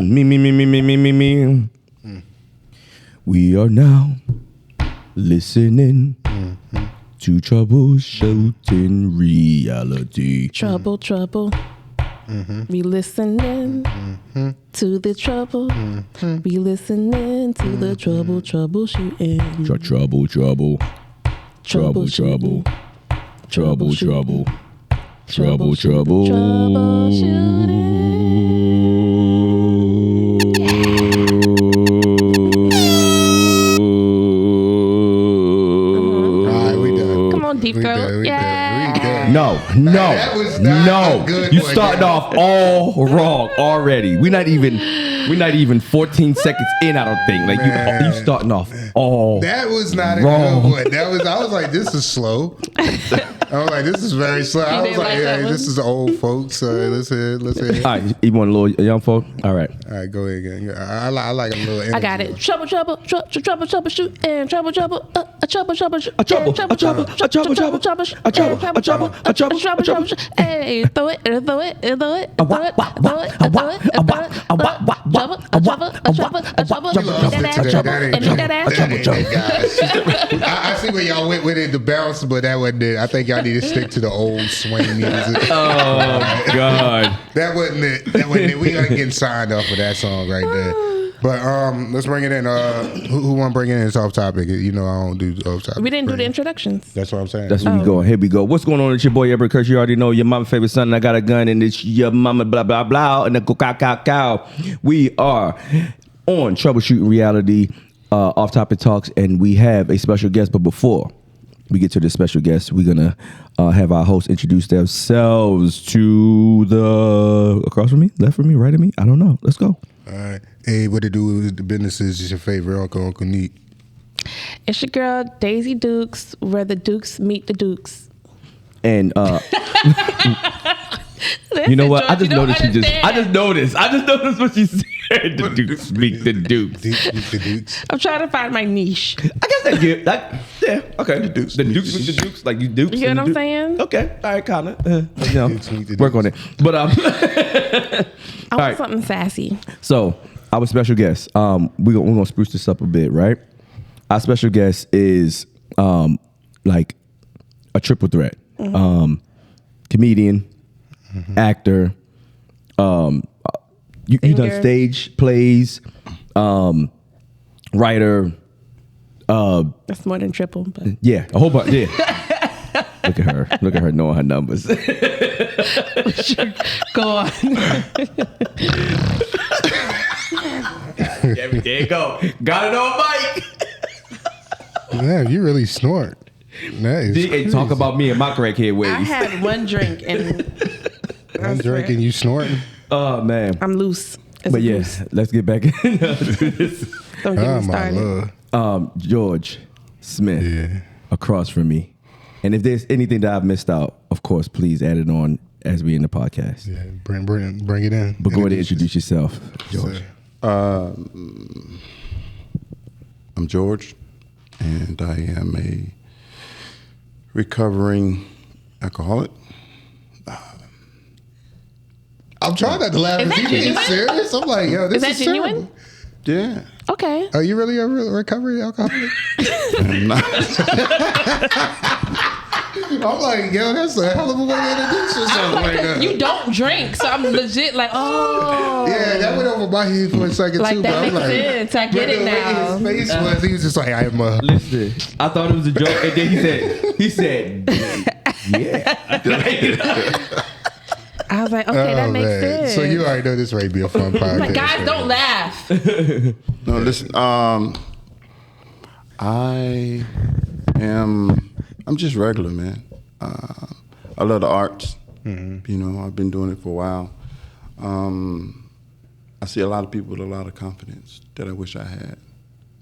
Me. We are now listening to Troubleshootin Reality. Trouble. We listening to the trouble. We listening to the troubleshooting. Deep throat. Yeah. No. You starting off all wrong already. We're not even 14 seconds in, I don't think. Like you starting off all That was not wrong. a good one. I was like, this is slow. I was like, this is very slow. I was like, hey, this is old folks. Let's hear it. All right, you want a little young folk? All right, go ahead again. I like a little energy. I got it. Troubleshoot, and trouble. Hey, throw it. I see where y'all went with it, the bounce, but that wasn't it. I think y'all need to stick to the old swing music. Oh God, that wasn't it. We ain't getting signed off for that song right there. But let's bring it in. Who want to bring it in? It's off topic. You know I don't do off topic. We didn't do the introductions. That's what I'm saying. That's where we go. Here we go. What's going on? It's your boy Urben Currse. You already know your mama favorite son. And I got a gun, and it's your mama blah blah blah, and the cow. We are on Troubleshootin Reality, off topic talks, and we have a special guest. But before we get to the special guest, we're gonna have our hosts introduce themselves to the across from me, left from me, right of me. I don't know. Let's go. All right. Hey, what it do with the business is your favorite Uncle Neek. It's your girl Daisy Dukes, where the Dukes meet the Dukes. And you know what? I just noticed what she said. The Dukes meet the Dukes. The Dukes. I'm trying to find my niche. I guess that's good. Yeah, okay. The Dukes meet the Dukes, like you Dukes. You know what I'm saying? Okay, all right, kinda. Work on it. But I want something sassy. So our special guest, we're gonna spruce this up a bit, right? Our special guest is like a triple threat. Comedian, actor, you done stage plays, writer. That's more than triple, but yeah, a whole bunch. Yeah. Look at her knowing her numbers. Go on. There you go. Got it on mic. Man, you really snort. Big ain't talk about me and my crackhead ways. I had one drink and you snorting. Oh man, I'm loose. But yeah, let's get back into this. Don't get me started. George Smith, across from me. And if there's anything that I've missed out, of course, please add it on as we in the podcast. Yeah, bring it in. But go ahead and introduce yourself, George. I'm George, and I am a recovering alcoholic. I'm trying not to laugh. Is he being serious? I'm like, yo, this is genuine? Yeah. Okay. Are you really a recovering alcoholic? I'm not. I'm like, yo, that's a hell of a way to introduce yourself like that. You don't drink, so I'm legit like, oh. Yeah, that went over my head for a second like too. That but makes sense. I get it now. His face was, he was just like, I am a. Listen, I thought it was a joke, and then he said, yeah. I was like, okay, that makes sense. So you already know this may be a fun podcast. Like, guys, don't laugh. No, listen. I'm just regular, man. I love the arts. Mm-hmm. You know, I've been doing it for a while. I see a lot of people with a lot of confidence that I wish I had.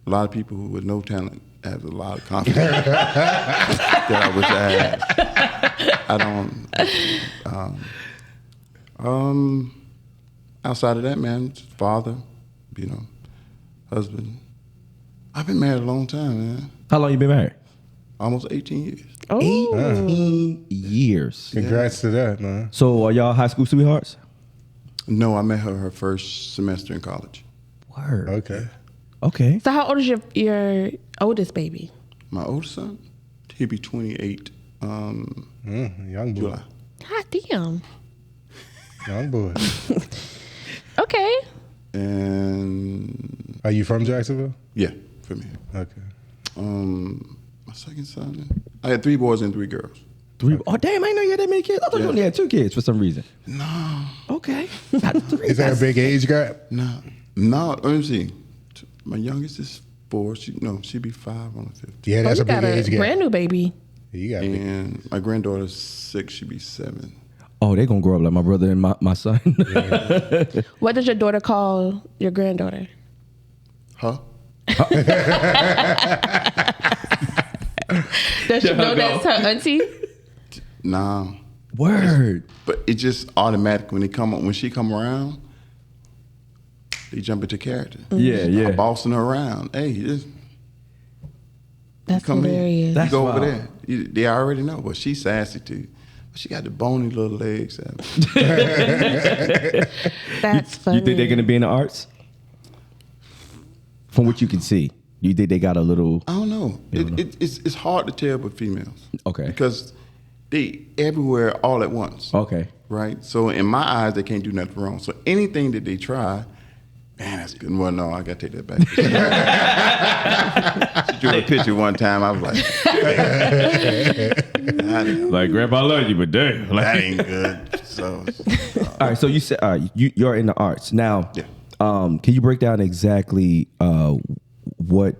A lot of people who with no talent have a lot of confidence that I wish I had. I don't. Outside of that, man, father, you know, husband. I've been married a long time, man. How long you been married? Almost 18 years. Oh. 18 years. Congrats to that, man. So are y'all high school sweethearts? No, I met her first semester in college. Word. Okay. So how old is your oldest baby? My oldest son, he'll be 28. Young boy. July. God damn. Young boy. Okay. And Are you from Jacksonville? yeah, from here. Okay. My second son, I had 3 boys and 3 girls. 3. Oh damn! I didn't know you had that many kids. I thought you only had 2 kids for some reason. No, Okay. Not 3. Is that a big age gap? no. Let me see. My youngest is 4. She'd be 5 on the 5th. Yeah, that's you a big got a age gap. brand new baby. You got big. And my granddaughter's 6. She'd be 7. Oh, they gonna grow up like my brother and my son. What does your daughter call your granddaughter? Huh? Does she know that's her auntie? Nah. Word. But it just automatic when she come around, they jump into character. Yeah. I'm bossing her around. Hey, That's come hilarious. in. That's You go over wild. there. They already know, but she's sassy too. But she got the bony little legs. That's funny. You think they're gonna be in the arts? From what you can see, you think they got a little? I don't know. It's hard to tell with females. Okay. Because they everywhere all at once. Okay. Right? So in my eyes, they can't do nothing wrong. So anything that they try, man, that's good. Well, no, I got to take that back. She drew a picture one time. I was like, Like, Grandpa, I love you, but damn. that ain't good. So, All right. So you said you're in the arts now. Yeah. Can you break down exactly what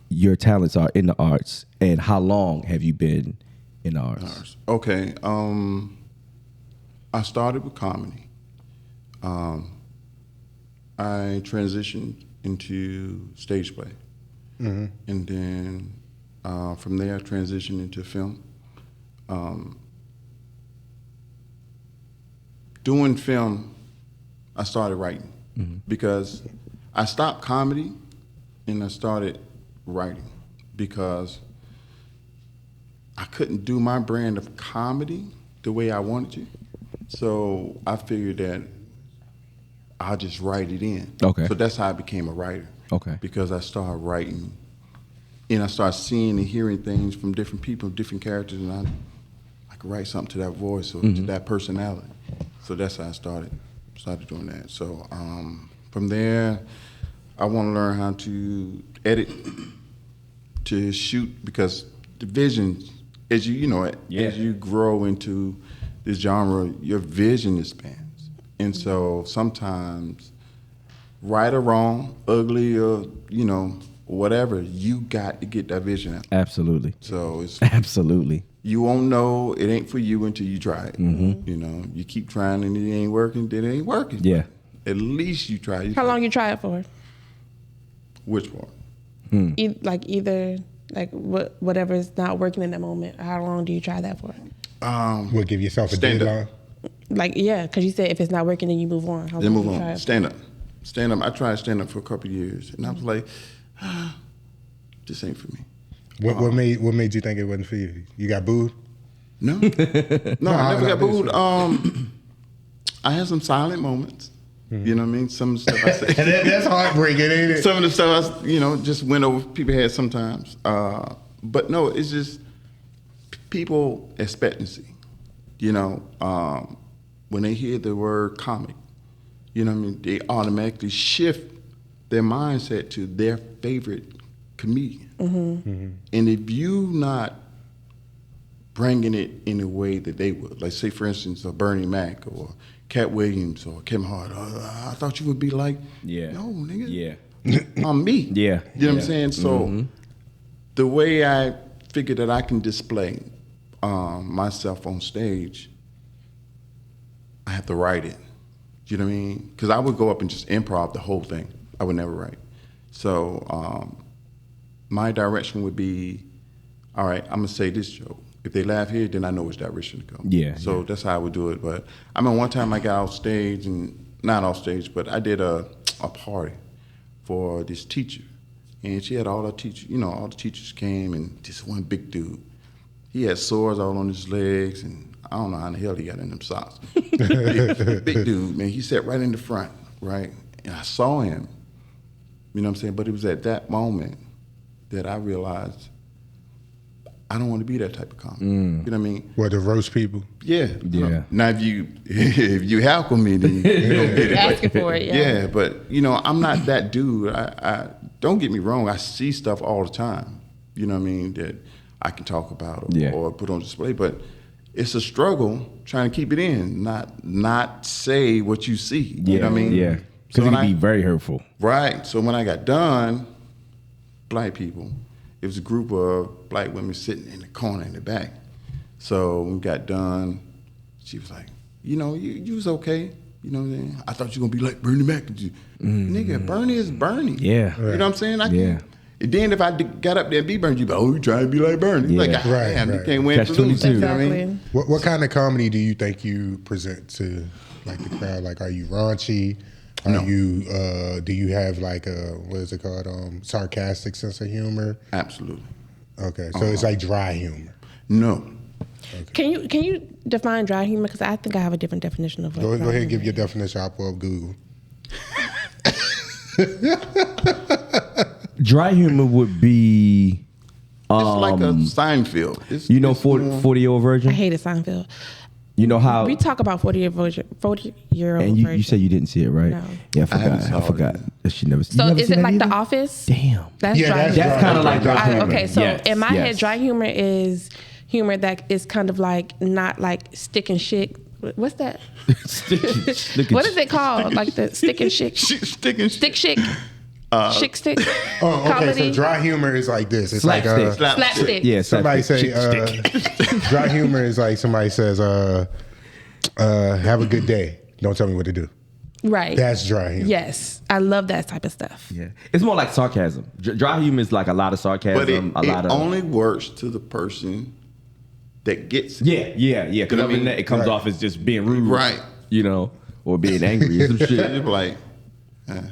your talents are in the arts and how long have you been in the arts? okay. I started with comedy. I transitioned into stage play. And then from there, I transitioned into film. Doing film, I started writing because I stopped comedy and I started writing because I couldn't do my brand of comedy the way I wanted to. So I figured that I'll just write it in. Okay. So that's how I became a writer. Okay. Because I started writing and I started seeing and hearing things from different people, different characters, and I could write something to that voice or to that personality. So that's how I started doing that. So from there, I want to learn how to edit, to shoot, because the vision, as you grow into this genre, your vision expands. And so sometimes, right or wrong, ugly or, whatever, you got to get that vision out. Absolutely. So it's Absolutely. you won't know it ain't for you until you try it. You keep trying and it ain't working, then it ain't working. Yeah. At least you try. How long you try it for? Which part? Whatever is not working in that moment. How long do you try that for? We'll give yourself a Stand up. deadline. Because you said if it's not working, then you move on. How Then long move do you try on. it Stand up. Stand up. I tried stand up for a couple of years, and I was like, this ain't for me. What made you think it wasn't for you? You got booed? No, no, I never got booed. Sure. I had some silent moments. You know what I mean? Some of the stuff I said. That's heartbreaking, ain't it? Some of the stuff just went over people's heads sometimes. But no, it's just people expectancy. When they hear the word comic, they automatically shift their mindset to their favorite comedian. And if you not bringing it in a way that they would, like say for instance, a Bernie Mac or Cat Williams or Kevin Hart, I thought you would be like, no, nigga, I'm me. Yeah. You know what I'm saying? So the way I figured that I can display myself on stage, I have to write it. You know what I mean? Because I would go up and just improv the whole thing. I would never write. So my direction would be, all right, I'm going to say this joke. If they laugh here, then I know which direction to go. Yeah. So that's how I would do it. But I mean, one time I got off stage, not off stage, but I did a party for this teacher. And she had all her teachers, all the teachers came, and this one big dude. he had sores all on his legs, and I don't know how in the hell he got in them socks. Big dude, man. He sat right in the front, right? And I saw him, you know what I'm saying? But it was at that moment that I realized I don't want to be that type of comic. You know what I mean? What, the roast people? Yeah. Yeah. Now, if you heckle me, then you don't get it. Asking for it, yeah. Yeah, but, you know, I'm not that dude. I don't get me wrong. I see stuff all the time, you know what I mean, that I can talk about or put on display. But it's a struggle trying to keep it in, not say what you see. You know what I mean? Yeah. Because it can be very hurtful. Right. So when I got done, black people, it was a group of black women sitting in the corner in the back. So when we got done, she was like, you know, you was okay. You know what I'm saying? I thought you were going to be like Bernie Mac. Nigga, Bernie is Bernie. Yeah. You know what I'm saying? And then if I got up there and be Bernie, you'd be like, oh, you trying to be like Bernie. Yeah. Like, damn, you can't win Catch for losing. 22. You know what I Exactly. mean? What kind of comedy do you think you present to like the crowd? Like, are you raunchy? Are you do you have like a, what is it called? Sarcastic sense of humor? Absolutely. Okay, so it's like dry humor. No. Can you define dry humor? Because I think I have a different definition of what Go dry ahead and give humor your definition. I'll pull up Google. Dry humor would be, It's like a Seinfeld. It's, you know, it's 40-year-old I virgin. hated Seinfeld. You know how We talk about 40-year-old and you version. said you didn't see it, right? No. Yeah, I haven't I saw it. forgot that she never. So you never is seen it that like The either? Office? Damn. That's Yeah, dry that's humor. That's kind of like dry humor. Okay, so Yes, in my yes. head, dry humor is humor that is kind of like not like stick and shit. What's that? What is it called? Like the stick and shit? Stick and Stick shit? Chick stick? Oh, okay. Comedy? So dry humor is like this. It's like Slapstick. Slapstick. Yeah, somebody say dry humor is like somebody says have a good day. Don't tell me what to do. Right. That's dry humor. Yes. I love that type of stuff. Yeah, it's more like sarcasm. Dry humor is like a lot of sarcasm, But it a lot of only works to the person that gets it. yeah. Because I mean, it comes right. off as just being rude, Right. You know, or being angry or some shit. You're like,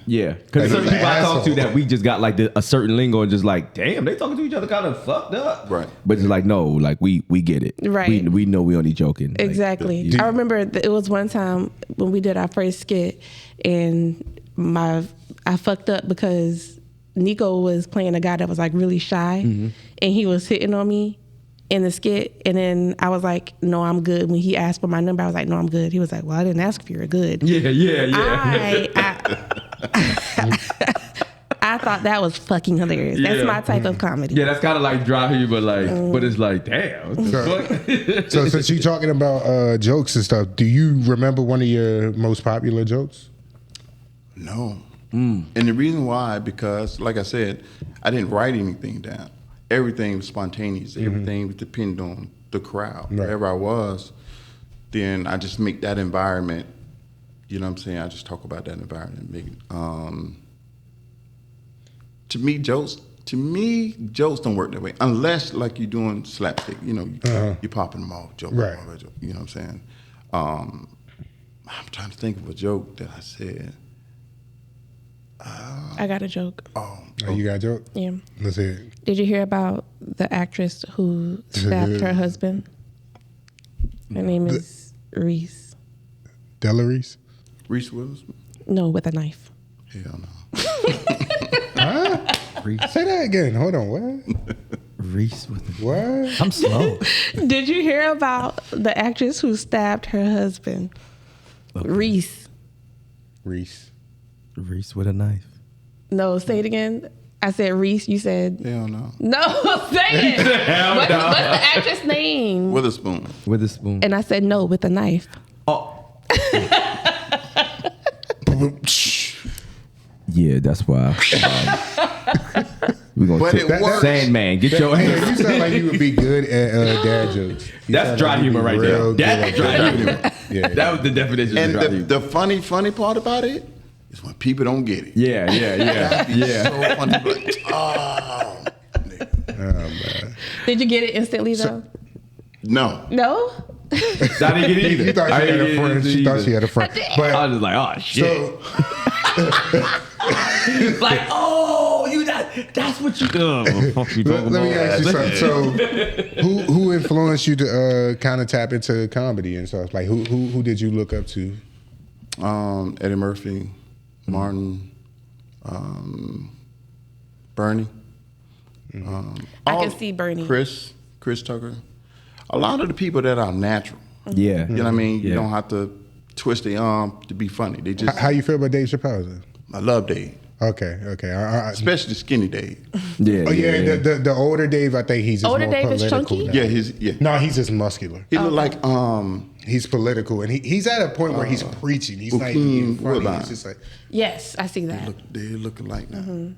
Yeah, because Like certain he's people an I talk to asshole. that we just got like a certain lingo and just like, damn, they talking to each other kind of fucked up. Right. But it's like, no, like we get it. Right. We know we only joking. Like, Exactly. I remember it was one time when we did our first skit, and I fucked up because Nico was playing a guy that was like really shy, and he was hitting on me in the skit, and then I was like, no, I'm good. When he asked for my number, I was like, no, I'm good. He was like, well, I didn't ask if you were good. Yeah. I thought that was fucking hilarious. That's Yeah. my type of comedy. Yeah, that's kind of like dry humor, like, but it's like, damn. What the fuck? So since you're talking about jokes and stuff, do you remember one of your most popular jokes? no. And the reason why, because like I said, I didn't write anything down. Everything was spontaneous. Everything was dependent on the crowd. Right. Wherever I was, then I just make that environment, you know what I'm saying? I just talk about that environment. Make it, to me, jokes don't work that way. Unless like you're doing slapstick, you know, you're popping them off, joke, Right. you know what I'm saying? I'm trying to think of a joke that I said. I got a joke. Oh, you got a joke? Yeah. Let's hear it. Did you hear about the actress who stabbed her husband? Her name is Reese. Delaries? Reese Willis? No, with a knife. Hell no. Say that again. Hold on. What? Reese with the. What? I'm slow. Did you hear about the actress who stabbed her husband? Reese. Reese. Reese with a knife. No, say it again. I said Reese. You said Hell no. no. Say it. What's the actress name? Witherspoon. With a spoon. And I said no, with a knife. Oh. Yeah, that's why. We're But gonna it works. Sandman, get your Hey, ass. you sound like you would be good at dad jokes. You That's sound dry like you'd humor be right there. real good That's at dry dad humor. jokes. Yeah. That was the definition And of dry humor. the funny part about it is when people don't get it. Yeah. So funny. Like, oh, nigga. Oh, man. Did you get it instantly though? No. No. I didn't get it either. You thought I she had didn't a get friend. it She thought either. she had a friend. I was just like, oh shit. So Like, oh, you not. That's what you do. Let me ask you something. So, who influenced you to kind of tap into comedy and stuff? Like, who did you look up to? Eddie Murphy, Martin, Bernie. I can see Bernie. Chris Tucker. A lot of the people that are natural. Yeah. You know what I mean? You Yeah. don't have to twist their arm to be funny. They just. How you feel about Dave Chappelle? Then? I love Dave, Okay. especially the skinny Dave. Yeah. Oh yeah, the older Dave, I think he's just Older more Dave is political chunky? now. No, he's just muscular. He look like He's political, and he's at a point where he's preaching. He's not even being funny. Woodbine. He's just like, Yes, I see that. they look alike now.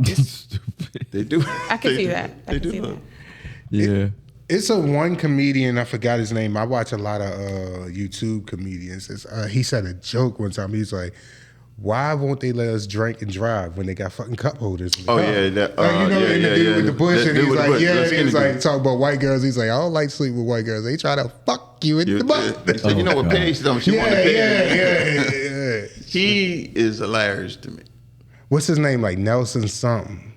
Stupid. They do. I can see that. I They can do see look. that. Yeah. it's a one comedian. I forgot his name. I watch a lot of YouTube comedians. He said a joke one time. He's like, "Why won't they let us drink and drive when they got fucking cup holders?" In the car? Yeah, in the dude with the bush, and he's like, that's and he's skinny like dude. talking about white girls. He's like, I don't like sleep with white girls. They try to fuck you in the butt. He said, you know what Paige told me? She wanted to pay. Yeah. He is hilarious to me. What's his name? Like Nelson something.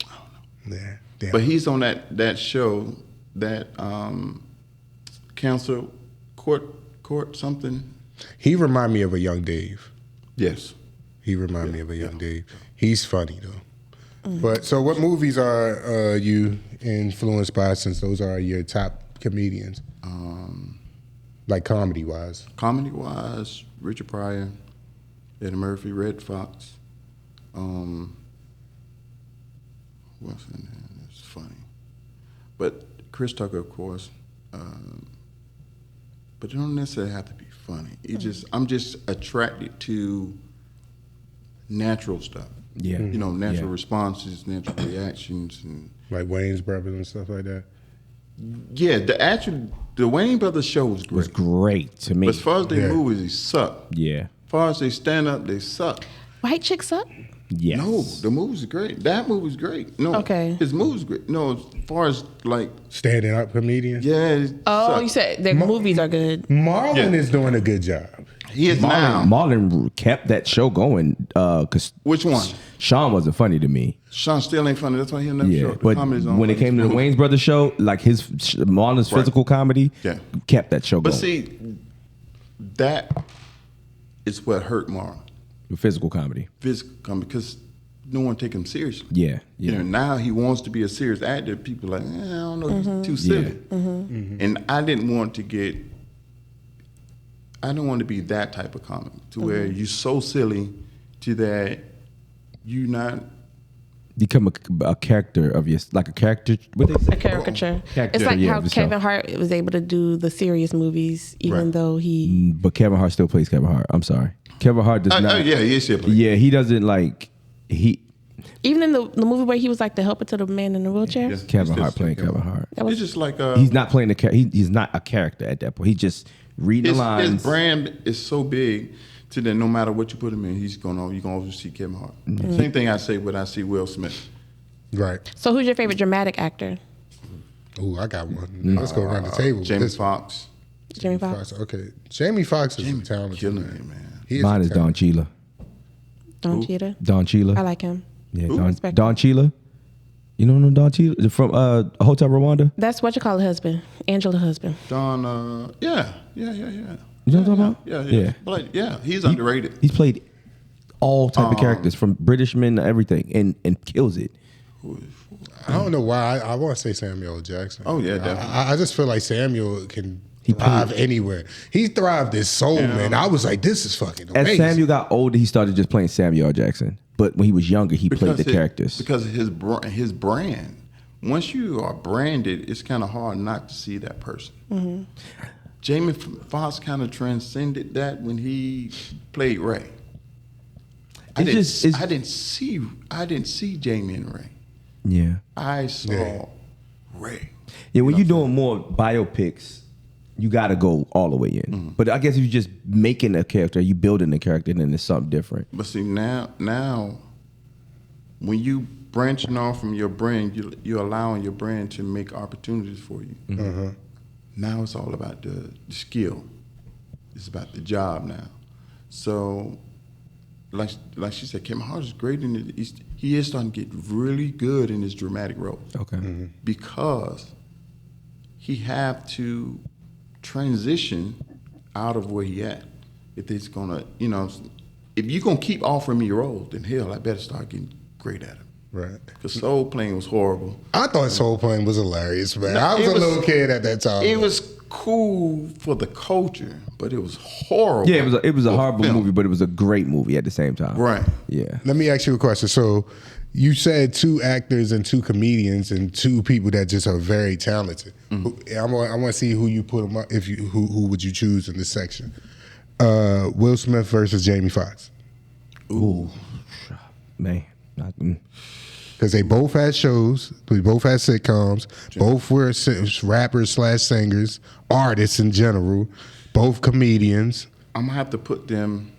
I don't know. Yeah. Damn. But he's on that show, that council court something. He remind me of a young Dave. Yes. He remind me of a young Dave. He's funny though. But so, what movies are you influenced by? Since those are your top comedians, like comedy wise. Comedy wise, Richard Pryor, Eddie Murphy, Red Fox. What's in there? It's funny. But Chris Tucker, of course. But it don't necessarily have to be funny. I'm just attracted to natural stuff. Yeah. You know, natural Yeah. responses, natural reactions, and Like Wayne's Brothers and stuff like that. yeah, the Wayne Brothers show was great. Was great to me. But as far as their Yeah. movies, they suck. Yeah. As far as they stand up, they suck. White chicks up? Yes. No, the movie's great. That movie's great. No, Okay. his movie's great. No, as far as like, Standing up comedians. yeah. it Oh, suck. you said their movies are good. Marlon Yeah. is doing a good job. He is now. Marlon kept that show going because Which one? Sean wasn't funny to me. Sean still ain't funny. That's why he'll never show Yeah, up. The but comedy's on when it came to the Wayne's Brothers show, like Marlon's Right. physical comedy, Yeah. kept that show But going. see, that is what hurt Marlon. Physical comedy. Physical comedy, because no one take him seriously. Yeah. Yeah. You know, now he wants to be a serious actor. People are like, I don't know, he's too silly. And I didn't want to be that type of comic to where you're so silly to that you're not. Become a character of your, like a character. What they say? A caricature. Caricature, It's like yeah, how of yourself. Kevin Hart was able to do the serious movies, even Right. though he. But Kevin Hart still plays Kevin Hart. I'm sorry. Kevin Hart does not. Yeah, he is silly. Yeah, he doesn't like he. Even in the movie where he was like the helper to the man in the wheelchair. Yes. Kevin He's Hart just playing Kevin Kevin Hart. That was It's just like He's not playing the character. He's not a character at that point. He's just reading the lines. his brand is so big to that no matter what you put him in, you're gonna always see Kevin Hart. Same thing I say when I see Will Smith. Right. So who's your favorite dramatic actor? Ooh, I got one. Let's go around the table. Jamie Foxx. Jamie Foxx. Okay. Jamie Foxx is a talented Killing man. it, man. He Mine is a Don talent. Cheadle. Don Cheadle. Don Cheadle. I like him. Yeah, Who? Don Cheadle. You don't know Don Cheadle from Hotel Rwanda? That's what you call a husband. Angela husband. Don, yeah. You know what I'm talking about? Yeah. But yeah, he's underrated. He's played all type of characters from British men to everything and kills it. I don't know why. I want to say Samuel L. Jackson. Oh, yeah, definitely. I just feel like Samuel can He thrive played- anywhere. He thrived his soul, man. I was like, this is fucking As amazing. Samuel got older, he started just playing Samuel L. Jackson. But when he was younger, he played the characters. Because of his brand. Once you are branded, it's kind of hard not to see that person. Jamie Foxx kind of transcended that when he played Ray. I didn't see Jamie and Ray. Yeah. I saw Ray. Yeah, when you're doing more biopics, you got to go all the way in. But I guess if you're just making a character, you building a character, then it's something different. But see now when you branching off from your brand, you're allowing your brand to make opportunities for you. Now it's all about the skill. It's about the job now. So like she said, Kevin Hart is great in it. He is starting to get really good in his dramatic roles. Okay. Because he have to transition out of where he at. If it's gonna, if you're gonna keep offering me roles, then hell, I better start getting great at them. Right. Because Soul Plane was horrible. I thought Soul Plane was hilarious, man. No, I was it a was- little kid at that time. It was cool for the culture, but it was horrible. Yeah, it was a for horrible film. movie, but it was a great movie at the same time. Right. Yeah. Let me ask you a question. So you said 2 actors and 2 comedians and 2 people that just are very talented. I want to see who you put them up. Who would you choose in this section? Will Smith versus Jamie Foxx. Ooh, man. Because they both had shows, they both had sitcoms, both were rappers / singers, artists in general, both comedians. I'm gonna have to put them.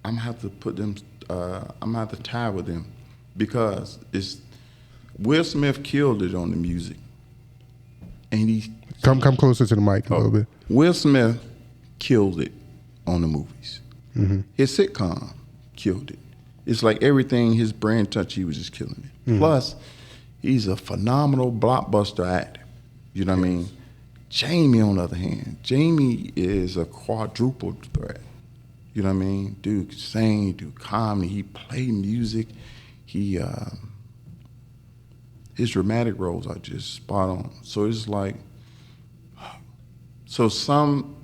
I'm gonna have to tie with them because Will Smith killed it on the music, and he Come closer to the mic a little bit. Will Smith killed it on the movies. His sitcom killed it. It's like everything his brand touched, he was just killing it. Plus, he's a phenomenal blockbuster actor. You know what I mean? Jamie, on the other hand, Jamie is a quadruple threat. You know what I mean? Dude can sing, do comedy, he play music. His dramatic roles are just spot on. So it's like, some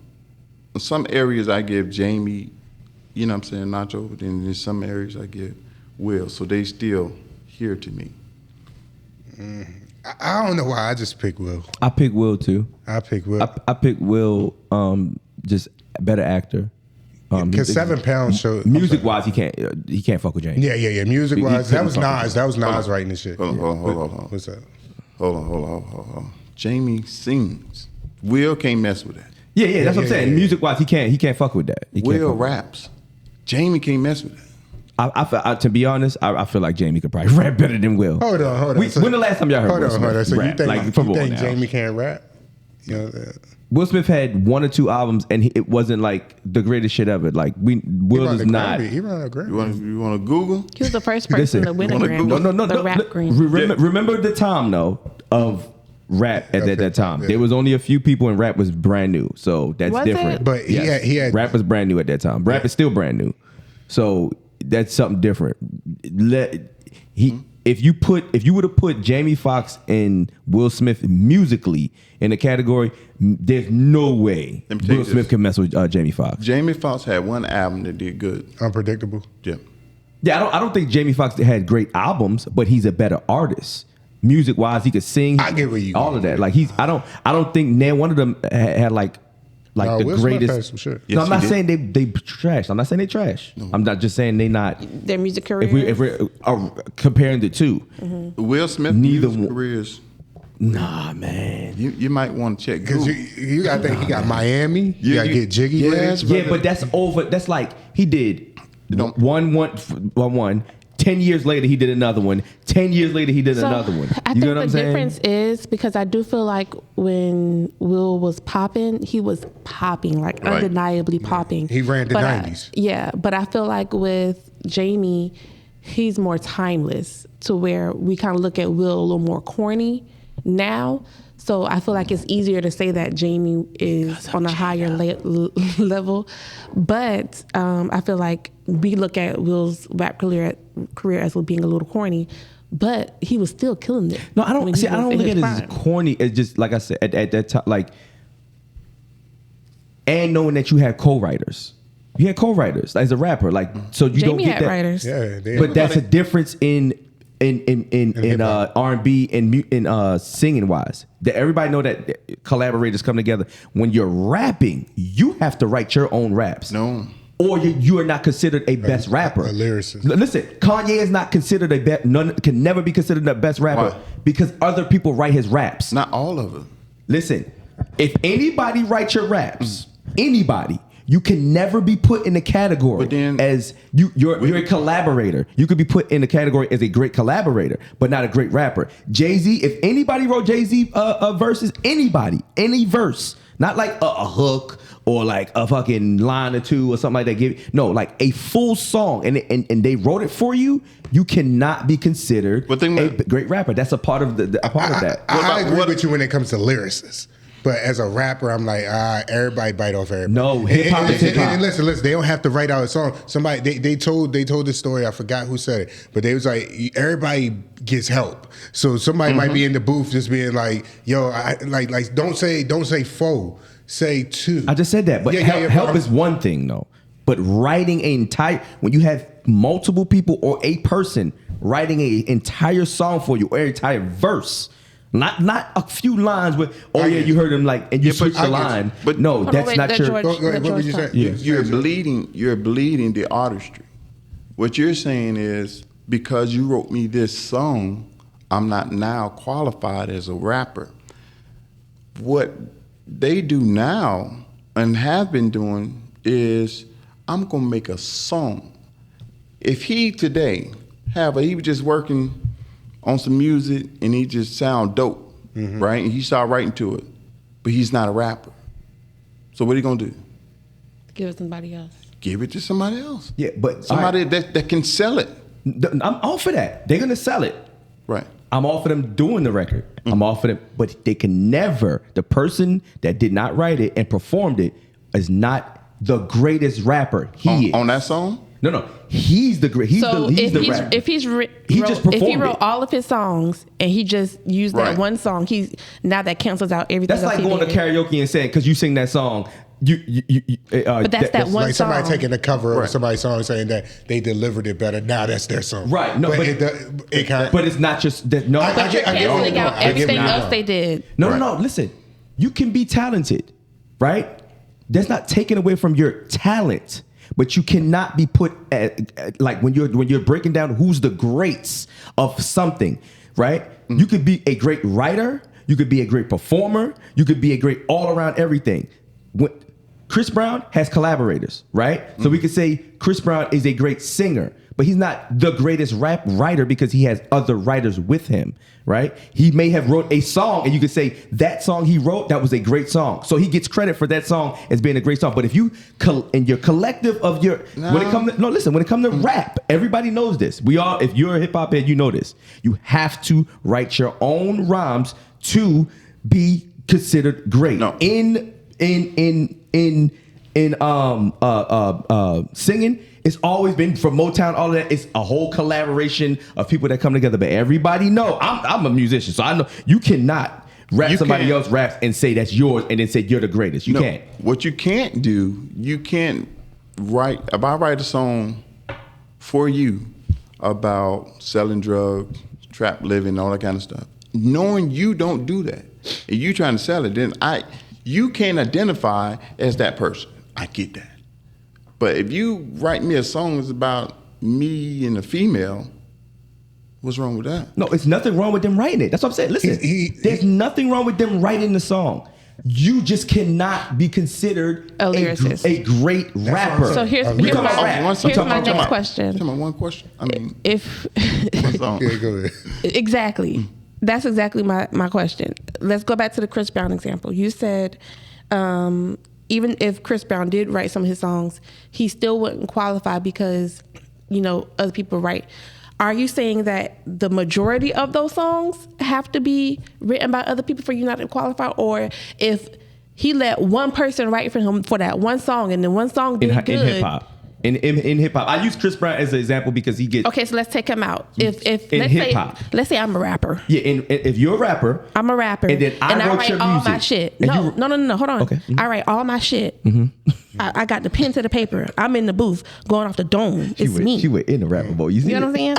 areas I give Jamie, you know what I'm saying, Nacho, but then in some areas I give Will. So they still here to me. I don't know why I just picked Will. I pick Will too. I picked Will. I pick Will. Just better actor. Because 7 Pounds showed Music wise, he can't fuck with James. Yeah. Music wise, He that was couldn't fuck Nas. That was Nas writing this shit. Hold on. What's up? Hold on. Jamie sings. Will can't mess with that. Yeah, that's what I'm saying. yeah. Music wise, he can't fuck with that. He can't Will fuck with raps. Jamie can't mess with that. to be honest, I feel like Jamie could probably rap better than Will. Hold on. When the last time y'all heard Hold Will on. Smith So rap? you Come on think now. Jamie can't rap? You know, Will Smith had 1 or 2 albums, and it wasn't like the greatest shit ever. Like Will is not. He ran a Grammy. You want to Google? He was the first person to win a Grammy. No. The rap Grammy. Remember the time though of rap at that time. Yeah. There was only a few people, and rap was brand new. So that's Was different. it? But he had rap was brand new at that time. Rap is still brand new. So that's something different. If you would have put Jamie Foxx and Will Smith musically in the category, there's no way Let me tell you Will Smith this. can mess with Jamie Foxx. Jamie Foxx had one album that did good. Unpredictable. Yeah. Yeah, I don't think Jamie Foxx had great albums, but he's a better artist. Music wise, he could sing. I get where you all going of that. with Like I don't think neither one of them had like No, the Will Smith greatest. had some shit. No, Yes, I'm not he saying they trash. I'm not saying they trash. I'm not just saying they not. Their music career. If we're comparing the two, Will Smith Neither music one. careers, nah, man. you might want to check Because Google. you got to think he got Miami. You got to get jiggy with yes, it. Yeah, but that's over. That's like he did don't- one. 10 years later, he did another one. 10 years later, he did another one. I You think know what the I'm saying? difference is because I do feel like when Will was popping, he was popping, like Right. undeniably popping. He ran the But 90s. But I feel like with Jamie, he's more timeless to where we kind of look at Will a little more corny now. So I feel like it's easier to say that Jamie is on a higher level. But I feel like we look at Will's rap career as being a little corny, but he was still killing it. No, I don't when he see. I was don't in look at his it as prime. corny. It's just like I said at that time, like, and knowing that you had co-writers, you had co-writers as a rapper, like so you don't Jamie get had that. writers. Yeah, they But that's a difference in hip-hop. R&B and singing wise. That everybody know that collaborators come together. When you're rapping, you have to write your own raps. No. Or you are not considered a best rapper. a lyricist. Listen, Kanye is not considered a best. None can never be considered the best rapper Why? because other people write his raps. Not all of them. Listen, if anybody writes your raps, anybody, you can never be put in the category But then- as you're a collaborator. You could be put in the category as a great collaborator, but not a great rapper. Jay-Z, if anybody wrote Jay-Z verses, anybody, any verse, not like a hook or like a fucking line or two or something like that. No, like a full song, and they wrote it for you. You cannot be considered a great rapper. That's a part of a part of that. I agree with you when it comes to lyricists. But as a rapper, I'm like, everybody bite off everybody. No, hip hop is hip hop. And listen, they don't have to write out a song. Somebody they told this story. I forgot who said it, but they was like, everybody gets help. So somebody might be in the booth just being like, yo, like don't say foe, say two. I just said that, but help is one thing though. But writing when you have multiple people or a person writing an entire song for you or an entire verse. Not a few lines with, you heard him like, and you switch the line. But no, that's not your. What would you say? You're bleeding the artistry. What you're saying is, because you wrote me this song, I'm not now qualified as a rapper. What they do now and have been doing is, I'm gonna make a song. If he today he was just working on some music and he just sound dope, right? And he started writing to it, but he's not a rapper. So what are you gonna do? Give it to somebody else. Give it to somebody else. Yeah, but somebody that can sell it. I'm all for that. They're gonna sell it. Right. I'm all for them doing the record. I'm all for them, but they can never. The person that did not write it and performed it is not the greatest rapper. He is on that song. No, he's the great. He's the rapper. If he wrote all of his songs and he just used that one song, that cancels out everything. That's like going to karaoke and saying, because you sing that song, but that's that one like song. Somebody taking a cover of somebody's song saying that they delivered it better. Now that's their song, right? No, but it's not just that. No, but you're canceling out everything else they did. No. Listen, you can be talented, right? That's not taken away from your talent. But you cannot be put at, like when you're breaking down who's the greats of something, right? Mm-hmm. You could be a great writer, you could be a great performer, you could be a great all around everything. Chris Brown has collaborators, right? Mm-hmm. So we could say Chris Brown is a great singer, but he's not the greatest rap writer because he has other writers with him, right? He may have wrote a song and you could say that song he wrote, that was a great song. So he gets credit for that song as being a great song. But if you, in your collective of your, when it comes to rap, everybody knows this. If you're a hip hop head, you know this. You have to write your own rhymes to be considered great. No. In singing, it's always been for Motown, all of that. It's a whole collaboration of people that come together. But everybody know I'm a musician, so I know you cannot somebody else raps and say that's yours and then say you're the greatest. You can't. What you can't do, you can't write. If I write a song for you about selling drugs, trap living, all that kind of stuff, knowing you don't do that, and you trying to sell it, then you can't identify as that person. I get that. But if you write me a song that's about me and a female, what's wrong with that? No, it's nothing wrong with them writing it. That's what I'm saying. Listen, there's nothing wrong with them writing the song. You just cannot be considered a lyricist, a great rapper. So here's my next question. Tell me one question. I mean, go ahead. Exactly. That's exactly my question. Let's go back to the Chris Brown example. You said, even if Chris Brown did write some of his songs, he still wouldn't qualify because, other people write. Are you saying that the majority of those songs have to be written by other people for you not to qualify? Or if he let one person write for him for that one song and then one song did good? In hip-hop. In hip-hop. I use Chris Brown as an example because he gets... Okay, so let's take him out. If let's say I'm a rapper. Yeah, if you're a rapper... I'm a rapper. And then I wrote your all music. my shit. No, hold on. Okay. Mm-hmm. I write all my shit. Mm-hmm. I got the pen to the paper. I'm in the booth going off the dome. It's me. She went in the rapper boy. You know what I'm saying?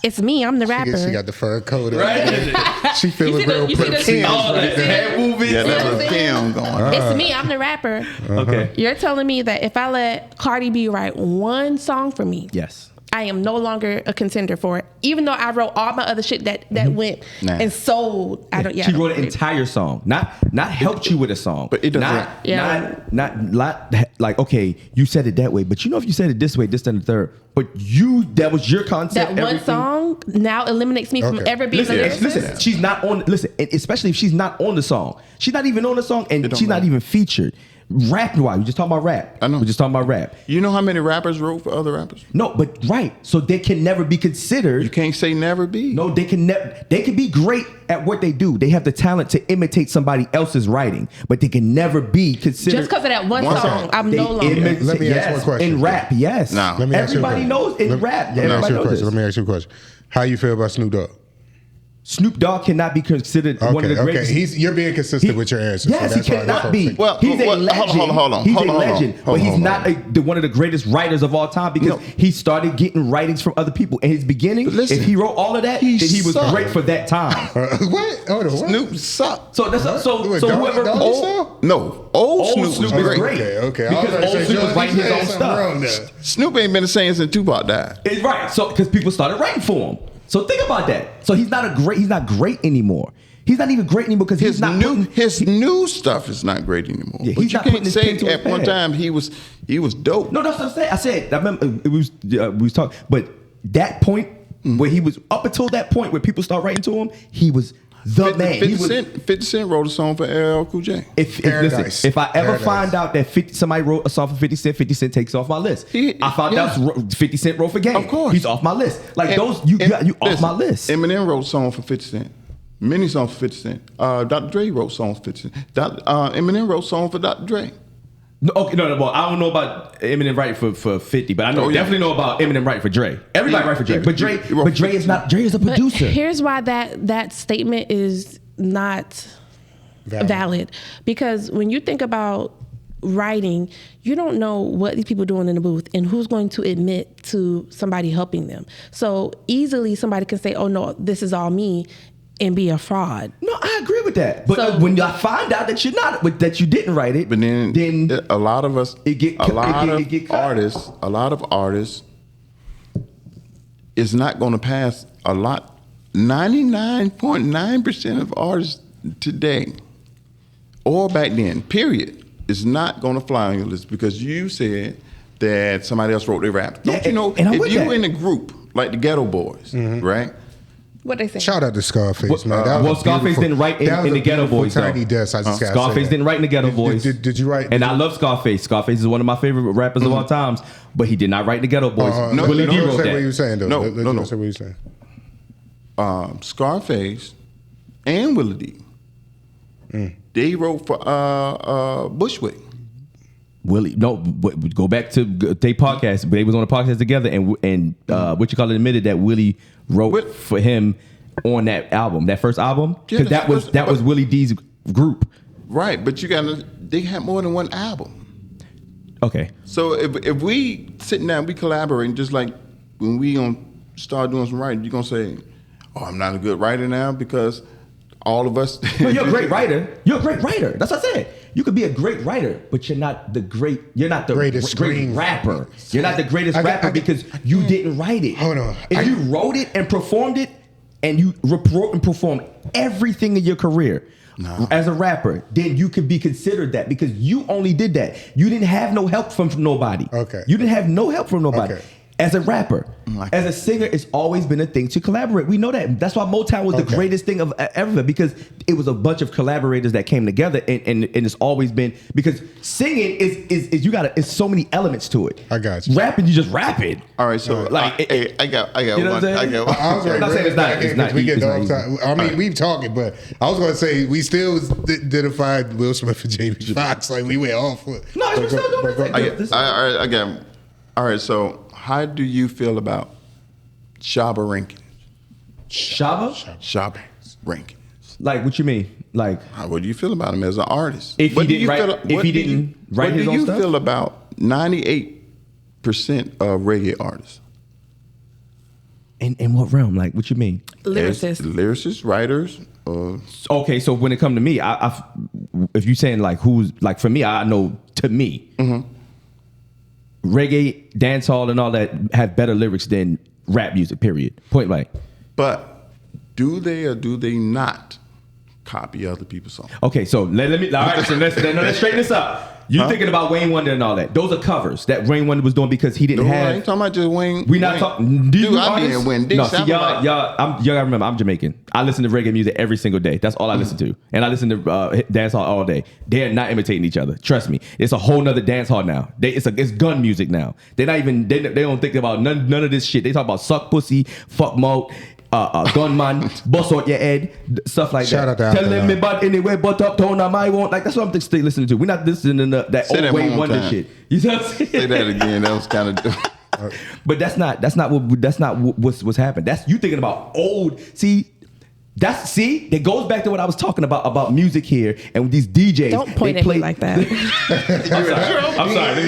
It's me. I'm the rapper. She got the fur coat. Right? She feeling real pretty. All that head moving. Yeah, that was Kim going. It's me. I'm the rapper. Okay. You're telling me that if I let Cardi B write one song for me, yes, I am no longer a contender for it, even though I wrote all my other shit that went and sold. She wrote an entire song, not helped you with a song, but it doesn't. Not like, okay, you said it that way, but if you said it this way, this and the third, but that was your concept. That one song now eliminates me from ever being a lyricist. Listen, she's not on. Listen, especially if she's not on the song, she's not even on the song, and she's not even featured. Rap wise, we just talking about rap. I know. We're just talking about rap. You know how many rappers wrote for other rappers? No, but right. So they can never be considered. You can't say never be. No, they can never. They can be great at what they do. They have the talent to imitate somebody else's writing, but they can never be considered. Just because of that one song, I'm no longer. Let me ask one question. In rap, yes. No. Let me ask you a Everybody question. knows in rap. Let me ask Everybody you a knows question. this. Let me ask you a question. How you feel about Snoop Dogg? Snoop Dogg cannot be considered one of the greatest. You're being consistent with your answers. Yes, he cannot be. Well, he's a well, legend. hold on, He's hold a on, legend, hold but on, he's hold not one of the greatest writers of all time because he started getting writings from other people. In his beginning, Listen, if he wrote all of that, then he was sucked. great for that time. What? Hold on. What? Snoop sucked. So that's so whoever Old Snoop is was great. Okay. Because old Snoop was writing his own stuff. Snoop ain't been the same since Tupac died. It's right. So because people started writing for him. So think about that. So he's not great anymore. He's not even great anymore because His new stuff is not great anymore. Yeah, but he's you not can't putting his say pen to his at one pad. time he was dope. No, that's what I'm saying. I said, I remember we was talking, but that point where he was up until that point where people start writing to him, he was the man. 50 Cent wrote a song for LL Cool J. If I ever find out that somebody wrote a song for 50 Cent, 50 Cent takes off my list. I found out 50 Cent wrote for Game. Of course. He's off my list. Like those, you off my list. Eminem wrote a song for 50 Cent. Many songs for 50 Cent. Dr. Dre wrote songs for 50 Cent. Eminem wrote songs for Dr. Dre. No, okay, no. Well, I don't know about Eminem writing for 50, but I definitely know about Eminem writing for Dre. Everybody writes for Dre, but Dre is not. Dre is a producer. But here's why that statement is not valid. Because when you think about writing, you don't know what these people are doing in the booth and who's going to admit to somebody helping them. So easily somebody can say, "Oh no, this is all me," and be a fraud. No, I agree with that. But when I find out that that you didn't write it, But then a lot of us, a lot of artists is not going to pass a lot. 99.9% of artists today or back then, period, is not going to fly on your list because you said that somebody else wrote their rap. Don't you know, if you in a group like the Ghetto Boys, right? What they say? Shout out to Scarface, man. That Well, was Scarface didn't write in the Ghetto Boys. Tiny desk. I just gotta Scarface say didn't write in the Ghetto Boys. Did you write? And I love Scarface. Scarface is one of my favorite rappers of all times, but he did not write in the Ghetto Boys. Willie D wrote Say that. what you saying though. No. Say what you saying. Scarface and Willie D. They wrote for Bushwick. Willie, no, but go back to they podcast. They was on a podcast together, and admitted that Willie wrote for him on that album, that first album, because that was Willie D's group. Right, but they had more than one album. Okay, so if we sitting down, we collaborating, just like when we start doing some writing, you're gonna say, "Oh, I'm not a good writer now," because all of us. No, you're a great writer. You're a great writer. That's what I said. You could be a great writer, but you're not the great. You're not the greatest rapper. You're not the greatest rapper because you didn't write it. Hold on. If you wrote it and performed it, and you wrote and performed everything in your career as a rapper, then you could be considered that because you only did that. You didn't have no help from nobody. Okay. You didn't have no help from nobody. Okay. As a rapper, as a singer, it's always been a thing to collaborate. We know that. That's why Motown was the greatest thing of ever because it was a bunch of collaborators that came together, and it's always been because singing is you got it's so many elements to it. I got you. Rapping, you just rap it. All right, so like I got you know one. what I'm I got one. I was I'm not saying it's not. We get It's off not time. I mean, we've talking, but I was going to say we still identified Will Smith and Jamie Foxx. Like we went off. No, we're still doing this. I got. All right, so how do you feel about Shabba rankings? Shabba rankings. Like what you mean? Like what do you feel about him as an artist? If he didn't write his own stuff? What do you feel about 98% of reggae artists? In what realm? Like what you mean? Lyricists, writers. Okay, so when it come to me, I if you saying like who's like for me, I know to me. Reggae, dancehall, and all that have better lyrics than rap music. Period. Point blank. But do they or do they not copy other people's songs? Okay, so let me. All right, so let's straighten this up. You're thinking about Wayne Wonder and all that. Those are covers that Wayne Wonder was doing because he didn't No, have. I ain't talking about just Wayne. We not talking. Dude, I didn't win. No, see, y'all gotta remember, I'm Jamaican. I listen to reggae music every single day. That's all I listen to, and I listen to dancehall all day. They're not imitating each other. Trust me, it's a whole nother dancehall now. It's gun music now. They're not even. They don't think about none of this shit. They talk about suck pussy, fuck mouth. Gunman, bust out your head, stuff like Shout that. out to Telling me about anyway, but uptown I won't. Like that's what I'm still listening to. We're not listening to that old Wayne Wonder shit. You know what I'm saying? Say that again. That was kind of. But that's not what's happened. That's you thinking about old. That goes back to what I was talking about music here and with these DJs. Don't point at me like that. I'm sorry.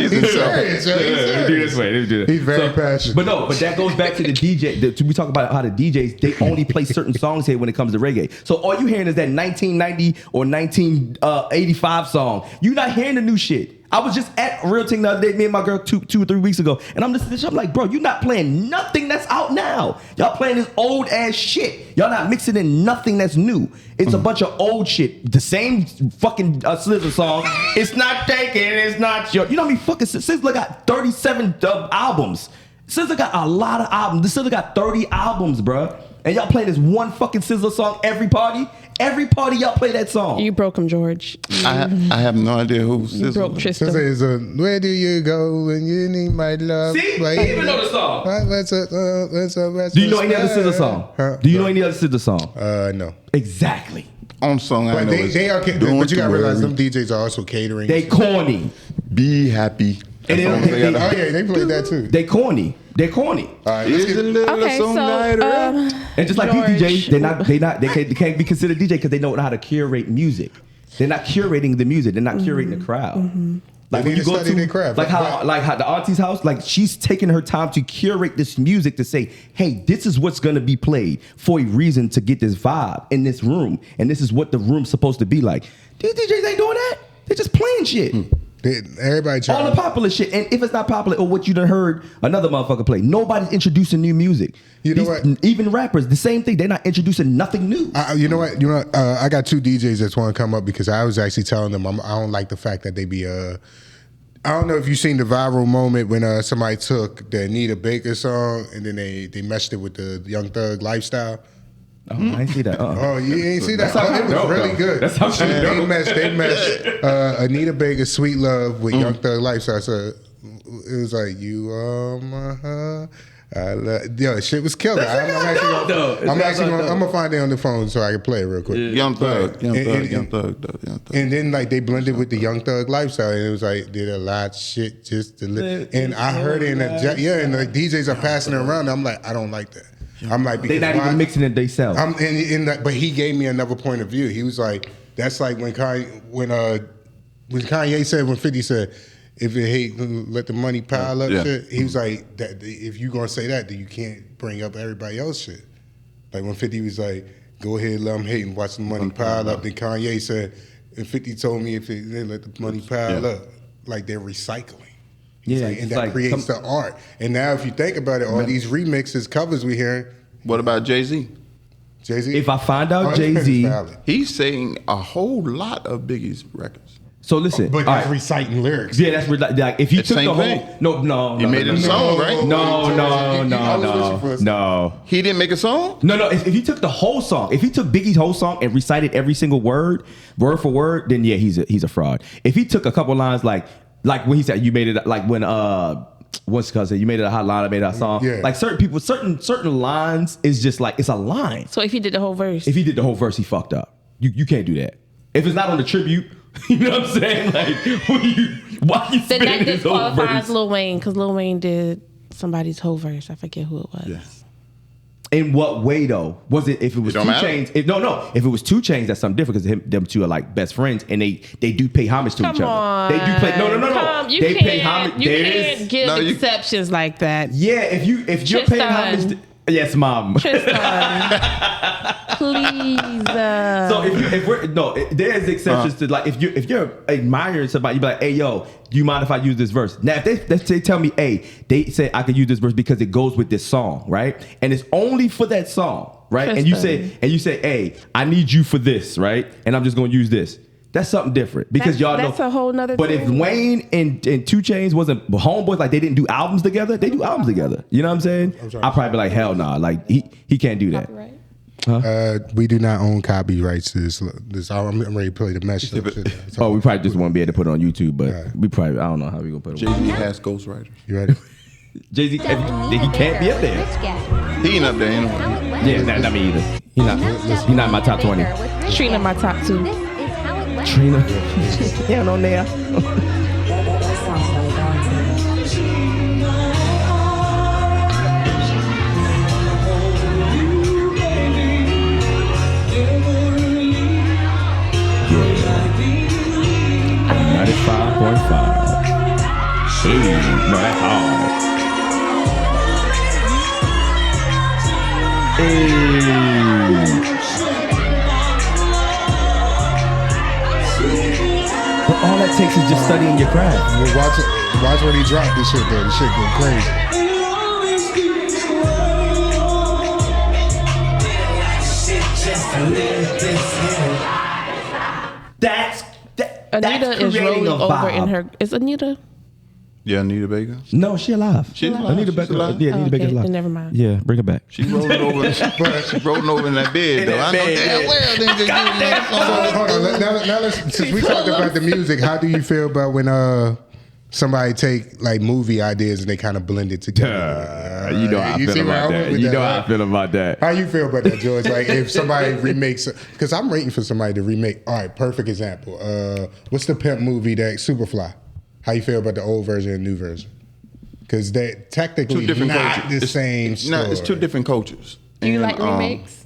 He's serious. Let me do this way. He's very passionate. But that goes back to the DJ. We talk about how the DJs, they only play certain songs here when it comes to reggae. So all you hearing is that 1990 or 1985 song. You're not hearing the new shit. I was just at Real Ting the other day, me and my girl 2 or 3 weeks ago, and I'm listening to this. I'm like, bro, you're not playing nothing that's out now. Y'all playing this old ass shit. Y'all not mixing in nothing that's new. It's a bunch of old shit. The same fucking Sizzler song. It's not taken. It's not your. You know how many fucking Sizzler got 37 albums. Sizzler got a lot of albums. The Sizzler got 30 albums, bro. And y'all play this one fucking Sizzler song every party. Every party y'all play that song. You broke him, George. I have no idea who You broke Sizzler. Tristan. Sizzler is a where do you go when you need my love? See? You even know the song. Do you know any other Sizzler song? Huh? Do you know any other Sizzler song? No. Exactly. On song I But know they are. But you gotta realize them DJs are also catering. They corny. Be happy. And they played that too. They corny. They're corny. All right, let's Is a get, little Okay, so songwriter. And just like George. these DJs, they can't be considered DJ because they know how to curate music. They're not curating the music. They're not curating the crowd. Like They when need you to go study to their craft. like how the auntie's house, like she's taking her time to curate this music to say, hey, this is what's gonna be played for a reason to get this vibe in this room, and this is what the room's supposed to be like. These DJs ain't doing that. They're just playing shit. everybody trying. All the popular shit, and if it's not popular or what you done heard another motherfucker play, nobody's introducing new music. You know what? Even rappers, the same thing. They're not introducing nothing new. You know what? I got two DJs that want to come up because I was actually telling them I don't like the fact that they be. I don't know if you've seen the viral moment when somebody took the Anita Baker song and then they meshed it with the Young Thug lifestyle. Oh, I ain't see that. Oh, you ain't see that? That's It was dope, really though. good. That's how shit They dope. meshed Anita Baker's Sweet Love with Young Thug Lifestyle. So it was like, you are my yo, shit was killer. I'm gonna find it on the phone so I can play it real quick. Young Thug. And then like they blended with the Young Thug Lifestyle, and it was like did a lot of shit just to live. And I heard it in and the DJs are passing it around. I'm like, I don't like that. I'm like, They're not even mixing it themselves. But he gave me another point of view. He was like, that's like when Kanye said, when 50 said, if you hate, let the money pile up. Yeah. Shit. He was like, that if you gonna say that, then you can't bring up everybody else shit. Like when 50 was like, go ahead, let them hate and watch the money pile up. Then Kanye said, and 50 told me if they let the money pile up, like they're recycling. And that creates the art. And now if you think about it, all these remixes, covers we hearing. What about Jay-Z? Jay-Z? If I find out Jay-Z, He's saying a whole lot of Biggie's records. so listen. But all he's right. reciting lyrics. Yeah, that's like if you It's took same the thing. whole no, You made it a song, right? No. He didn't make a song? No. If you took the whole song, if he took Biggie's whole song and recited every single word for word, then yeah, he's a fraud. If he took a couple lines like when he said you made it like when what's cousin, you made it a hot line, I made it a song. Yeah. Like certain people, certain lines is just like it's a line. So if he did the whole verse, If he did the whole verse, he fucked up. You can't do that. If it's not on the tribute, you know what I'm saying? Like why you then spinning that his whole disqualifies verse? Lil Wayne because Lil Wayne did somebody's whole verse. I forget who it was. Yeah. In what way though? Was it if it was It Two don't matter. Chains? If it was Two Chains, that's something different because them two are like best friends and they do pay homage to each Come other. on. They do play. No. You They can't, pay homage. You There can't is- give No, you- exceptions like that. Yeah, if you're paying homage. Tristan. Yes, mom. Tristan, please. So there's exceptions to like if you're admiring somebody, you be like, hey yo, do you mind if I use this verse? Now if they tell me, hey, they say I could use this verse because it goes with this song, right? And it's only for that song, right? And you say, hey, I need you for this, right? And I'm just gonna use this. That's something different because that's a whole nother But if thing. Wayne and 2 Chainz wasn't homeboys, like they didn't do albums together, they do albums together. You know what I'm saying? I'll probably be like, hell nah. Like he can't do that. Copyright? We do not own copyrights to this. I'm ready to play the message. Oh, we probably just won't be able to put it on YouTube, but we probably, I don't know how we gonna put it on. Jay-Z has ghostwriters. You ready? Jay-Z, he can't be up there. He ain't up there anyway. Yeah, not me either. He not in my top 20. Trina, my top 2. Trina. Yeah, no there. Yeah. 95.5. Hey, no, that's hard. Hey. But all that takes is just studying your craft. Well, watch when he drop this shit though. This shit go crazy. That's Anita is creating rolling a over vibe. in her. Is Anita? Yeah, Anita Baker. No, she alive. She alive. Anita She's Baker. alive. Yeah, Anita Baker's alive. Then never mind. Yeah, bring her back. She rolling over. She rolling over in that bed though. I know damn well they just doing that. Hold on. Now let's, since we talked about the music, how do you feel about when somebody take like movie ideas and they kind of blend it together? You know how I feel about that. You know how I feel about that. How you feel about that, George? Like if somebody remakes, because I'm waiting for somebody to remake. All right, perfect example. What's the pimp movie that Superfly? How you feel about the old version and new version? Because they technically Two different not cultures. the same story. No, it's 2 different cultures. Do you And, like remakes?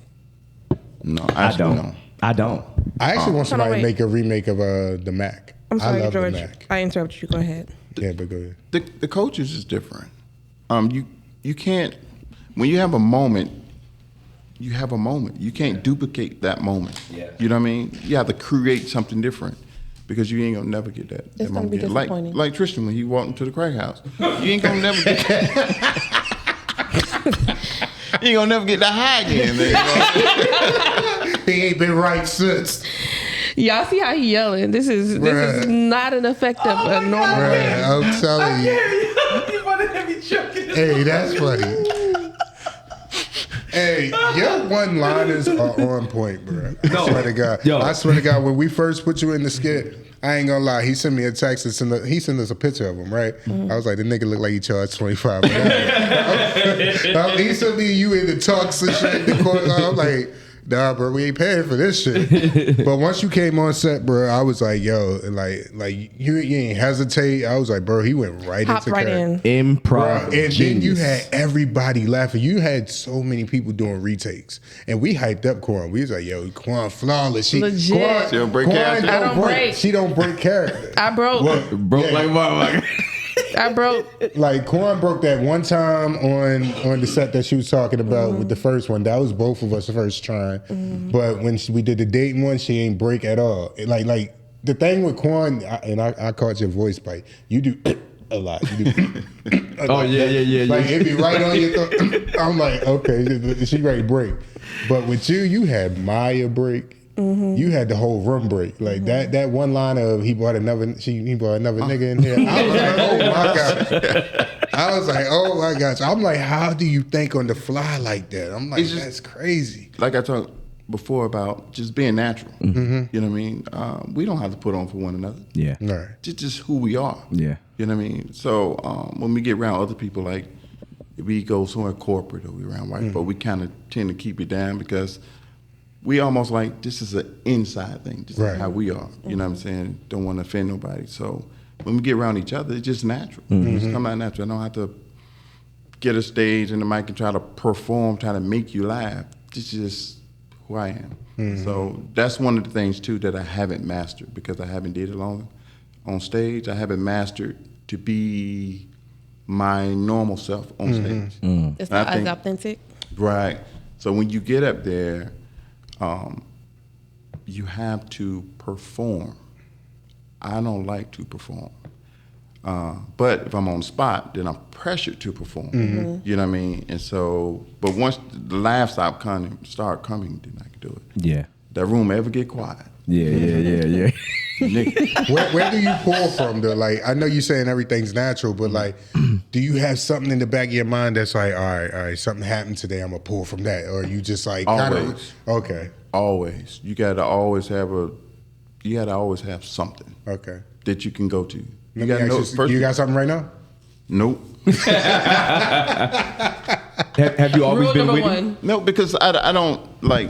No, I actually, don't. no. I don't. I actually want somebody to wait. make a remake of the Mac. I'm I sorry, love George. the Mac. I interrupted you. Go ahead. Yeah, but go ahead. The cultures is different. You can't, when you have a moment, you have a moment. You can't duplicate that moment. Yeah. You know what I mean? You have to create something different because you ain't gonna never get that. It's gonna be again. disappointing. Like Tristan when he walked into the crack house. You ain't gonna never get that. You ain't gonna never get that high again. Man. He ain't been right since. Y'all see how he yelling? This is Bruh. not an effect of a normal man. I'm telling you. You want to be joking? Hey, that's funny. Hey, your one-liners are on point, bro. I swear to God. Yo. I swear to God, when we first put you in the skit, I ain't gonna lie. He sent me a text and he sent us a picture of him, right? I was like, the nigga look like he charged $25. He sent me you in the talks and shit. In the court. I'm like, nah, bro, we ain't paying for this shit. But once you came on set, bro, I was like, yo, like you ain't hesitate. I was like, bro, he went right Hopped into right character. in. Improv. And then you genius. had everybody laughing. You had so many people doing retakes. And we hyped up Quan. We was like, yo, Quan flawless. Legit. Quan, She don't break Quan character. I don't break. She don't break character. I broke. broke Yeah. like a motherfucker. I broke. Like Quan broke that one time on the set that she was talking about with the first one. That was both of us the first trying. But when we did the dating one, she ain't break at all. Like the thing with Quan, I caught your voice bite. You do a lot. You do a Oh, lot. yeah. Like it be right on your throat. I'm like, okay, she ready to break. But with you had Maya break. You had the whole room break. Like that one line of he brought another nigga in here. I was like, oh my God. I was like, oh my gosh. I'm like, how do you think on the fly like that? I'm like, It's just- that's crazy. Like I talked before about just being natural. You know what I mean? We don't have to put on for one another. Yeah. Right. Just who we are. Yeah. You know what I mean? So when we get around other people, like if we go somewhere corporate or we around white folk, we kind of tend to keep it down because we almost like this is an inside thing. This Right. is how we are. You know what I'm saying? Don't want to offend nobody. So when we get around each other, it's just natural. It's come out natural. I don't have to get a stage and the mic and try to perform, try to make you laugh. It's just who I am. So that's one of the things too that I haven't mastered because I haven't did it long on stage. I haven't mastered to be my normal self on stage. It's And I not as think- authentic. Right. So when you get up there, you have to perform. I don't like to perform. But if I'm on the spot, then I'm pressured to perform. You know what I mean? And so, but once the laughs start coming, then I can do it. Yeah. That room ever get quiet. Yeah. Where do you pull from though? Like, I know you're saying everything's natural, but like, do you have something in the back of your mind that's like, all right, something happened today, I'm gonna pull from that, or you just like Always. Okay. Always. You gotta always have something. Okay. That you can go to. You got something right now? Nope. Have you always Rule been number witty? one. No, because I don't like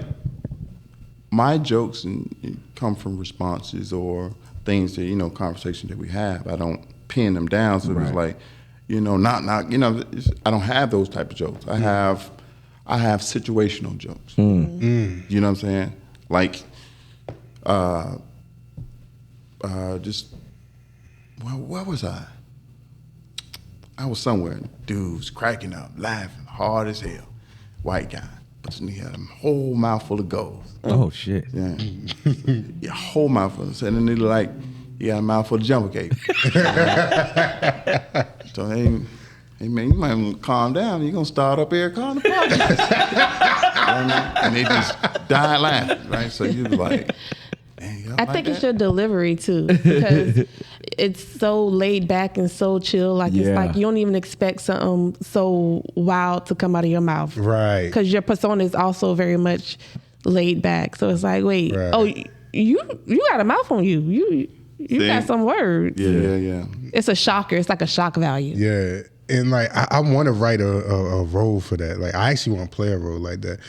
my jokes and come from responses or things that conversations that we have. I don't pin them down, so it's like not I don't have those type of jokes. I have situational jokes. You know what I'm saying? Like just where was I? I was somewhere. Dudes cracking up, laughing hard as hell. White guy, but he had a whole mouthful of gold. Oh shit! Yeah, a whole mouthful. And then he got a mouthful of jumbo cake. So hey man, you might want to calm down. You're gonna start up here calling the podcast. And they just died laughing, right? So you was like. I think it's your delivery too, because it's so laid back and so chill. Like it's like you don't even expect something so wild to come out of your mouth, right? Because your persona is also very much laid back. So it's like, wait, oh, you got a mouth on you. You got some words. Yeah. It's a shocker. It's like a shock value. Yeah, and like I want to write a role for that. Like I actually want to play a role like that.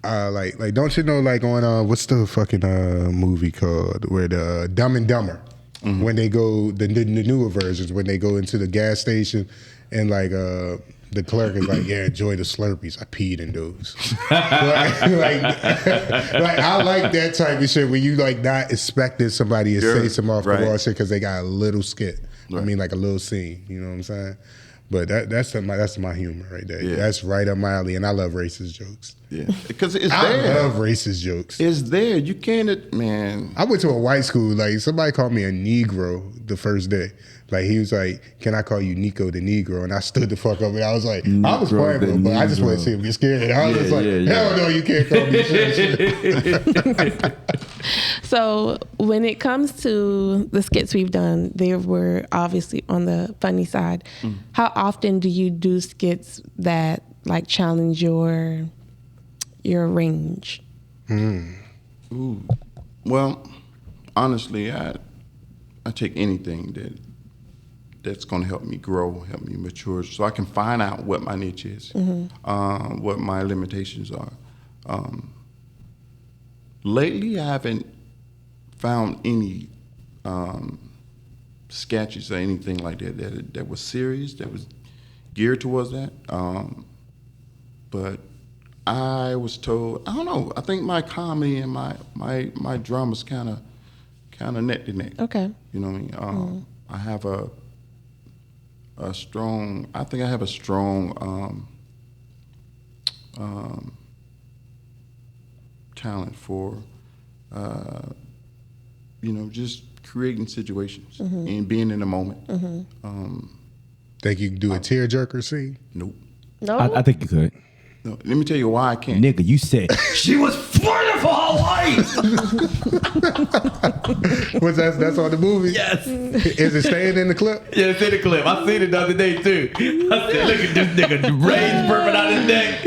Like don't you know, like on what's the fucking movie called where the Dumb and Dumber, when they go the newer versions, when they go into the gas station and like the clerk is like, enjoy the Slurpees, I peed in those. like I like that type of shit where you like not expecting somebody to say some off the wall shit because they got a little skit. I mean, like a little scene, you know what I'm saying? But that's my humor right there. Yeah. That's right up my alley, and I love racist jokes. Yeah, because it's I there. I love racist jokes. It's there. You can't, man. I went to a white school. Like somebody called me a Negro the first day. Like he was like, "Can I call you Nico the Negro?" And I stood the fuck up, and I was like, I was playing with him, but I just wanted to see him get scared. I was just like, hell no, you can't call me shit. So when it comes to the skits we've done, they were obviously on the funny side. How often do you do skits that like challenge your range? Ooh. Well, honestly, I take anything that's going to help me grow, help me mature, so I can find out what my niche is, what my limitations are. Lately, I haven't found any sketches or anything like that was serious, that was geared towards that. But I was told, I don't know, I think my comedy and my drama's kind of neck to neck. Okay. You know what I mean? I have a strong talent for just creating situations and being in the moment. Think you can do a tearjerker scene? Nope. No, I think you could. No, let me tell you why I can't. Nigga, you said she was fighting for her life. That's on the movie? Yes. Is it staying in the clip? Yeah, it's in the clip. I seen it the other day too. I said, look at this nigga, raised burping out his neck.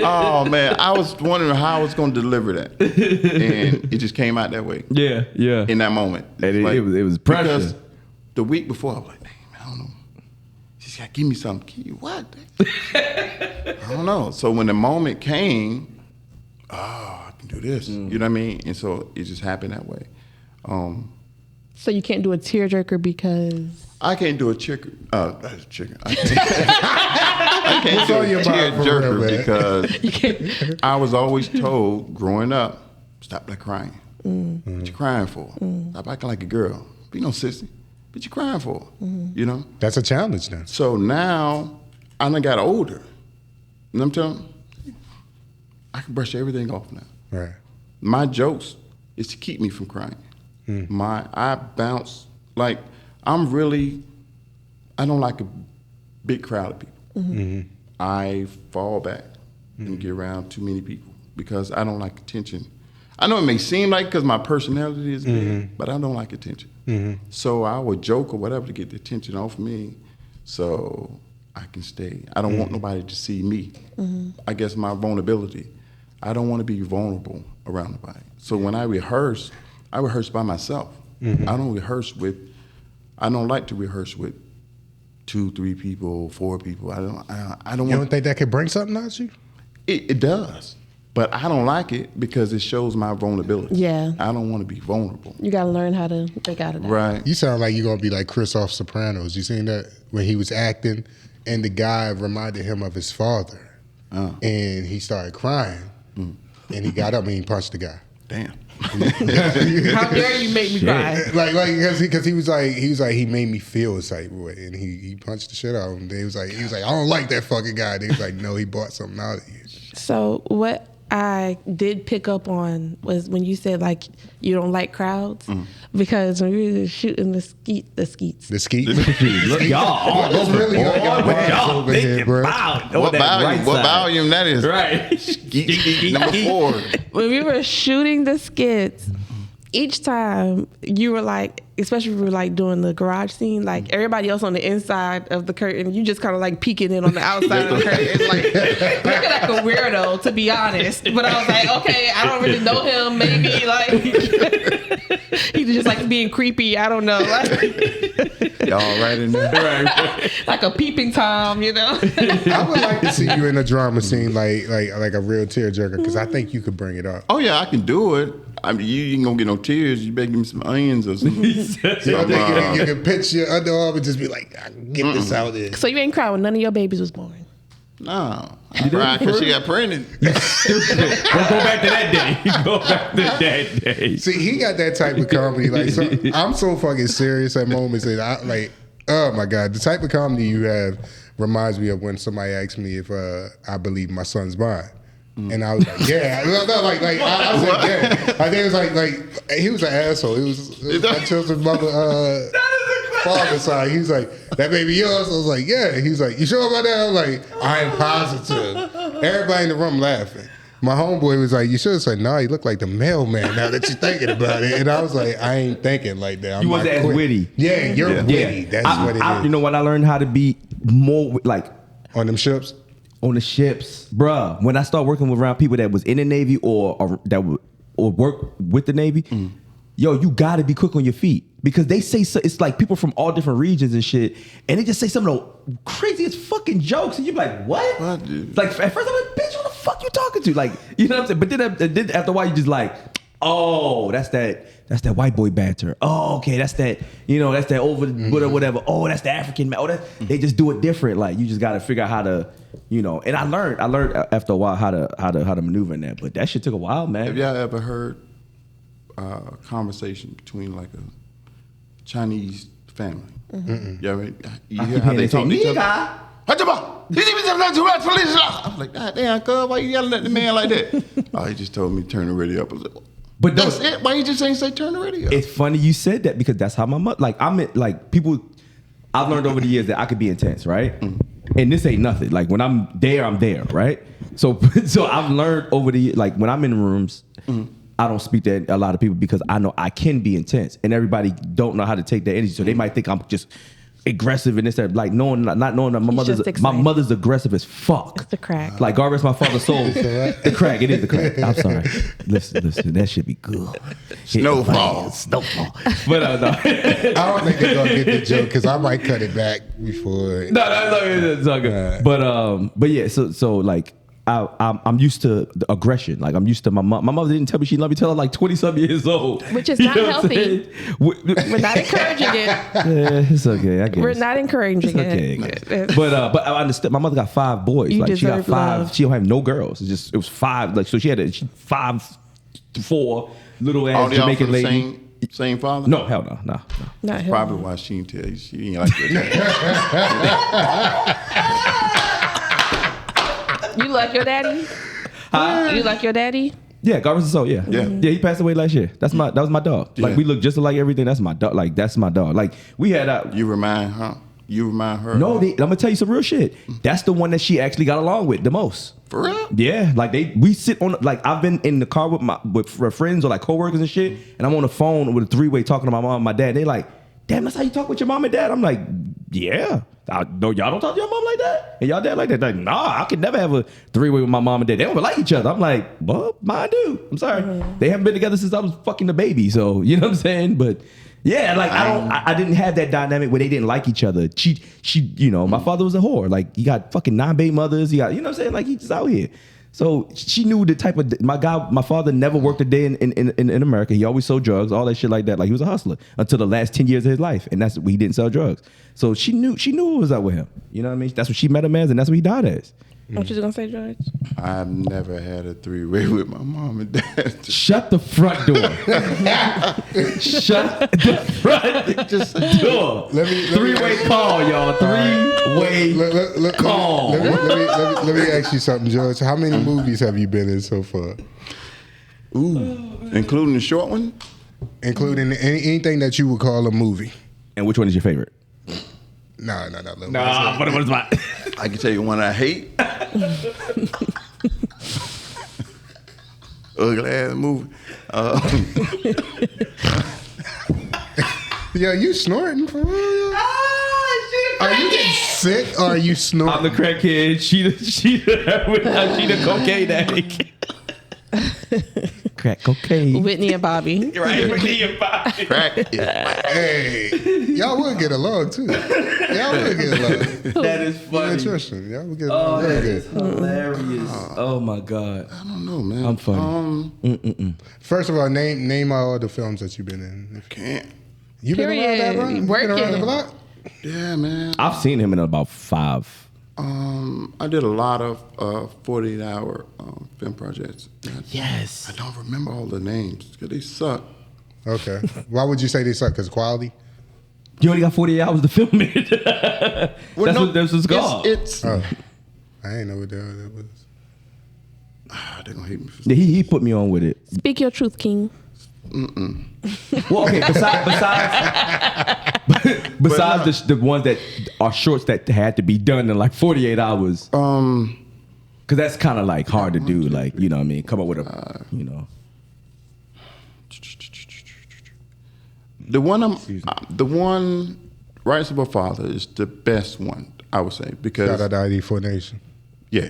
Oh man, I was wondering how I was going to deliver that, and it just came out that way. Yeah. In that moment, And it was pressure. Because the week before, I was like, "Damn, I don't know. She's got to give me something. What? I don't know." So when the moment came, I can do this. You know what I mean? And so it just happened that way. So you can't do a tearjerker because I can't do a chicken. That's a chicken. I can't do a tearjerker because I was always told growing up, stop that crying. What you crying for? Stop acting like a girl. Be no sissy. What you crying for? You know? That's a challenge now. So now I done got older. You know what I'm telling you? I can brush everything off now. Right. My jokes is to keep me from crying. I bounce like I don't like a big crowd of people. I fall back and get around too many people because I don't like attention. I know it may seem like because my personality is big, but I don't like attention. So I would joke or whatever to get the attention off me, so I can stay. I don't want nobody to see me. I guess my vulnerability. I don't want to be vulnerable around nobody. So when I rehearse by myself. I don't like to rehearse with 2, 3 people, 4 people. I don't. You don't think that could bring something out of you? It does, but I don't like it because it shows my vulnerability. Yeah. I don't want to be vulnerable. You got to learn how to break out of that. Right. You sound like you're gonna be like Chris off Sopranos. You seen that when he was acting, and the guy reminded him of his father, and he started crying, and he got up and he punched the guy. Damn. How dare you make me cry? Like because he was like he made me feel a type of way, and he punched the shit out of him. Then he was like I don't like that fucking guy. And he was like, no, he bought something out of you. So what I did pick up on was when you said like you don't like crowds, because when we were shooting the skeet. The skeet. Look, y'all. That's really y'all over here, bro. What volume that is? Right. Number 4. When we were shooting the skits, each time you were like, especially if we were like doing the garage scene, like everybody else on the inside of the curtain, you just kind of like peeking in on the outside of the curtain, like looking like a weirdo, to be honest. But I was like, okay, I don't really know him. Maybe like he's just like being creepy. I don't know. Y'all right in there. Right. Like a peeping Tom, you know. I would like to see you in a drama scene, like a real tearjerker, because I think you could bring it up. Oh yeah, I can do it. I mean, you ain't gonna get no tears. You better give me some onions or something. You can pitch your underarm and just be like, get this out there. So you ain't crying when none of your babies was born? No, I cried because she got pregnant. Don't go back to that day. Go back to that day. See, he got that type of comedy. Like, so, I'm so fucking serious at moments that I like. Oh my god, the type of comedy you have reminds me of when somebody asked me if I believe my son's mine. And I was like, yeah. I was like, yeah. I think it was like he was an asshole. It was my children's mother, father side. He was like, that baby yours? I was like, yeah. He was like, you sure about that? I was like, I am positive. Everybody in the room laughing. My homeboy was like, you should have said, no, you look like the mailman now that you're thinking about it. And I was like, I ain't thinking like that. You wasn't as witty. Yeah, you're witty. That's what it is. You know what? I learned how to be more like on them ships? On the ships, bruh. When I start working around people that was in the Navy or work with the Navy, yo, you gotta be quick on your feet because they say it's like people from all different regions and shit, and they just say some of the craziest fucking jokes, and you be like, what? Like at first I'm like, bitch, what the fuck you talking to? Like, you know what I'm saying? But then after a while you just like, oh, that's that white boy banter. Oh, okay, that's that, that's that over whatever. Oh, that's the African man. Oh, they just do it different. Like you just gotta figure out how to, And I learned after a while how to maneuver in that. But that shit took a while, man. Have y'all ever heard a conversation between like a Chinese family? You hear how they talk to each other? I'm like, God damn, cuz, why you yelling at the man like that? Oh, he just told me to turn the radio up. I was like, but that's it. Why you just ain't say turn the radio up? It's funny you said that because that's how my mother, people, I've learned over the years that I could be intense, right? And this ain't nothing. Like when I'm there, right? So I've learned over the years, like when I'm in rooms, I don't speak to a lot of people because I know I can be intense, and everybody don't know how to take that energy, so they might think I'm just aggressive and this that. Like not knowing that my mother's aggressive as fuck. It's the crack. Like God rest my father's soul. The crack. It is the crack. I'm sorry. Listen. That should be good. Snowfall. But no. I don't think they're gonna get the joke because I might cut it back before. No, it's all good. But yeah. So like. I'm used to the aggression. Like I'm used to my mom. My mother didn't tell me she loved me till I was like 20-something years old. Which is not healthy. We're not encouraging it. Yeah, it's okay. I guess we're not encourage it. But I understand. My mother got 5 boys. You like she got 5. love. She don't have no girls. It was 5. Like so she had 5 to 4 little ass Jamaican lady. Same father? No, hell no. Not probably why she didn't tell you. She ain't like that. You like your daddy? You like your daddy? Yeah, God rest his soul. Yeah. He passed away last year. That was my dog. Yeah. Like we look just like everything. That's my dog. Like that's my dog. Like we had You remind, huh? You remind her? No, I'm gonna tell you some real shit. That's the one that she actually got along with the most. For real? Yeah, like we sit on, like I've been in the car with friends or like coworkers and shit, and I'm on the phone with a 3-way talking to my mom and my dad. They like, damn, that's how you talk with your mom and dad. I'm like, yeah. No, y'all don't talk to your mom like that, and y'all dad like that. Like, nah, I could never have a 3-way with my mom and dad. They don't even like each other. I'm like, well, mine do. I'm sorry, they haven't been together since I was fucking the baby. So you know what I'm saying, but. Yeah, like I didn't have that dynamic where they didn't like each other. She, you know, my father was a whore. Like he got fucking 9 baby mothers. He got, you know what I'm saying? Like he just out here. So she knew the type of my father never worked a day in America. He always sold drugs, all that shit like that. Like he was a hustler until the last 10 years of his life, and that's he didn't sell drugs. So she knew what was up with him. You know what I mean? That's what she met him as, and that's what he died as. What you gonna say, George? I've never had a 3-way with my mom and dad. Shut the front door. Shut the front door. 3-way call, y'all. 3-way call. Let me ask you something, George. How many movies have you been in so far? Ooh, including the short one? Including anything that you would call a movie. And which one is your favorite? No. Nah, what is my? I can tell you one I hate. Ugly ass movie. Yo, you snorting for real? Are you getting sick or are you snorting? I'm the crackhead. She the cocaine addict. Crack cocaine. Whitney and Bobby. Right, Whitney and Bobby. Crack. Hey, y'all would get along too. Y'all would get along. That is funny. Tristan, y'all would get along. Oh, that is hilarious. Oh my God. I don't know, man. I'm funny. First of all, name all the films that you've been in. Can't. You been around that, bro? You been around the Working. block? Yeah, man. I've seen him in about 5. I did a lot of 48-hour film projects. Yes. I don't remember all the names because they suck. Okay. Why would you say they suck? Because quality? You only got 48 hours to film it. That's what it's called. It's Oh, I ain't know what the hell that was. they're gonna hate me for Yeah, he put me on with it. Speak your truth, King. Well, okay. Besides the ones that are shorts that had to be done in like 48 hours. Because that's kind of like hard to do. Like, you know what I mean? Come up with a, you know. The one Rights of a Father is the best one, I would say, because Shout out to ID4 Nation. yeah,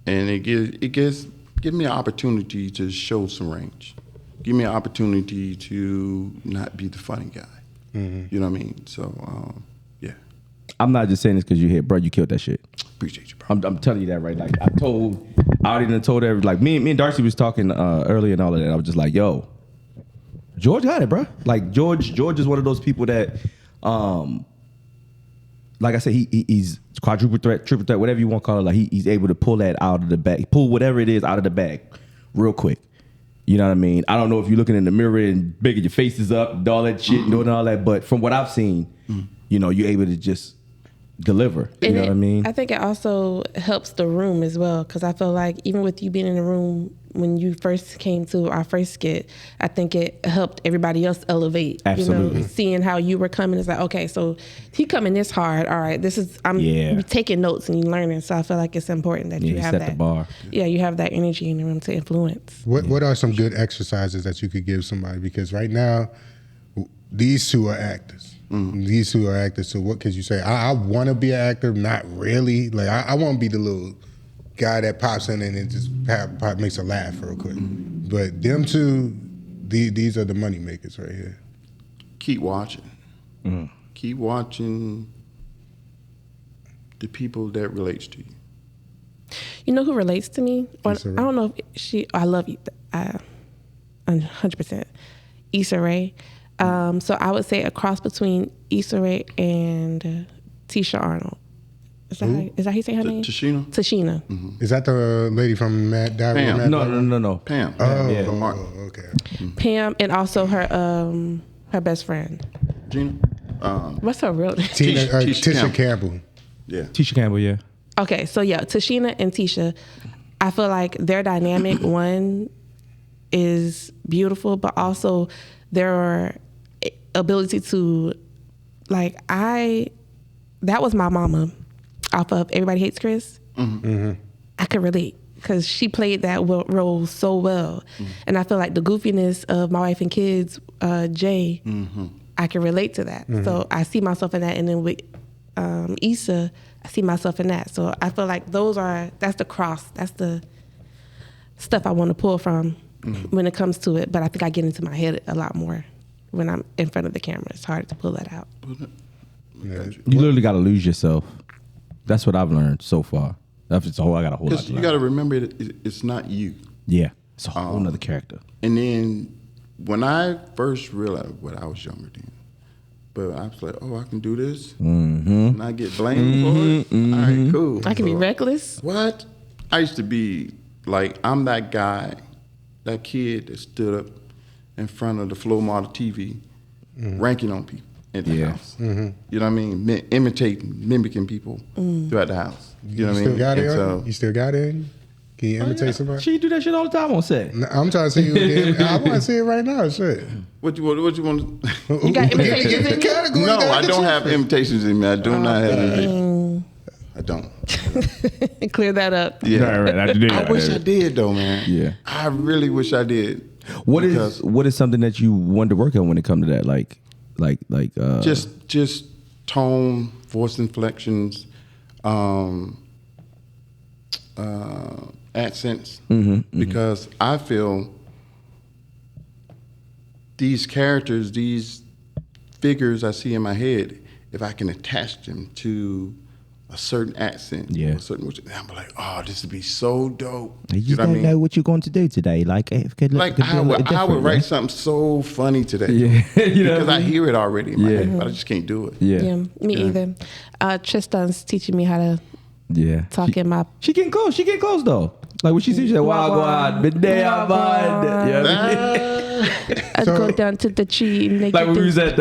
and it gives me an opportunity to show some range. Give me an opportunity to not be the funny guy. You know what I mean? So, yeah. I'm not just saying this because you're here, bro. You killed that shit. Appreciate you, bro. I'm telling you that, right? Like I already done told every, like me and Darcy was talking earlier and all of that. I was just like, yo, George got it, bro. Like George is one of those people that, like I said, he's quadruple threat, triple threat, whatever you want to call it. Like he's able to pull that out of the bag, pull whatever it is out of the bag, real quick. You know what I mean? I don't know if you're looking in the mirror and bigger your face is up, and all that shit, doing all that. But from what I've seen, you know, you're able to just deliver. You know what I mean? I think it also helps the room as well, because I feel like even with you being in the room when you first came to our first skit, I think it helped everybody else elevate. Absolutely. You know, seeing how you were coming, it's like, okay, so he coming this hard. All right, I'm taking notes and you learning. So I feel like it's important that you have set that. the bar. Yeah, you have that energy in the room to influence. What are some good exercises that you could give somebody? Because right now, these two are actors. These two are actors. So what could you say? I want to be an actor, not really. Like I want to be the little guy that pops in and it just makes a laugh real quick. But them two, these are the money makers right here. Keep watching. Keep watching the people that relates to you. You know who relates to me? Or, I Issa Rae. don't know if I love you. 100%. Issa Rae. So I would say a cross between Issa Rae and Tisha Arnold. Is that how you say her name? Tashina? Tashina. Is that the lady from Mad Diary? Pam. No. Pam. Oh, okay. Pam, and also her best friend. Gina? What's her real name? Tisha Campbell. Yeah. Tisha Campbell, yeah. Okay, so yeah, Tashina and Tisha, I feel like their dynamic, one, is beautiful, but also their ability to, like, I that was my mama off of Everybody Hates Chris. I could relate because she played that role so well. And I feel like the goofiness of My Wife and Kids, Jay, I can relate to that. So I see myself in that. And then with Issa, I see myself in that. So I feel like that's the cross. That's the stuff I want to pull from when it comes to it. But I think I get into my head a lot more when I'm in front of the camera. It's hard to pull that out. You literally got to lose yourself. That's what I've learned so far. That's all I got to hold. Because you got to remember it's not you. Yeah, it's a whole nother character. And then when I first realized, I was younger then, but I was like, oh, I can do this, and I get blamed for it. All right, cool. I can be reckless. What? I used to be like, I'm that guy, that kid that stood up in front of the floor model TV, ranking on people in the house. You know what I mean? Mimicking people throughout the house. You know what I mean? You still got it? Can you imitate somebody? She do that shit all the time on set. No, I'm trying to see you. I want to see it right now. Shit. What you want? You got imitations in you? No, I don't have imitations in me. I do not have imitations. I don't. Clear that up. Yeah, right. I wish I did though, man. Yeah, I really wish I did. What is something that you wanted to work on when it comes to that? Like just tone, voice inflections, accents. Because I feel these characters, these figures I see in my head, if I can attach them to a certain accent, or a certain, I'm like, oh, this would be so dope. You know don't what I mean? Know what you're going to do today. I would write something so funny today. Yeah, because I hear it already in my head, but I just can't do it. Yeah, me either. Tristan's teaching me how to talk in my. She getting close. She getting close though. Like when she sees that wagwan, midday bud. I go down to the tree. And like when we was at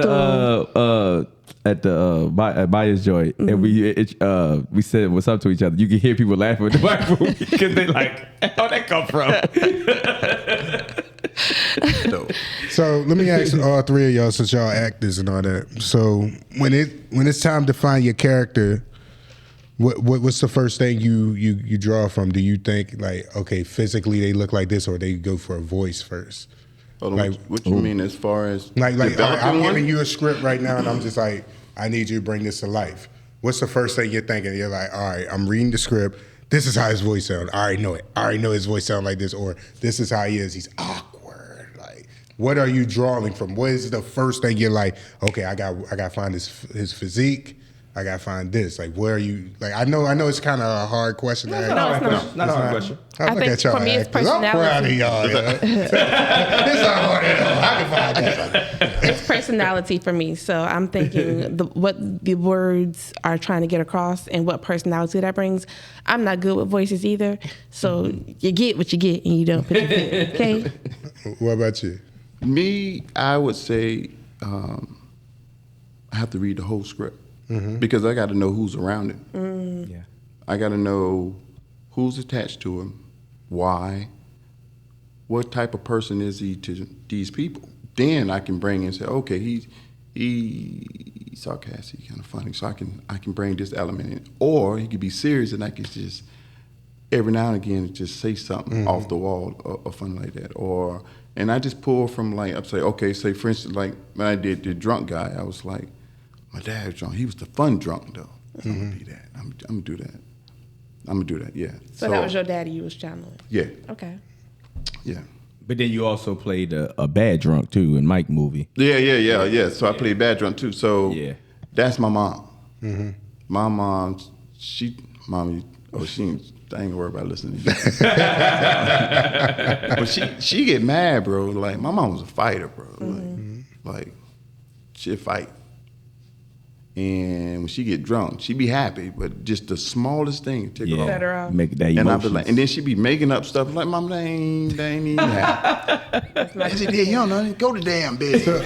the Baya's joint, and we said what's up to each other. You can hear people laughing at the microphone because they like, how'd that come from? So let me ask all three of y'all, since y'all actors and all that. So when it's time to find your character, what's the first thing you draw from? Do you think like, okay, physically they look like this, or they go for a voice first? Like, what you mean as far as like I'm giving you a script right now, and I'm just like, I need you to bring this to life. What's the first thing you're thinking? You're like, all right, I'm reading the script. This is how his voice sounds. I already know it. I already know his voice sounds like this, or this is how he is. He's awkward. Like, what are you drawing from? What is the first thing you're like? Okay, I got to find his physique. I gotta find this. Like, where are you? Like, I know it's kind of a hard question to ask. No, not a hard question. I think for me, it's personality. I'm proud of y'all. It's not hard at all. I can find that. It's personality for me. So I'm thinking what the words are trying to get across and what personality that brings. I'm not good with voices either. So you get what you get and you don't put it in. Okay. What about you? Me, I would say I have to read the whole script. Because I got to know who's around him. Yeah, I got to know who's attached to him, why, what type of person is he to these people. Then I can bring and say, okay, he's sarcastic, kind of funny, so I can bring this element in. Or he could be serious, and I can just every now and again just say something off the wall or something like that. And I just pull from like, I'm saying, okay, say for instance, like when I did the drunk guy, I was like, my dad was drunk. He was the fun drunk though. So I'm gonna be that. I'm gonna do that. I'm gonna do that. Yeah. So that was your daddy you was channeling. Yeah. Okay. Yeah. But then you also played a bad drunk too in Mike movie. Yeah. So I played bad drunk too. So that's my mom. My mom, I ain't gonna worry about listening to you. But she get mad, bro. Like my mom was a fighter, bro. Like she'd fight. And when she get drunk, she be happy, but just the smallest thing take her off. Make that emotions. And I be like, and then she be making up stuff like, "Mom, that ain't even happen." I said, "Yeah, you don't know. Go to damn bed." So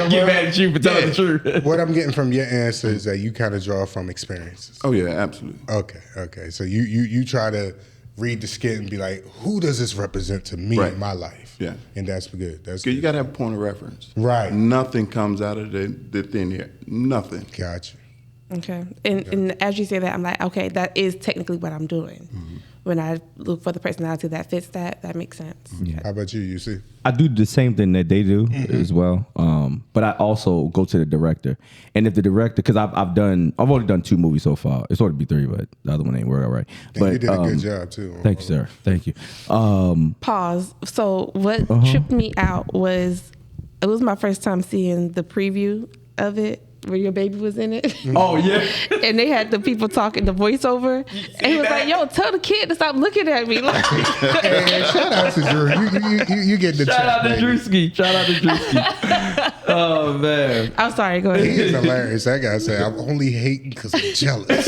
get mad at you for telling the truth. What I'm getting from your answer is that you kind of draw from experiences. Oh yeah, absolutely. Okay. So you try to read the skit and be like, who does this represent to me in my life? Yeah. And that's good. That's good. good. You got to have a point of reference. Right. Nothing comes out of the thin air. Nothing. Gotcha. Okay. And as you say that, I'm like, okay, that is technically what I'm doing. When I look for the personality that fits that makes sense. Yeah. How about you see? I do the same thing that they do as well. But I also go to the director. And if the director, because I've only done 2 movies so far. It's ought to be 3, but the other one ain't work out right. But You did a good job too. Thank you, sir. Thank you. Pause. So what tripped me out was, it was my first time seeing the preview of it, where your baby was in it. Oh yeah. And they had the people talking, the voiceover. And he was like, yo, tell the kid to stop looking at me. Like, Hey, shout out to Drew. You get the Shout out to baby. Drewski. Shout out to Drewski. Oh man. I'm sorry, go He ahead. is hilarious. That guy said, I'm only hating because I'm jealous.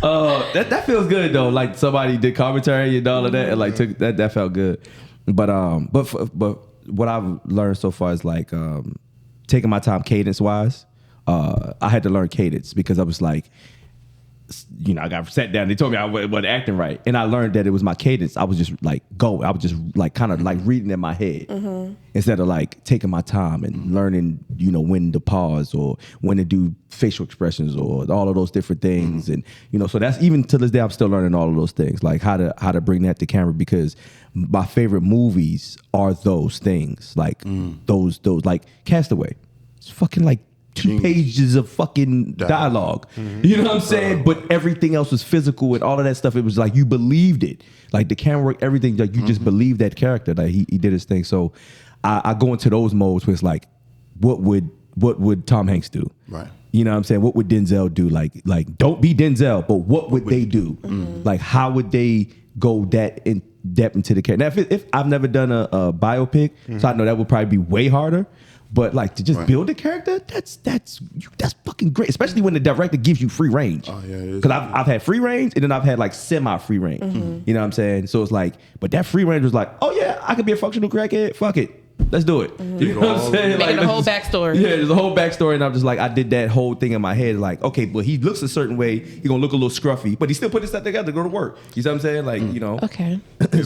That feels good though. Like somebody did commentary and all of that, and like took that felt good. But what I've learned so far is like taking my time cadence wise. I had to learn cadence because I was like, I got sat down. They told me I wasn't acting right, and I learned that it was my cadence. I was just like going. I was just like kind of like reading in my head instead of like taking my time and learning, when to pause or when to do facial expressions or all of those different things. And so that's, even to this day, I'm still learning all of those things, like how to bring that to camera, because my favorite movies are those things, like those like Castaway. It's fucking like 2 pages of fucking dialogue. You know what I'm saying? But everything else was physical and all of that stuff. It was like you believed it. Like the camera work, everything, like you just believed that character. Like he did his thing. So I go into those modes where it's like, what would Tom Hanks do? Right. You know what I'm saying? What would Denzel do? Like don't be Denzel, but what would they do? Like how would they go that in depth into the character? Now, if I've never done a biopic, so I know that would probably be way harder. But like to just build a character, that's fucking great. Especially when the director gives you free range. Oh yeah, because I've had free range and then I've had like semi free range. You know what I'm saying? So it's like, but that free range was like, oh yeah, I could be a functional crackhead. Fuck it. Let's do it. You know what I'm saying? Making Like a whole backstory. Yeah, there's a whole backstory, and I'm just like, I did that whole thing in my head. Like, okay, but he looks a certain way. He's gonna look a little scruffy, but he still put his stuff together to go to work. You see what I'm saying? Like, Okay.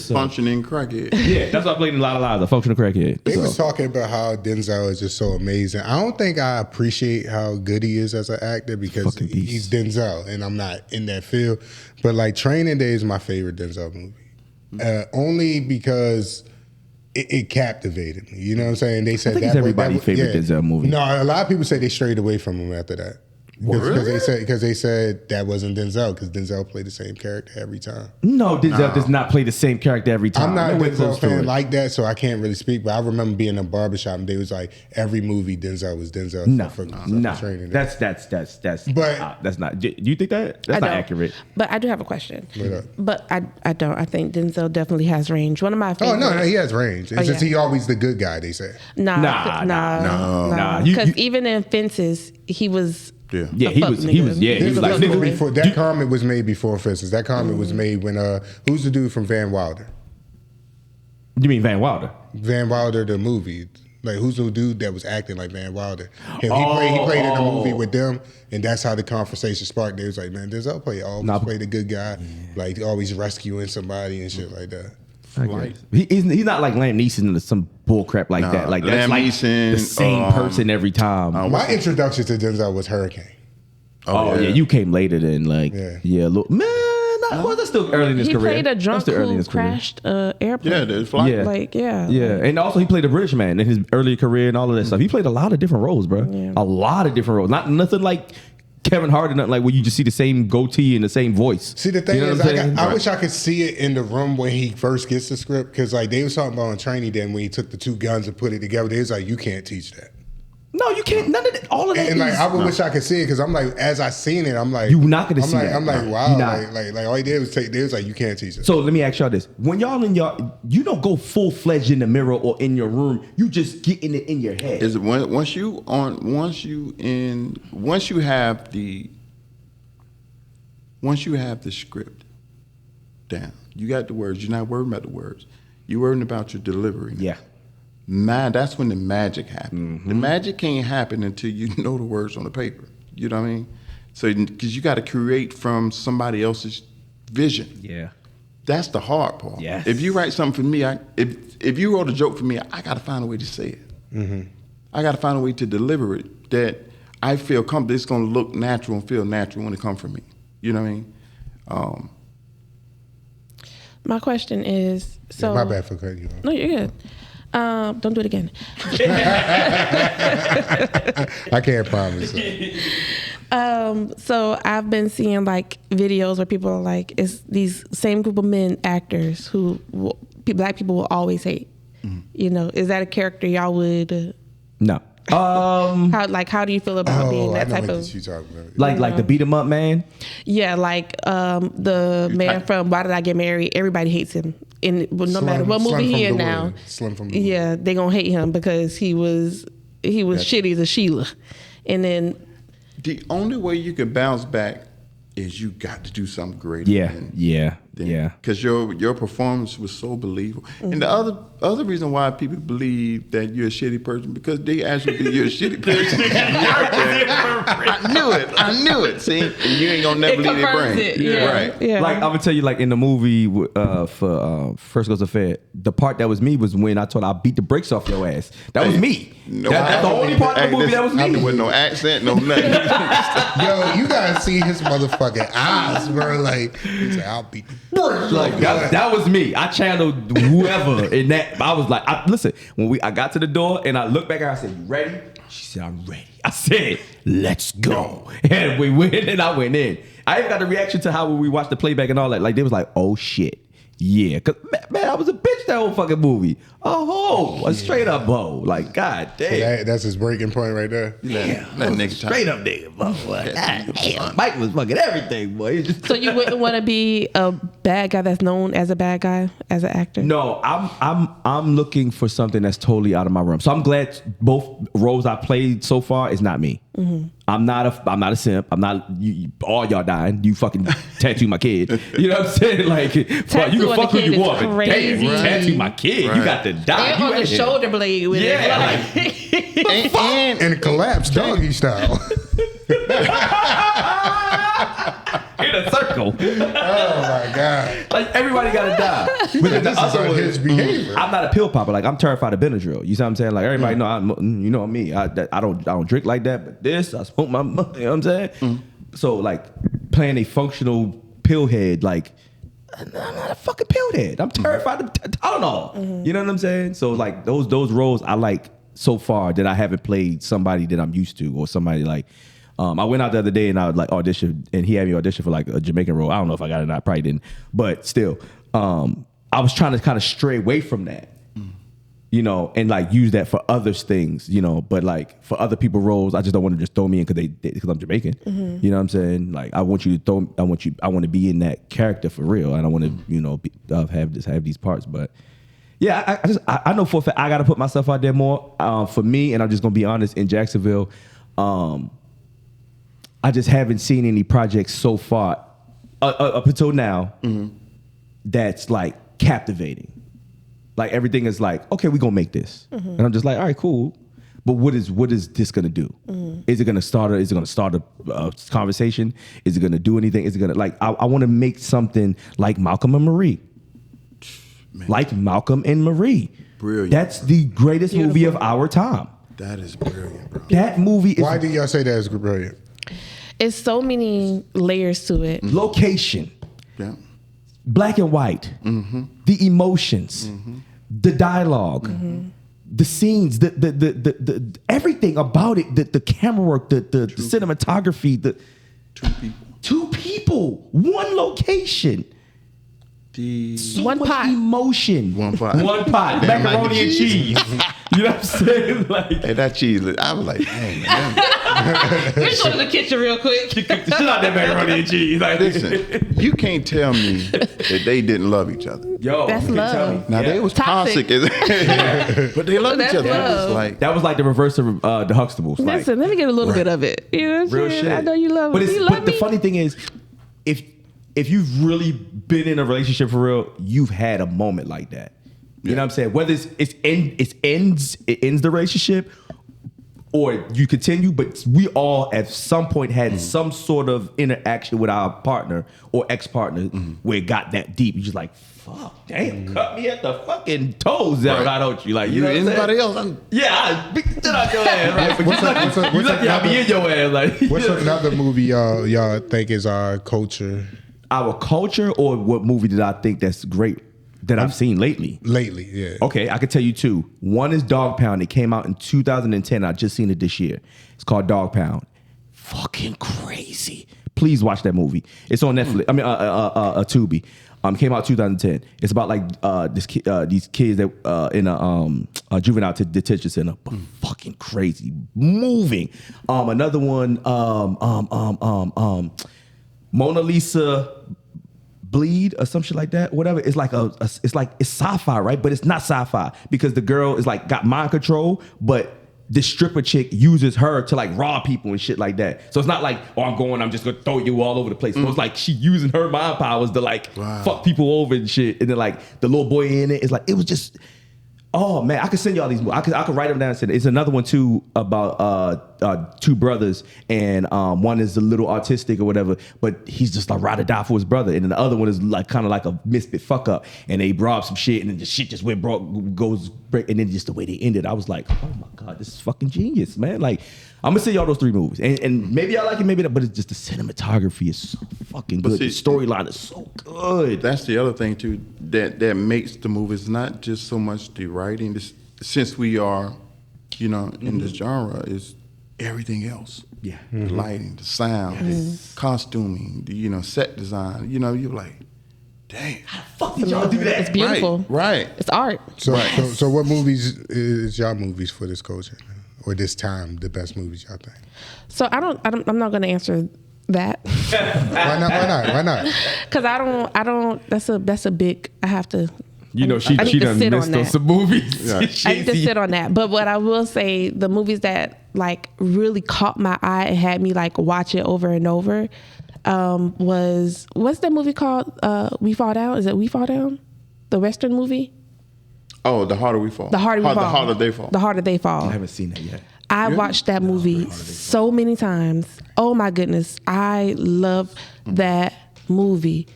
Functioning crackhead. Yeah, that's why I played in a lot of lives. A functional crackhead. They So. was talking about how Denzel is just so amazing. I don't think I appreciate how good he is as an actor because Fucking beast. he's Denzel and I'm not in that field. But like Training Day is my favorite Denzel movie. Only because it captivated me. You know what I'm saying? They said think it's everybody's favorite Denzel movie. No, a lot of people say they strayed away from him after that. Because they said that wasn't Denzel, because Denzel played the same character every time. No, Denzel does not play the same character every time. I'm not a Nowhere Denzel close to fan it. like that, so I can't really speak. But I remember being in a barbershop and they was like, every movie Denzel was Denzel. No, for Training Day. That's not. Do you think that? That's I not don't. accurate. But I do have a question. What up? But I don't. I think Denzel definitely has range. One of my Oh favorites. no, he has range. It's just yeah. he always the good guy. They say. Nah. Because even in Fences, he was. Yeah, a he fuck was. nigga. He was. Yeah, he was like fuck nigga. boy. Before that comment was made before Fences. That comment was made when who's the dude from Van Wilder? You mean Van Wilder? Van Wilder the movie. Like who's the dude that was acting like Van Wilder? He played in a movie with them, and that's how the conversation sparked. They was like, man, Denzel play the good guy, like always rescuing somebody and shit like that. He's not like Liam Neeson or some bull crap like that. Like that's Liam like Neeson, the same person every time. My introduction to Denzel was Hurricane. Oh yeah, you came later than like look, man. Well, that's still early in his He career. played a drunk That's still early in who his career. crashed an airplane. Yeah, the flight. Yeah. Like, yeah. And also he played a British man in his early career and all of that stuff. He played a lot of different roles, bro. Yeah. A lot of different roles. Nothing like Kevin Hart, nothing like where you just see the same goatee and the same voice. See, the thing You know is, what I'm saying? I wish I could see it in the room when he first gets the script, because like they was talking about in Training Day when he took the 2 guns and put it together. They was like, you can't teach that. No, you can't. None of that. All of that. And like, is- I would wish I could see it, because I'm like, as I seen it, I'm like, You're not gonna see that. I'm like, No, wow, you're not. like all he did was take. They was like, you can't teach it. So let me ask y'all this: when y'all in you don't go full fledged in the mirror or in your room. You just getting it in your head. Is it once you have the script down, you got the words. You're not worried about the words. You're worried about your delivery. Yeah. Man, that's when the magic happens. The magic can't happen until you know the words on the paper. You know what I mean? So, because you got to create from somebody else's vision. Yeah. That's the hard part. Yes. If you write something for me, if you wrote a joke for me, I got to find a way to say it. I got to find a way to deliver it that I feel comfortable. It's going to look natural and feel natural when it comes from me. You know what I mean? My question is, so my bad for cutting you off. No, you're good. Don't do it again. I can't promise. So I've been seeing like videos where people are like, it's these same group of men actors who black people will always hate. Mm-hmm. You know, is that a character y'all would? No. How do you feel about being that type of? Like the beat 'em up man? Yeah, like the man from Why Did I Get Married? Everybody hates him. No matter what movie he in now. Slim from the yeah, they gonna hate him because he was shitty as a Sheila. And then the only way you can bounce back is you got to do something great. Yeah. Because your performance was so believable. Mm-hmm. And the other reason why people believe that you're a shitty person, because they actually think you're a shitty person. I knew it. See, and you ain't gonna never leave their brain. Yeah. Right. Yeah. Like I'm gonna tell you, like in the movie for First Goes to Fed, the part that was me was when I told I beat the brakes off your ass. That was me. No, that's the only part of the movie that was me. With no accent, no nothing. Yo, you gotta see his motherfucking eyes, bro. Like, he said, I'll beat the brakes. Like that was me. I channeled whoever in that. I was like, listen. When I got to the door and I looked back at her, I said, "You ready?" She said, "I'm ready." I said, "Let's go." And we went and I went in. I even got the reaction to how when we watched the playback and all that. Like they was like, "Oh shit." Yeah, cause man, I was a bitch that whole fucking movie. A hoe, a straight up hoe. Like, god damn. That's his breaking point right there. Yeah, that nigga straight up nigga. Damn, Mike was fucking everything, boy. So you wouldn't want to be a bad guy that's known as a bad guy as an actor? No, I'm looking for something that's totally out of my realm. So I'm glad both roles I played so far is not me. Mm-hmm. I'm not a simp. I'm not all y'all dying. You fucking tattoo my kid. You know what I'm saying? Like, but you can fuck who you want, but damn, you tattoo my kid. Right. You got to die. And on the shoulder blade with it. And collapse doggy style. In a circle. Oh my god! Like everybody gotta die. But then the other one, his behavior. I'm not a pill popper. Like I'm terrified of Benadryl. You see what I'm saying? Like everybody know, you know me. I don't drink like that. But this, I smoke my. You know what I'm saying? Mm. So like playing a functional pill head, like I'm not a fucking pill head. I'm terrified of Tylenol. Mm-hmm. You know what I'm saying? So like those roles I like so far that I haven't played somebody that I'm used to or somebody like. I went out the other day and I would like audition, and he had me audition for like a Jamaican role. I don't know if I got it or not. I probably didn't, but still, I was trying to kind of stray away from that, you know, and like use that for other things, you know. But like for other people roles, I just don't want to just throw me in because I'm Jamaican. Mm-hmm. You know what I'm saying? Like I want you to throw. I want to be in that character for real. I don't want to, you know, have these parts, but. Yeah, I know for a fact I got to put myself out there more for me, and I'm just gonna be honest. In Jacksonville, I just haven't seen any projects so far up until now that's like captivating. Like everything is like, okay, we're gonna make this, and I'm just like, all right, cool. But what is this gonna do? Is it gonna start a conversation? Is it gonna do anything? Is it gonna like? I want to make something like Malcolm and Marie. Man. Like Malcolm and Marie. Brilliant. That's the greatest movie of our time. That is brilliant, bro. That movie is. Why do y'all say that is brilliant? It's so many layers to it. Location. Yeah. Black and white. Mm-hmm. The emotions. Mm-hmm. The dialogue. Mm-hmm. The scenes. The everything about it. The camera work. The cinematography. The two people. One location. So one much pot. Emotion. One pot. Macaroni and cheese. You know what I'm saying? Like, hey, that cheese. I was like, man. Just go to the kitchen real quick. She cooked the shit out that macaroni and cheese. Like, listen, you can't tell me that they didn't love each other. Yo, that's love. Now they was toxic, but they loved each other. Love. That was like the reverse of the Huxtables. Listen, let me get a little bit of it. You know what I'm real saying? shit. I know you love but me. But the funny thing is, if you've really been in a relationship for real, you've had a moment like that. You know what I'm saying? Whether it ends the relationship, or you continue, but we all at some point had some sort of interaction with our partner or ex-partner where it got that deep. You're just like, fuck, damn, cut me at the fucking toes out, right. Don't you? Like, you know what I'm saying? Anybody else? Yeah, I beat the shit out your ass, right? But you lucky I be in your ass. Like, What's another movie y'all think is our culture? Our culture, or what movie did I think that's great that I've seen lately? Lately, yeah. Okay, I could tell you two. One is Dog Pound. It came out in 2010. I just seen it this year. It's called Dog Pound. Fucking crazy. Please watch that movie. It's on Netflix. I mean, Tubi. Came out 2010. It's about like these kids that in a juvenile detention center. But fucking crazy, moving. Another one. Mona Lisa Bleed or some shit like that, whatever. It's like it's sci-fi, right? But it's not sci-fi because the girl is like got mind control, but this stripper chick uses her to like rob people and shit like that. So it's not like, oh, I'm just gonna throw you all over the place. So it's like she using her mind powers to like fuck people over and shit. And then like the little boy in it is like, it was just, oh man, I could send y'all these movies. I could write them down and send it. It's another one too about two brothers, and one is a little autistic or whatever, but he's just like ride or die for his brother, and then the other one is like kind of like a misfit fuck up, and they rob some shit, and then the shit just goes break, and then just the way they ended, I was like, oh my god, this is fucking genius, man. Like, I'm gonna send y'all those three movies, and maybe I like it, maybe not, but it's just the cinematography is so fucking good. The storyline is so good. That's the other thing too that makes the movies not just so much the writing. Since we are, in this genre, is everything else. Yeah, the lighting, the sound, the costuming, the set design. You're like, damn, how the fuck did y'all do that? It's beautiful. Right. It's art. So what movies is y'all movies for this culture or this time? The best movies y'all think? So I'm not going to answer that. Why not? Because I don't. That's a big. I have to. She done missed on some movies. Yeah. I need to sit on that. But what I will say, the movies that like really caught my eye and had me like watch it over and over, was, what's that movie called? We Fall Down. Is it We Fall Down? The Western movie. Oh, The Harder We Fall. The Harder We Fall. The Harder They Fall. The Harder They Fall. I haven't seen that yet. I watched that movie so many times. Oh my goodness. I love that movie.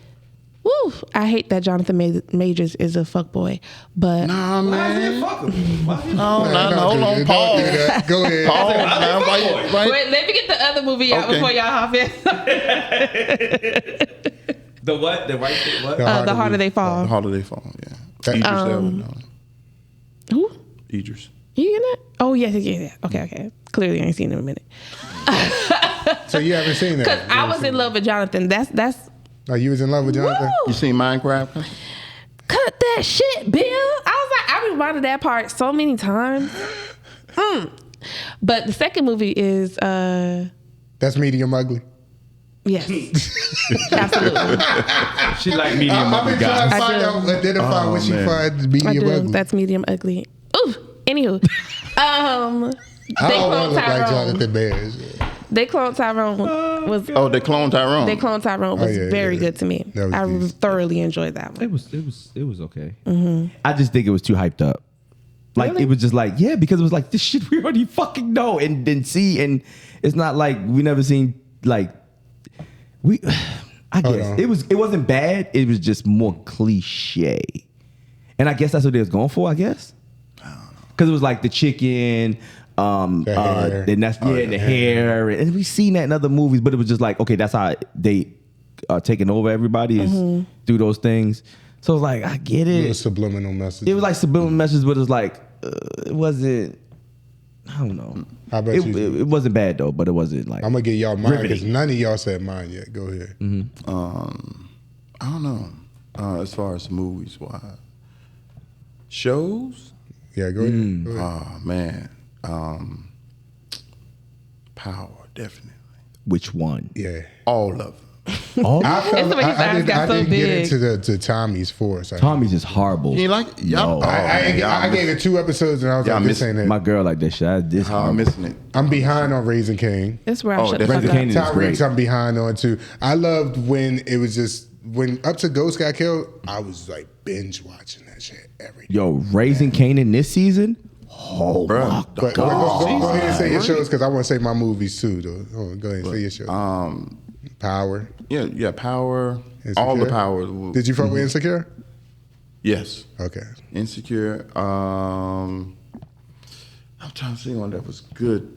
Woo! I hate that Jonathan Majors is a fuckboy, but nah, man. Why is he a fucker? No, hold on, Paul. Go ahead. Pause. Wait, let me get the other movie out before y'all hop in. The what? The white shit? What? The Harder They Fall. The Harder They Fall. Yeah. Idris Elba. Who? Idris. You in it? Oh yes. Okay. Clearly, I ain't seen him in a minute. So you haven't seen that? Because I was in love with Jonathan. That's. Oh, you was in love with Jonathan? Woo! You seen Minecraft? Cut that shit, Bill. I was like, I reminded that part so many times. But the second movie is That's Medium Ugly. yes. Absolutely. She like medium ugly guys. Identify what she finds medium ugly. That's Medium Ugly. Ooh. Anywho. I don't want to look like Jonathan Majors. They cloned Tyrone was. Oh, they cloned Tyrone. They cloned Tyrone was very good to me. I thoroughly enjoyed that one. It was okay. Mm-hmm. I just think it was too hyped up. Like It was just like because it was like this shit we already fucking know and didn't see, and it's not like we never seen like we. I guess it wasn't bad. It was just more cliche, and I guess that's what they was going for. I guess because it was like the chicken. The hair, and we've seen that in other movies, but it was just like, okay, that's how they are taking over everybody is through those things. So it's like, I get it. It was subliminal message. It was like subliminal message, but it was like, it wasn't. I don't know. How about you? It wasn't bad though, but it wasn't like. I'm gonna get y'all mine because none of y'all said mine yet. Go ahead. Mm-hmm. I don't know. As far as movies wise, shows. Yeah, go ahead. Oh man. Power, definitely. Which one? Yeah, all of them. I didn't get into Tommy's Force. Tommy's is horrible. You like it? No. I gave it 2 episodes and I was like, this ain't it. My girl like that shit. I'm missing it. I'm behind on Raising Cain. That's where I should have Raising Cain is great. I'm behind on too. I loved when it was just when Up to Ghost got killed. I was like binge watching that shit every day. Yo, Raising Cain in this season. Oh Bruh, my But go ahead and say your shows because I want to say my movies too. Though, go ahead and say your shows. Power. Yeah, Power. Insecure? All the Power. Did you fuck with Insecure? Yes. Okay. Insecure. I'm trying to see one that was good.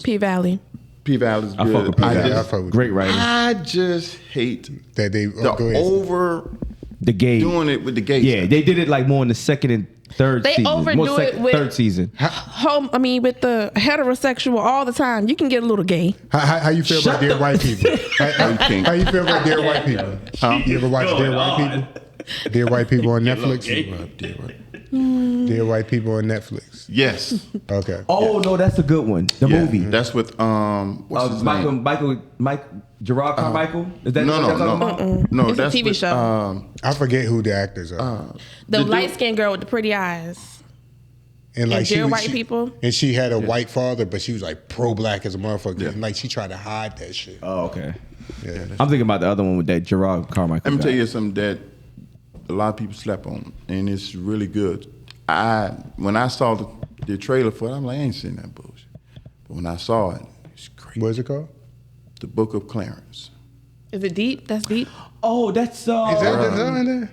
P-Valley. P-Valley's good. I fuck with P-Valley. I fuck with Great writing. I just hate that they the go ahead. over The gay. doing it with the gay Yeah, stuff. they did it like more in the second and third They season. overdo More it with- third season. With the heterosexual all the time, you can get a little gay. How you feel about Dear White People? How you feel about Dear White People? You ever watch Dear White People? Dear White People on Netflix? Dear White People on Netflix. Yes. Okay. Oh no, that's a good one. The movie. That's with what's his name? Gerard Carmichael. Is that what you're talking about? No, It's a that's TV with, show. I forget who the actors are. The The light skinned girl with the pretty eyes. And like Dear was- White People? And she had a white father, but she was like pro-black as a motherfucker. Yeah. And like she tried to hide that shit. Oh, okay. Yeah. I'm thinking about the other one with that Gerard Carmichael. Let me guy. tell you something that a lot of people slept on, and it's really good. When I saw the trailer for it, I'm like, I ain't seen that bullshit. But when I saw it, it's great. What is it called? The Book of Clarence. Is it deep? That's deep. Oh, that's Is that Denzel in there?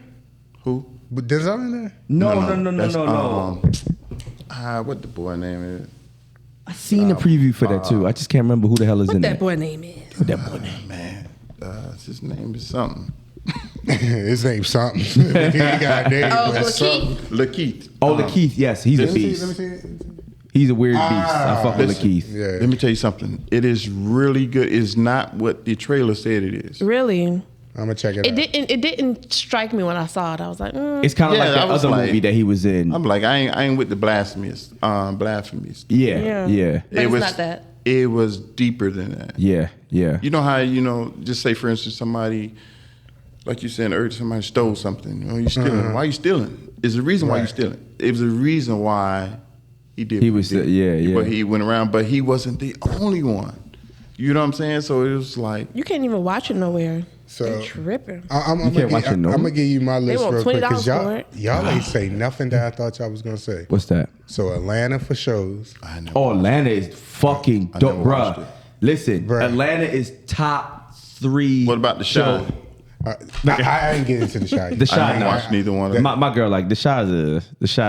Who? But Denzel in there? no. That's, what the boy name is? I seen the preview for that too. I just can't remember who the hell is What in that that. boy name is? What that boy name? Man, his name is something. His name's something. He got a name. Oh, but Lakeith. something. Lakeith. Oh, Lakeith. Yes, he's a Let me beast. see. He's a weird beast. I fuck with listen. Lakeith. Yeah. Let me tell you something. It is really good. It's not what the trailer said it is. Really? I'm gonna check it out. It didn't strike me when I saw it. I was like, It's kind of Yeah, like that I was other like- movie that he was in. I'm like, I ain't with the blasphemous. Blasphemies. Yeah. But it's not that. It was deeper than that. Yeah. You know how, just say, for instance, somebody, like you said earlier, somebody stole something. You stealing. Why you stealing? There's a reason why you stealing. It was a reason why he did. He what was, did. yeah. But he went around, but he wasn't the only one. You know what I'm saying? So it was like, you can't even watch it nowhere. So- They tripping. I'm can't watch it, no? gonna give you my list want real quick because $20 for it. y'all ain't say nothing that I thought y'all was gonna say. What's that? So Atlanta for shows. I know. Oh, Atlanta is fucking I dope, never watched bruh. it. Listen, Bruh. Atlanta is top 3. What about The Chi? I ain't getting into the shot. The I Chi, didn't no. watch neither one of them. My girl, like the Chi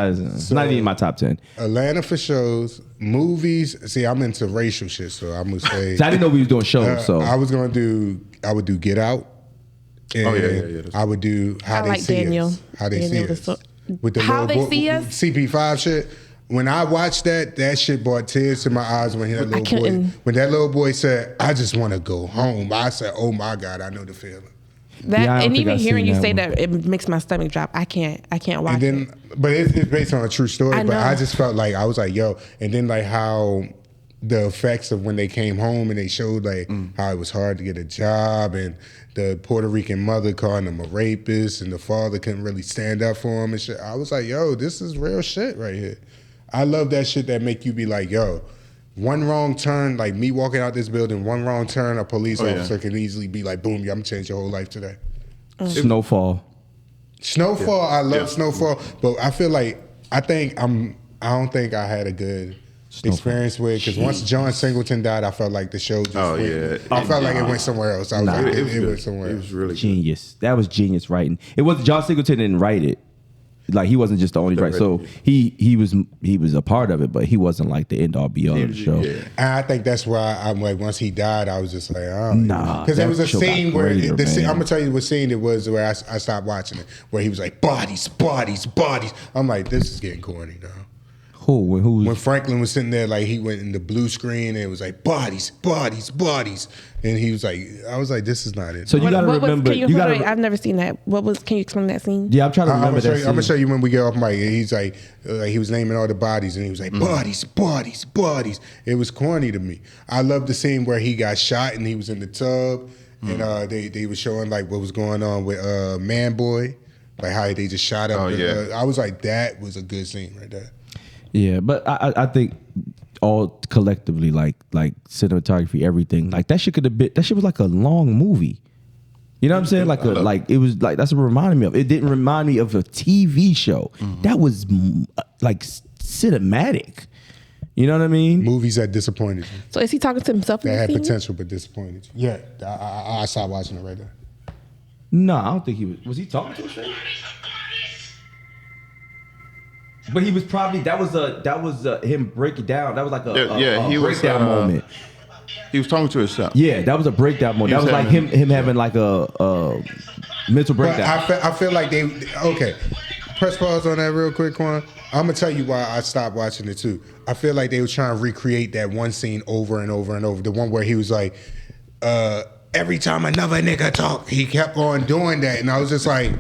is not even in my top 10. Atlanta for shows, movies. See, I'm into racial shit, so I'm gonna say. So I didn't know we was doing shows. So I would do Get Out. And Oh, yeah. I would do How I They like See Daniel. Us. How They Daniel See the Us. so- With the How little They See Us? CP5 shit. When I watched that shit brought tears to my eyes when that little boy. couldn't. When that little boy said, "I just want to go home," I said, "Oh my God, I know the feeling." That Yeah, I don't and think even I've hearing seen you that say one. that, it makes my stomach drop. I can't watch And then, but it's based on a true story. I But know. I just felt like I was like, yo. And then like how the effects of when they came home and they showed like how it was hard to get a job and the Puerto Rican mother calling him a rapist and the father couldn't really stand up for him and shit. I was like, yo, this is real shit right here. I love that shit that make you be like, yo, one wrong turn, like me walking out this building, one wrong turn, a police officer can easily be like, boom, I'm gonna change your whole life today. Snowfall. Snowfall, I love Yeah. Snowfall, but I feel like I don't think I had a good experience with because once John Singleton died, I felt like the show just Oh, went, yeah. I felt like it went somewhere else. I was like, It was it good. went somewhere It else. was really good. Genius. That was genius writing. It was John Singleton didn't write it. Like he wasn't just the only writer. So he was a part of it, but he wasn't like the end all be all of the show. Yeah. And I think that's why I'm like, once he died, I was just like, oh, Nah, because there that was a show got scene where greater, man. I'm gonna tell you what scene it was where I stopped watching it, where he was like, bodies. I'm like, this is getting corny now. Who? Who's? When Franklin was sitting there, like he went in the blue screen and it was like bodies, and he was like, I was like, this is not it. So you gotta remember. Can you, You hold on, gotta. I've never seen that. Can you explain that scene? Yeah, I'm trying to I'm remember gonna that. I'm gonna scene. show you when we get off mic. And he's like he was naming all the bodies, and he was like, bodies. It was corny to me. I love the scene where he got shot and he was in the tub, and they were showing like what was going on with Man Boy, like how they just shot up. Oh, yeah. I was like, that was a good scene right there. Yeah, but I think all collectively, like cinematography, everything, like that shit could have been. That shit was like a long movie. You know what I'm saying? Like it was like that's what it reminded me of. It didn't remind me of a TV show. That was like cinematic. You know what I mean? Movies that disappointed you. So is he talking to himself? That had scene? potential but disappointed you. Yeah, I stopped watching it right there. No, I don't think he was. Was he talking to himself? But he was probably that was him breaking down. That was like a breakdown moment. He was talking to himself. Yeah, that was a breakdown moment. That was like him having like a mental breakdown. But I feel like they okay. Press pause on that real quick, Quan. I'm gonna tell you why I stopped watching it too. I feel like they were trying to recreate that one scene over and over and over. The one where he was like, every time another nigga talk, he kept on doing that, and I was just like,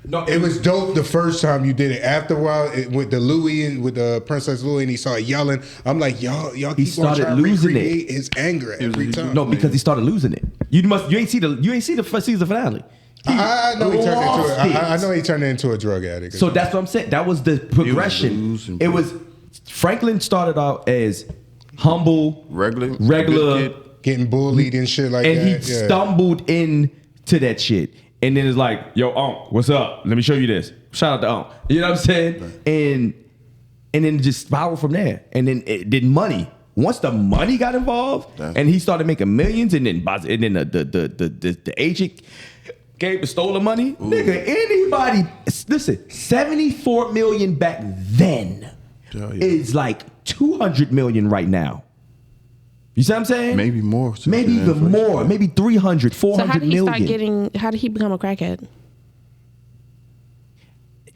no, it was dope the first time you did it. After a while, with the Louis and with the Princess Louis, and he started yelling. I'm like, y'all keep on trying to recreate his anger every time. No, because he started losing it. You ain't see the first season finale. I know he turned into I know he turned into a drug addict. So that's what I'm saying. That was the progression. It was Franklin started out as humble, regular, getting bullied and shit like and that. And he stumbled into that shit. And then it's like, yo, Unc, what's up? Let me show you this. Shout out to Unc. You know what I'm saying? Right. And then just spiraled from there. And then it did money. Once the money got involved, and he started making millions, and then the agent came and stole the money. Ooh. Nigga, anybody, listen, 74 million back then is like 200 million right now. You see what I'm saying? Maybe more. Maybe even more. Maybe 300, 400 million. How did he become a crackhead?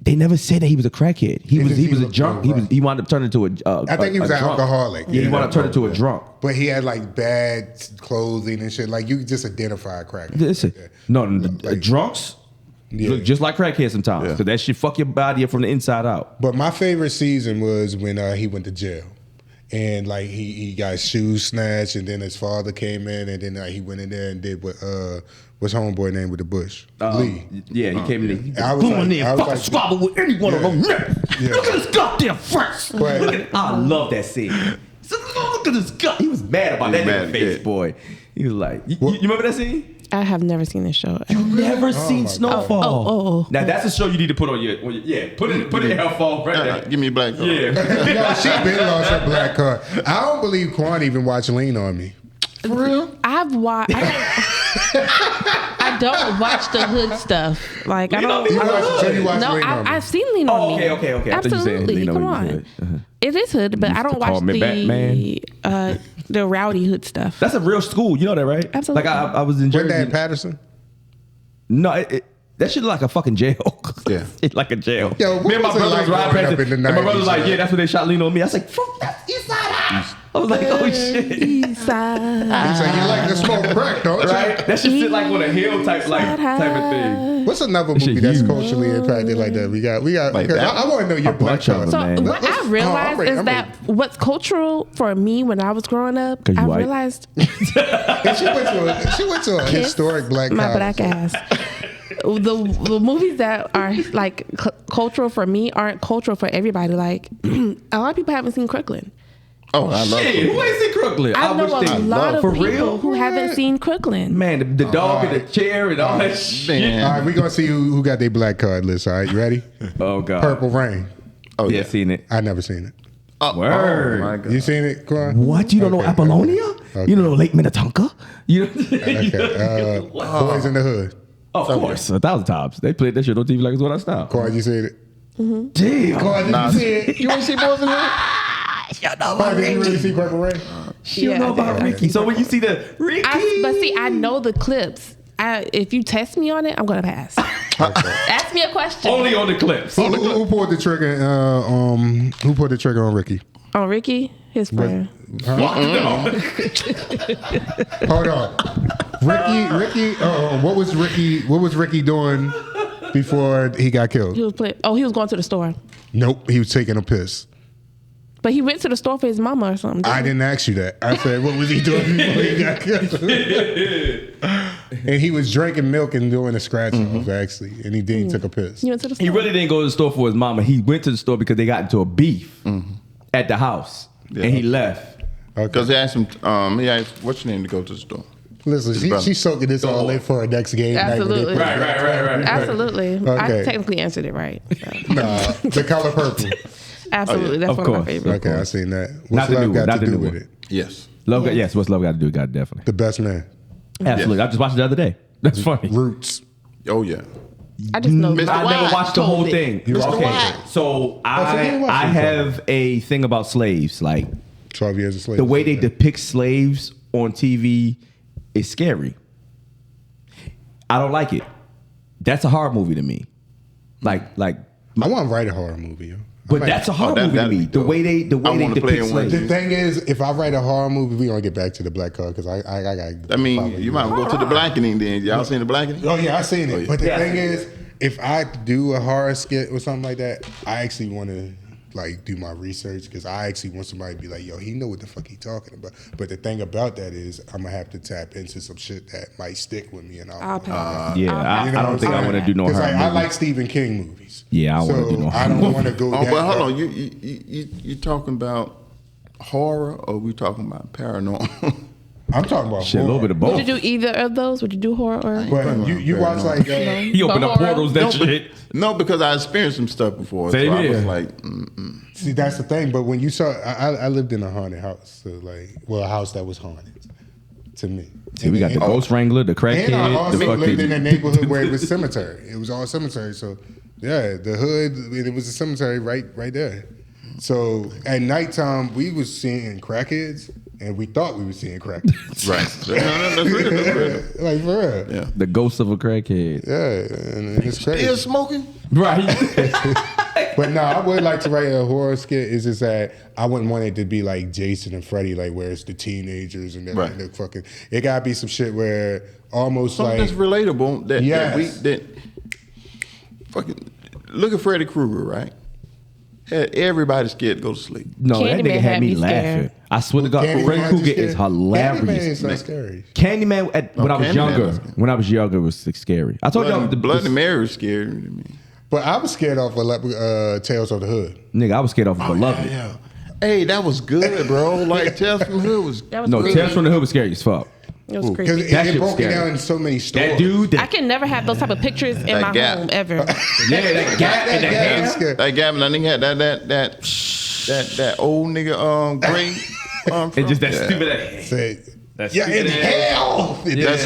They never said that he was a crackhead. He was a drunk. He wound up turning into I think he was an alcoholic. Yeah, he wound up turning into a drunk. But he had like bad clothing and shit. Like you could just identify a crackhead. Listen, drunks look just like crackheads sometimes. Because that shit fuck your body up from the inside out. But my favorite season was when he went to jail. And like he got shoes snatched, and then his father came in, and then he went in there and did what's homeboy name with the bush? Lee. Yeah, he came in. I was in there, fucking squabble with any one of them. Yeah. Look at his goddamn face. I love that scene. Look at his gut. He was mad about that nigga face, boy. He was like, you remember that scene? I have never seen this show. You never seen Snowfall? Oh. Now that's a show you need to put on your put it in Hellfall right there. Give me a black card. Yeah. No, she been lost her black card. I don't believe Quan even watched Lean on Me. For real? I've watched. I don't watch the hood stuff. Like I don't. I've seen Lean on Me. Okay. Absolutely. Come on. It is hood, but I don't watch the rowdy hood stuff. That's a real school. You know that, right? Absolutely. Like I was in Jersey. Wasn't that in Patterson? No, that shit look like a fucking jail. Yeah. It's like a jail. Yo, me and my brother was riding past it, and my brother was like, yeah, that's when they shot Lean on Me. I was like, fuck, that's Eastside High. I was like, oh shit. Eastside. He's like, you like to smoke crack, don't you? Right? That shit sit like on a hill type of thing. What's another movie that's culturally impacted like that? We got. Like I want to know your black card. So what I realized is that what's cultural for me when I was growing up, I realized. And she went to a historic black. My black ass. The movies that are like cultural for me aren't cultural for everybody. Like a lot of people haven't seen Crooklyn. Oh, I love shit. Who ain't seen Crooklyn? I know a lot of people real? who haven't seen Crooklyn. Man, the dog in the chair and all that shit. All right, we're going to see who got their black card list. All right, you ready? Oh, God. Purple Rain. Oh, yeah. Seen it. I never seen it. Word. Oh, my God. You seen it, Quan? What? You don't know Apollonia? Okay. You don't know Lake Minnetonka? Okay. Boys in the Hood. Of course. 1,000 times. They played that shit on TV like it's what I style. Quan, you seen it? Mm-hmm. Damn. Quan, did you see it? You ain't see Boys in the Hood? You know about Did you really see Purple Rain? You know about Ricky. So when you see the Ricky. But see, I know the clips. If you test me on it, I'm going to pass. Ask me a question. Only on the clips. Who pulled the trigger? Who pulled the trigger on Ricky? On Ricky? His friend. Hold on. Ricky. What was Ricky doing before he got killed? He was going to the store. Nope, he was taking a piss. But he went to the store for his mama or something. I didn't ask you that. I said, what was he doing before he got killed? And he was drinking milk and doing a scratch off, actually. And he took a piss. He went to the store. He really didn't go to the store for his mama. He went to the store because they got into a beef at the house. Yeah. And he left. Because they asked him, he asked, what's your name to go to the store? Listen, she's soaking this all in for her next game. Absolutely. Right. Absolutely. Okay. I technically answered it right. So. Nah, the color purple. Absolutely, that's Of one of my course. favorites. Okay, I seen that. What's Not the love new got one, not to the do new with one. it? Yes. Love, yes, what's love got to do? God, definitely. The Best Man. Absolutely. I just watched it the other day. That's funny. Roots. Oh yeah. I just know. Mr. I never White watched the whole told it. thing. Mr. Okay, White. so so you watched I it. have a thing about slaves. Like 12 Years a Slave. the way they depict slaves on TV is scary. I don't like it. That's a horror movie to me. Like, I want to write a horror movie. Yo. but that's a horror movie to that'd me. be The dope. way they I wanna play depict in one. slaves. The thing is, if I write a horror movie, we gonna get back to the black card because I got. I mean, you might go to the blackening then. Y'all seen the blackening? Oh yeah, I seen it. Oh, yeah. But the Yeah. thing is, if I do a horror skit or something like that, I actually want to like do my research because I actually want somebody to be like, yo, he know what the fuck he talking about. But the thing about that is, I'm gonna have to tap into some shit that might stick with me, and I'll pass. Yeah, I don't think I want to do no horror Because movie. I like Stephen King movies. Yeah, I don't wanna So do no I horror don't movie. want to go. Oh, that but hold route. on. You talking about horror or we talking about paranormal? I'm talking about Shit, a little horror. bit of both. Would you do either of those? Would you do horror or? But you watch like He opened But up horror? portals, that No, shit. No, because I experienced some stuff before. Same so I here. was like, see that's the thing. But when you saw, I lived in a haunted house, so like, well, a house that was haunted to me. See, we got the Ghost Wrangler, the And I crackhead, also the lived in a fucking. neighborhood where it was cemetery. It was all cemetery. So yeah, the hood, it was a cemetery right there. So at nighttime, we was seeing crackheads, and we thought we were seeing crackheads. right. No, that's real. That's real. Like for real. Yeah. The ghost of a crackhead. Yeah, and it's crazy. Still smoking? Right. But no, I would like to write a horror skit. It's just that I wouldn't want it to be like Jason and Freddy, like where it's the teenagers and Right. the fucking. It gotta be some shit where almost Something like that's relatable that, Yes. that fucking look at Freddy Krueger, right? Had everybody scared to go to sleep. No, that Candyman nigga had had me me laughing. scared. I swear to God, Candyman Freddy is Krueger scary. is Candyman hilarious. is not scary. Candyman, when I was Candyman younger, is scary. when I was younger, was scary. I told y'all The Bloody Mary was scary to me. But I was scared off of Tales of the Hood. nigga, I was scared off of Beloved. Yeah. Hey, that was good, bro. Like Tales from the Hood was. That was No, creepy. Tales from the Hood was scary as fuck. It was Because creepy. That it shit was broke it scary. down in so many stories. That dude, I can never have those type of pictures in That my gap. home ever. yeah, that gap in the Yeah, hand. that's good. That Gavin, I think had that old nigga gray. And just that Yeah. stupid ass. Say, That's yeah, in stupid hell. That's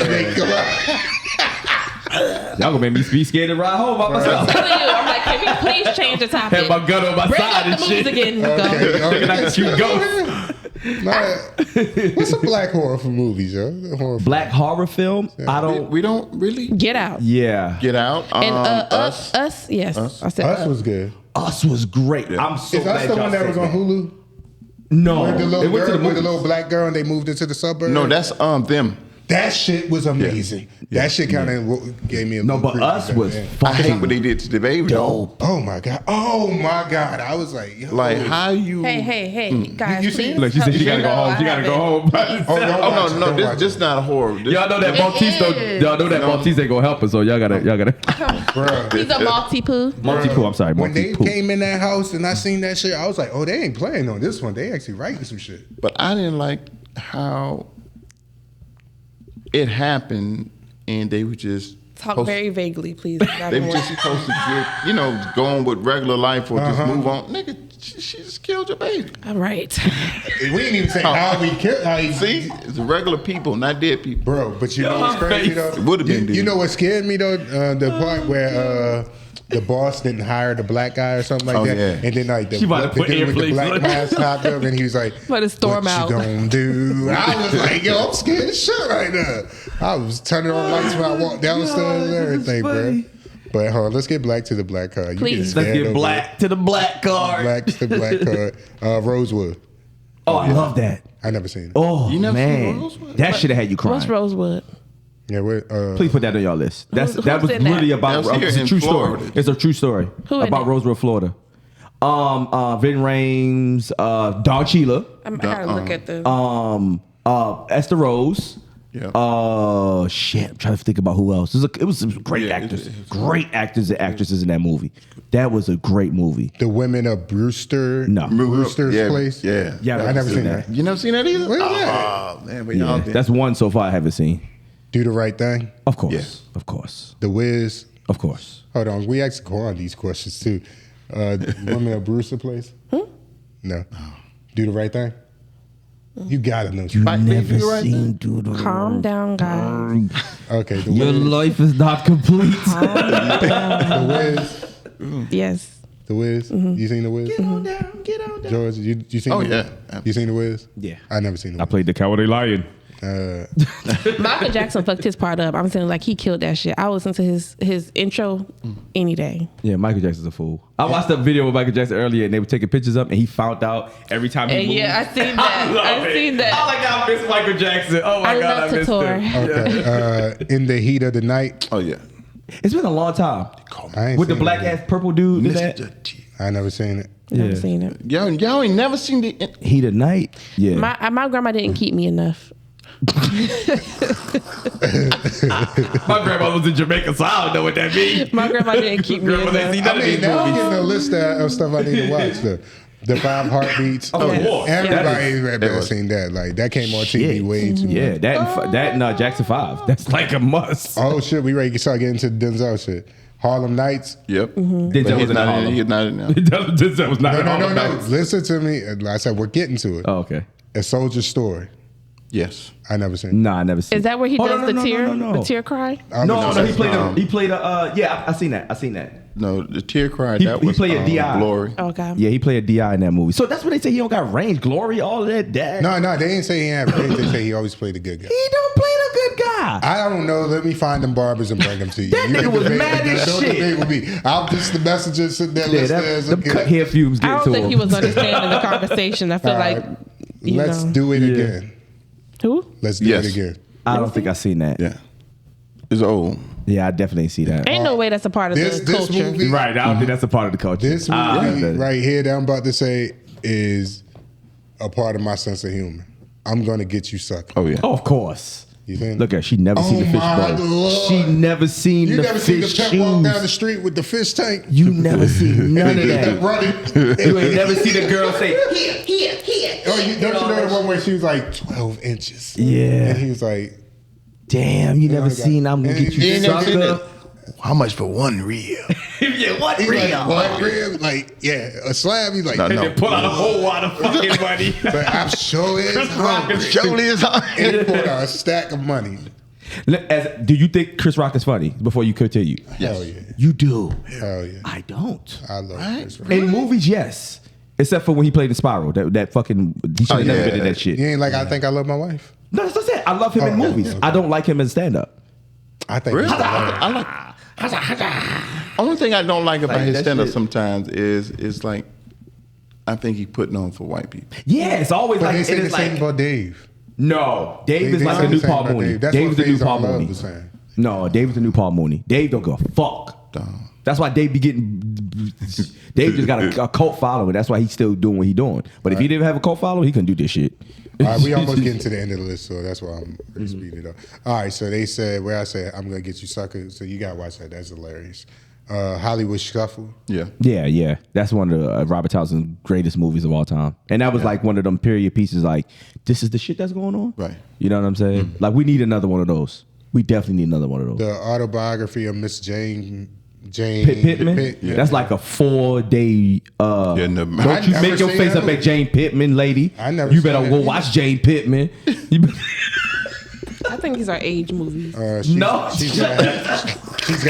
Y'all gonna make me be scared to ride home by myself. I'm telling you, I'm like, can we please change the topic? Had my gun on my Bring side up and the movies shit. again, Nico. Thinking I could shoot ghosts. What's a black horror for movies, yo? Horror Black horror film? I don't. We don't really Get out. Yeah. get out. And Us. us, yes. I said Us was good. Us was great. I'm so Is glad Us the y'all one that said was on Hulu? No. With the little It went to girl, the with the movies. little black girl, and they moved into the suburbs. No, that's them. that shit was amazing. That shit kind of gave me a No, little but creepy Us back was then. I hate fucking what they did to the baby though. dope. Oh my god! Oh my god! I was like, yo. Like how you? hey, guys. You seen please it? Look, she said she gotta go home. She gotta go home. Oh, don't watch Oh it, no, don't this watch this it. not a horror. This, Y'all know that It Maltese don't. is. Y'all know that Maltese ain't gonna help us. So y'all gotta. Bruh. He's a multi-poo. Multi-poo. I'm sorry. When they Multi-poo. came in that house and I seen that shit, I was like, oh, they ain't playing on this one. They actually writing some shit. But I didn't like how it happened, and they were just Talk supposed- very vaguely, please. They were just supposed to get, going with regular life or just move on. Nigga, she just killed your baby. All right. We didn't even say how we killed. How he, See, it's regular people, not dead people. bro. But you know what's crazy though? It would've been You dead. know what scared me though? The part where the boss didn't hire the black guy or something like Oh, that, yeah. and then like the She about to put dude with the earplugs black on. mask hopped up, and he was like, About to storm what out. you gonna do? I was like, yo, I'm scared as shit right now. I was turning on lights when I walked downstairs and everything, bro. But hold on, let's get black to the black card. You Please. getting Let's scared get over black to the black card. Black to the black card. Rosewood. Oh, I love that. I never seen it. Oh You never seen man, Rosewood? that should have had you crying. What's Rosewood? Yeah, Please put that on y'all list. That who's was in really that? about. That was here It's a in true Florida. story. It's a true story Who in about it? Roseville, Florida. Vin Rames, Don Cheadle, I gotta look at the. Esther Rose. Yeah. Shit. I'm trying to think about who else. It was some great Yeah, actors, it's- great actors and actresses in that movie. That was a great movie. The Women of Brewster. No. Brewster's Yeah, Place. yeah. Yeah, I never seen that. You never seen that either? What is that? Oh man, but Yeah, y'all did. that's one so far I haven't seen. Do the Right Thing. Of course, Yes. of course, The Wiz. of course. Hold on, we asked Quan these questions too. Women of Brewster place? No. Do the right thing? You gotta know. You never seen Do the Calm down, guys. Okay. Your life is not complete. The Wiz. Yes. The Wiz. You seen The Wiz? Get on down. George, you seen? Oh, The Wiz? yeah. You seen The Wiz? Yeah. I never seen The I Wiz. played the Cowardly Lion. Michael Jackson fucked his part up. I'm saying like he killed that shit. I listen to his intro any day. Yeah, Michael Jackson's a fool. I watched a video with Michael Jackson earlier, and they were taking pictures up, and he found out every time he And moved. yeah, I seen that. I seen that. I like how I miss Michael Jackson. Oh my I god, love I missed Couture. him. Okay. In the Heat of the Night. Oh yeah. It's been a long time. I ain't With the seen black it. ass purple dude. in that? Mr. T. I never seen it. Never Yeah. seen it. Y'all ain't never seen the. Heat of Night. Yeah. My grandma didn't keep me enough. My grandma was in Jamaica, so I don't know what that means. My grandma didn't keep me Grandma didn't see enough. none I of mean, these now I'm movies. getting a list of stuff I need to watch. The 5 Heartbeats. Of course. Everybody It has was- seen that. Like that came on TV Shit. way too much. Yeah, that and Jackson 5. That's like a must. Oh shit, we ready to start getting into the Denzel shit. Harlem Nights. Yep. Denzel But was he's in not Harlem. He's not in now. Denzel was not No, in no, all no, of no. those. Listen to me. I said we're getting to it. Oh, okay. A Soldier's Story. Yes. I never seen. Nah, I never seen. Is that where he Oh, does no, the no, tear? no, no, no. The tear cry? No, he played. um, He played. Yeah, I seen that. I seen that. No, the tear cry. He That was played a DI. Glory. Okay. Yeah, he played a DI in that movie. So that's what they say. He don't got range, glory, all of that. Dad. No, they didn't say he had range. They say he always played a good guy. He don't play the good guy. I don't know. Let me find them barbers and bring them to you. That You nigga can was debate- mad as don't shit. debate with me. I'm just the messenger sitting there Yeah, listening. them cut hair fumes I get don't to think him. he was understanding the conversation. I feel All like, right. you Let's know. do it Yeah. again. Who? Let's do Yes. it again. I don't think I seen that. Yeah. It's old. Yeah, I definitely see that. Ain't no way that's a part of This the culture. movie, Right, I don't think that's a part of the culture. this movie Yeah. right here that I'm about to say is a part of my sense of humor. I'm gonna get you sucking. Oh yeah. Oh, of course. You think? Look at her. She never seen the fish my bowl. Lord. She never seen You the never seen the fish pimp walk down the shoes. street with the fish tank? You never seen none of that. Running. You ain't never seen a girl say, Oh, don't you know the one where she was like 12 inches? yeah. And he was like, Damn, you never my God. seen I'm gonna And get you you ain't never seen sucker. How much for one reel? Yeah, what he's real? like, what rib? Like, yeah, a slab. He's like, No, And no. then pull out a whole wad of fucking money. but I'm sure is Chris Rock hungry. is Surely is And he pulled out a stack of money. Do you think Chris Rock is funny? Before you continue, Hell yeah. you do. Hell yeah. I don't. I love Chris Rock. In movies, yes, except for when he played in Spiral. That fucking he should have never yeah. been in that shit. You ain't like, I think I love my wife? No, that's what I said. I love him in Oh, movies. okay. I don't like him in stand up. I think Really? he's I like. Only thing I don't like about Like, his that stand up shit- sometimes is like, I think he putting on for white people. Yeah, it's always But like they it say the is same like about Dave. no. Dave is They like say the new the same Paul about Mooney. Dave. That's Dave what is the new Phase Paul on Love Mooney. was saying. No, Dave is the new Paul Mooney. Dave don't give a fuck. Dumb. That's why Dave be getting. Dave just got a cult following. That's why he's still doing what he's doing. But if he didn't have a cult following, he couldn't do this shit. All right, we almost getting to the end of the list, so that's why I'm speeding it up. All right, so they said, where I said, I'm going to get you sucker, so you got to watch that. That's hilarious. Hollywood Shuffle. Yeah. Yeah. That's one of the Robert Townsend's greatest movies of all time. And that was like one of them period pieces like, this is the shit that's going on? Right. You know what I'm saying? Like, we need another one of those. We definitely need another one of those. The autobiography of Miss Jane Pittman? Pitt- That's like a 4-day. Yeah, no, Don't I you never make your seen face that up at movie. Jane Pittman, lady. I never You seen better that go either. watch Jane Pittman. You- I think these are age movies. No. She's got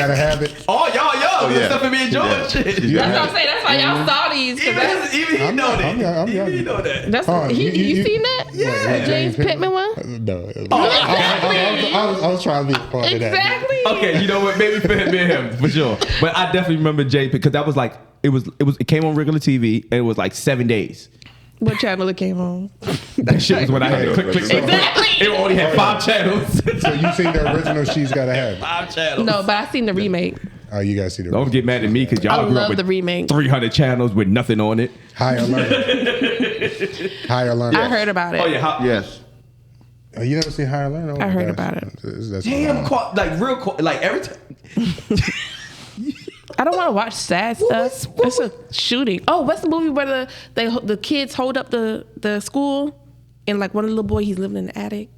to have it. Oh, y'all. Good yeah. stuff for me and George. Yeah. Shit. She's got That's what I'm saying. That's why y'all saw these. 'cause that's Even he know that. I'm Even he young. know that. that's Hold on, you seen that? Yeah. The James Pittman one? No. Exactly. I was trying to be a part of that. Exactly. Okay, you know what? Maybe for me and him, for sure. But I definitely remember Jane because that was like it came on regular TV and it was like 7 days. What channel it came on? That shit was when I had to click. Exactly. It only had 5 channels. So you seen the original She's Gotta Have It. 5 channels. No, but I seen the remake. Oh, you guys see the Don't get mad at me because y'all I grew love up with the remake. 300 channels with nothing on it. Higher Learning. Higher Learning. I heard about it. Oh yeah. Yes. Oh, you never seen Higher Learning? Oh, I my heard gosh. about it. That's Damn, like real, like every time. I don't want to watch sad stuff. It's a shooting. Oh, what's the movie where the kids hold up the school and like one of the little boy he's living in the attic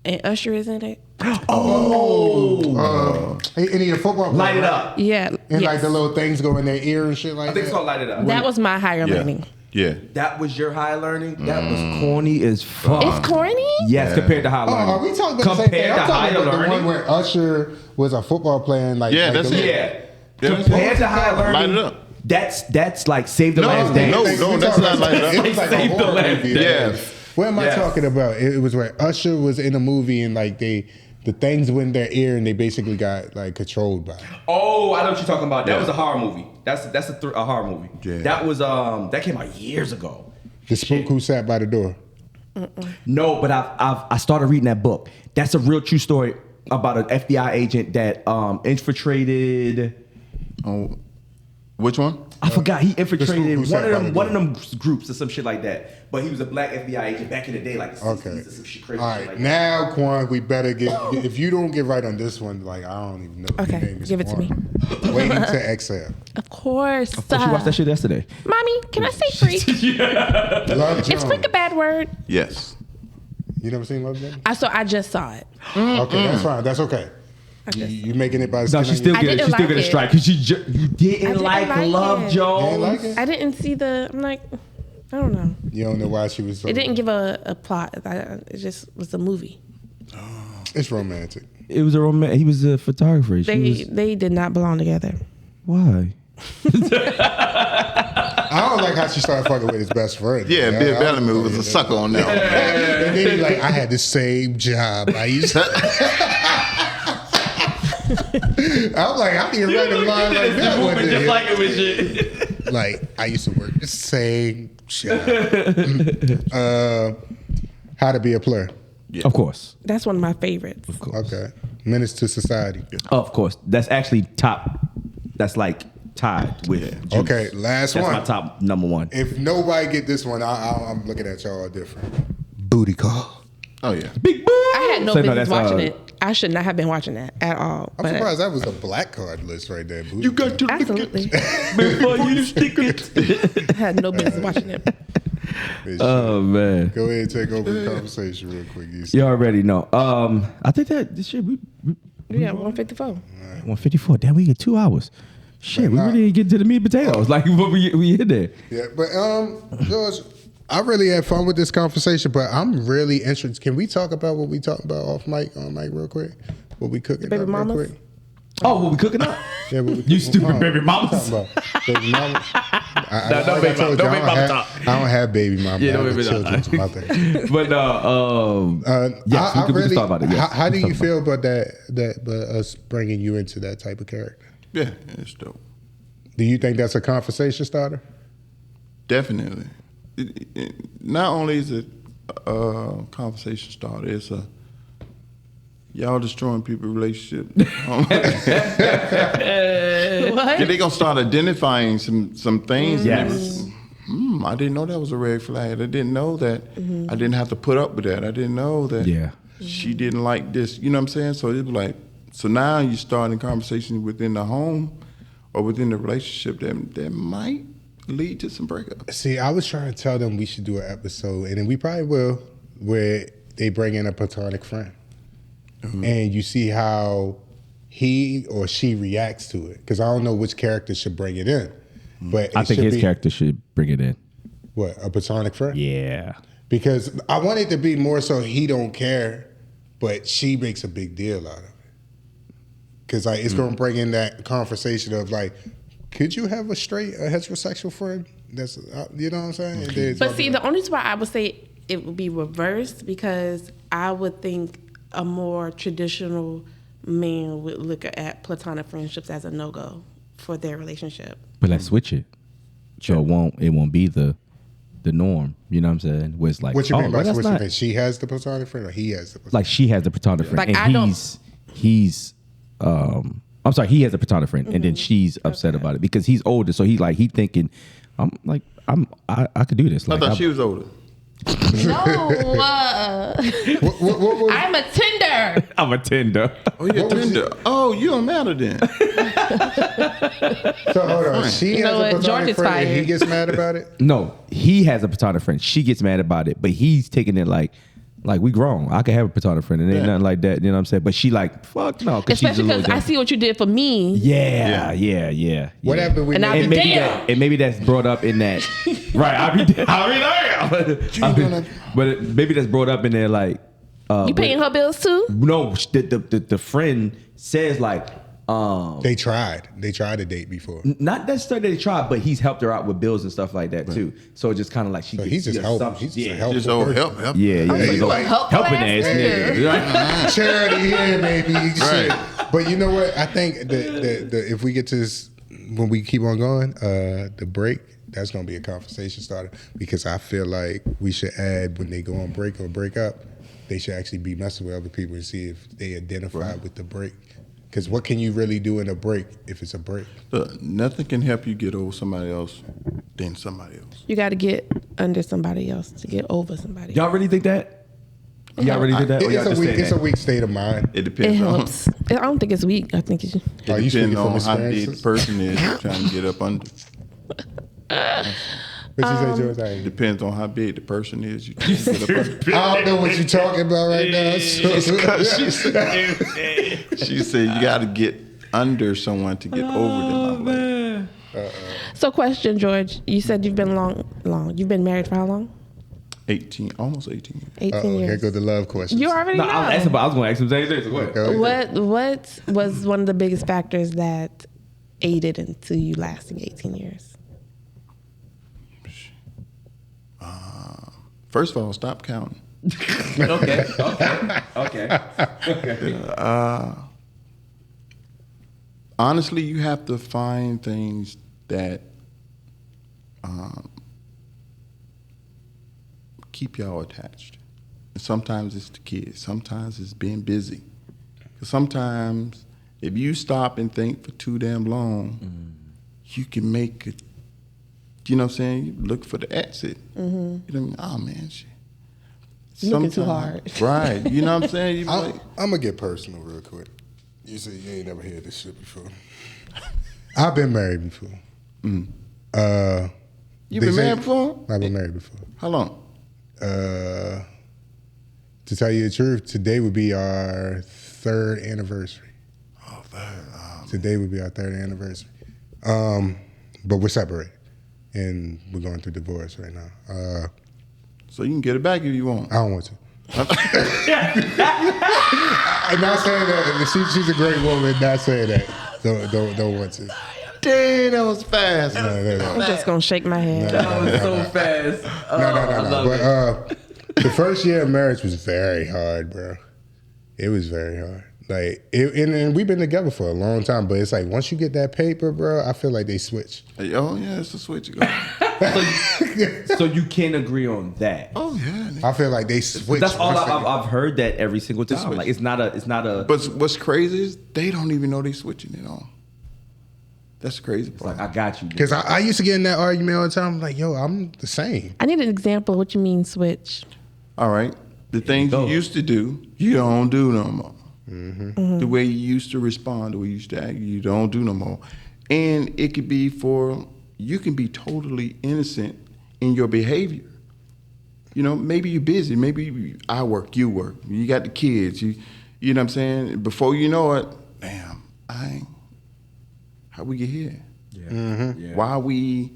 and Usher is in it. Oh, Any of the football players, Light It right? Up. Yeah. And yes. like the little things go in their ear and shit like I think that. it's called Light It Up. That was my higher Yeah. learning. Yeah. That was your high learning? That was corny as fuck. It's corny? Yes, Yeah. compared to high learning. Are we talking about the same thing? Compared I'm to talking higher about the one learning? where Usher was a football player and like Yeah, like that's the it. little- Yeah. Yeah. Compared to high Light learning, It Up. that's like Save the No, Last no, Dance. no, We that's talking not about- Light It Up. It was like a Save the horror Last movie. Dance. What am I Yes. talking about? It was where Usher was in a movie and like the things went in their ear and they basically got like controlled by it. Oh, I know what you're talking about. That Yeah. was a horror movie. That's a horror movie. Yeah. That was that came out years ago. The spook who sat by the door. No, but I started reading that book. That's a real true story about an FBI agent that infiltrated. Oh, which one? I forgot he infiltrated who sat by the one of door. them groups or some shit like that. But he was a black FBI agent back in the day, like the 60s Okay. or some shit crazy. All shit right, like that. now Quan, we better get. If you don't get right on this one, like I don't even know. Okay, Your name is give it to me. Quan. Waiting to exhale. Of course. Of course, you watched that shit yesterday. Mommy, can I say freak? Love Is Jones. freak a bad word? Yes. You never seen Love Jones? I just saw it. Okay, that's fine. That's okay. You making it by the No, skin she on still your- I get didn't she still like get a it. strike because you didn't didn't like like Love it. Jones. You didn't like it? I didn't see I'm like, I don't know. You don't know why she was so. It didn't give a plot. It just was a movie. It's romantic. It was a romance. He was a photographer. They did not belong together. Why? I don't like how she started fucking with his best friend. Yeah, I- Bill I- Bellamy was a sucker on that one. And then he like, I had the same job. I used to. I'm like, I need to write a line like that one day. Just like it with shit. Like, I used to work the same job. How to Be a Player. Of course. That's one of my favorites. Okay. Menace to Society. Of course. That's actually top. That's like tied with. Juice. Okay, last That's one. my top number one. If nobody get this one, I'm looking at y'all different. Booty Call. Oh yeah. Big boo. I had no So, business that's, watching it. I should not have been watching that at all. I'm but surprised that was a black card list right there. Booty You got to absolutely, Before you stick it. I had no business watching it. Bitch, Oh man. Go ahead and take over the conversation real quick. You already know. I think that this shit we Yeah, 154. 154. Damn, we get 2 hours. Shit, we nah. really didn't get to the meat and potatoes. Like what we hit there. Yeah, but George, I really had fun with this conversation, but I'm really interested. Can we talk about what we talked about off mic, on mic, real quick? What we cooking Baby up real mamas? quick? Oh, what we cooking up? Yeah, what we You stupid baby mamas. mamas. Baby mamas. No baby mama- no baby mama talk. I don't have baby mama. Yeah, I no have baby children's mama. mother. But yes, we can talk about it. Yes, How do we can you talk feel about that? Us bringing you into that type of character? Yeah, it's dope. Do you think that's a conversation starter? Definitely. Not only is it a conversation starter, it's a y'all destroying people's relationship. What? They're gonna start identifying some things. Yes. I didn't know that was a red flag. I didn't know that I didn't have to put up with that. I didn't know that Yeah. she didn't like this. You know what I'm saying? So it was like, so now you starting conversations within the home or within the relationship that might lead to some breakup. See, I was trying to tell them we should do an episode, and then we probably will, where they bring in a platonic friend, and you see how he or she reacts to it. Because I don't know which character should bring it in, but I it think should his be, character should bring it in. what, a platonic friend? Yeah. Because I want it to be more so he don't care, but she makes a big deal out of it. Because like it's gonna bring in that conversation of like, could you have a heterosexual friend? That's you know what I'm saying. And then it's But all see, about- the only reason why I would say it would be reversed because I would think a more traditional man would look at platonic friendships as a no-go for their relationship. But let's switch it. So it won't be the norm. You know what I'm saying? Where it's like, what you mean by well, that's switching? not- That she has the platonic friend, or he has the platonic? Like she has the platonic friend, Like, and I don't- he's I'm sorry, he has a platonic friend, and then she's upset about it because he's older. So he thinking, I could do this. I Like, thought she was older. No, What I'm a Tinder. I'm a Tinder. Oh, you're What was tender. Oh, you don't matter then. so hold on, she You has know a what? George platonic is friend, and he fired. gets mad about it. No, he has a platonic friend. She gets mad about it, but he's taking it like, Like, we grown. I can have a platonic friend. It ain't nothing like that. You know what I'm saying? But she like, fuck no. Especially because I see what you did for me. Yeah. Whatever we And make I'm it. Maybe that's brought up in that. Right. But maybe that's brought up in there like. You paying her bills too? No, the friend says like. They tried to date before. Not necessarily they tried, but he's helped her out with bills and stuff like that too. So it's just kind of like she. So gets he's just helping. He's just a helpful Just oh, person. help. Yeah. you like helping ass nigga. Right? Charity here, baby. Right. Shit. But you know what? I think the if we get to this, when we keep on going, the break, that's gonna be a conversation starter, because I feel like we should add, when they go on break or break up, they should actually be messing with other people and see if they identify with the break. Because what can you really do in a break if it's a break? Look, nothing can help you get over somebody else than somebody else. You got to get under somebody else to get over somebody. Y'all really think that? Y'all really think that? Or y'all just saying It's that? a weak state of mind. It It depends helps. I don't think it's weak. I think it's. Are you speaking depends from on how big the experiences? person is you're trying to get up under. What you say, George? It depends on how big the person is you're trying to get up under. I don't know what you're talking about right now. She said you got to get under someone to get over them. So, question, George. You said you've been long. You've been married for how long? 18, almost 18 years. 18 Here years. go the love questions. You already No, know. I was going to ask him the same thing. So go ahead. Okay. What was one of the biggest factors that aided into you lasting 18 years? First of all, stop counting. Okay. Honestly, you have to find things that keep y'all attached. And sometimes it's the kids. Sometimes it's being busy. 'Cause sometimes if you stop and think for too damn long, you can make it. You know what I'm saying? You look for the exit. You know what I mean? Oh man, shit. Looking too Sometimes- hard. Right. You know what I'm saying? You be I'm like, gonna get personal real quick. You say you ain't never heard this shit before. I've been married before. you They been say- married before? I've been married before. How long? To tell you the truth, today would be our 3rd anniversary. Oh, man. Today would be our 3rd anniversary. But we're separated, and we're going through divorce right now. So you can get it back if you want. I don't want to. I'm not saying that. She's a great woman. Not saying that. Don't want to. Damn, that was fast. No. I'm just gonna shake my head. That was so fast. No. But the first year of marriage was very hard, bro. It was very hard. Like, and we've been together for a long time, but it's like once you get that paper, bro, I feel like they switch. Oh, yeah, it's a switch. So you can agree on that. Oh, yeah. I feel like they switch. That's all once they- I've heard that every single time. switch. Like it's not a. But what's crazy is they don't even know they switching it on. That's the crazy part. Like I got you. Because I used to get in that argument all the time. I'm like, yo, I'm the same. I need an example of what you mean switch. All right. The things you used to do, you don't do no more. The way you used to respond, the way you used to act, you don't do no more. And it could be you can be totally innocent in your behavior. You know, maybe you're busy. Maybe I work, you work. You got the kids. You know what I'm saying? Before you know it, damn, how we get here? Yeah. Why we,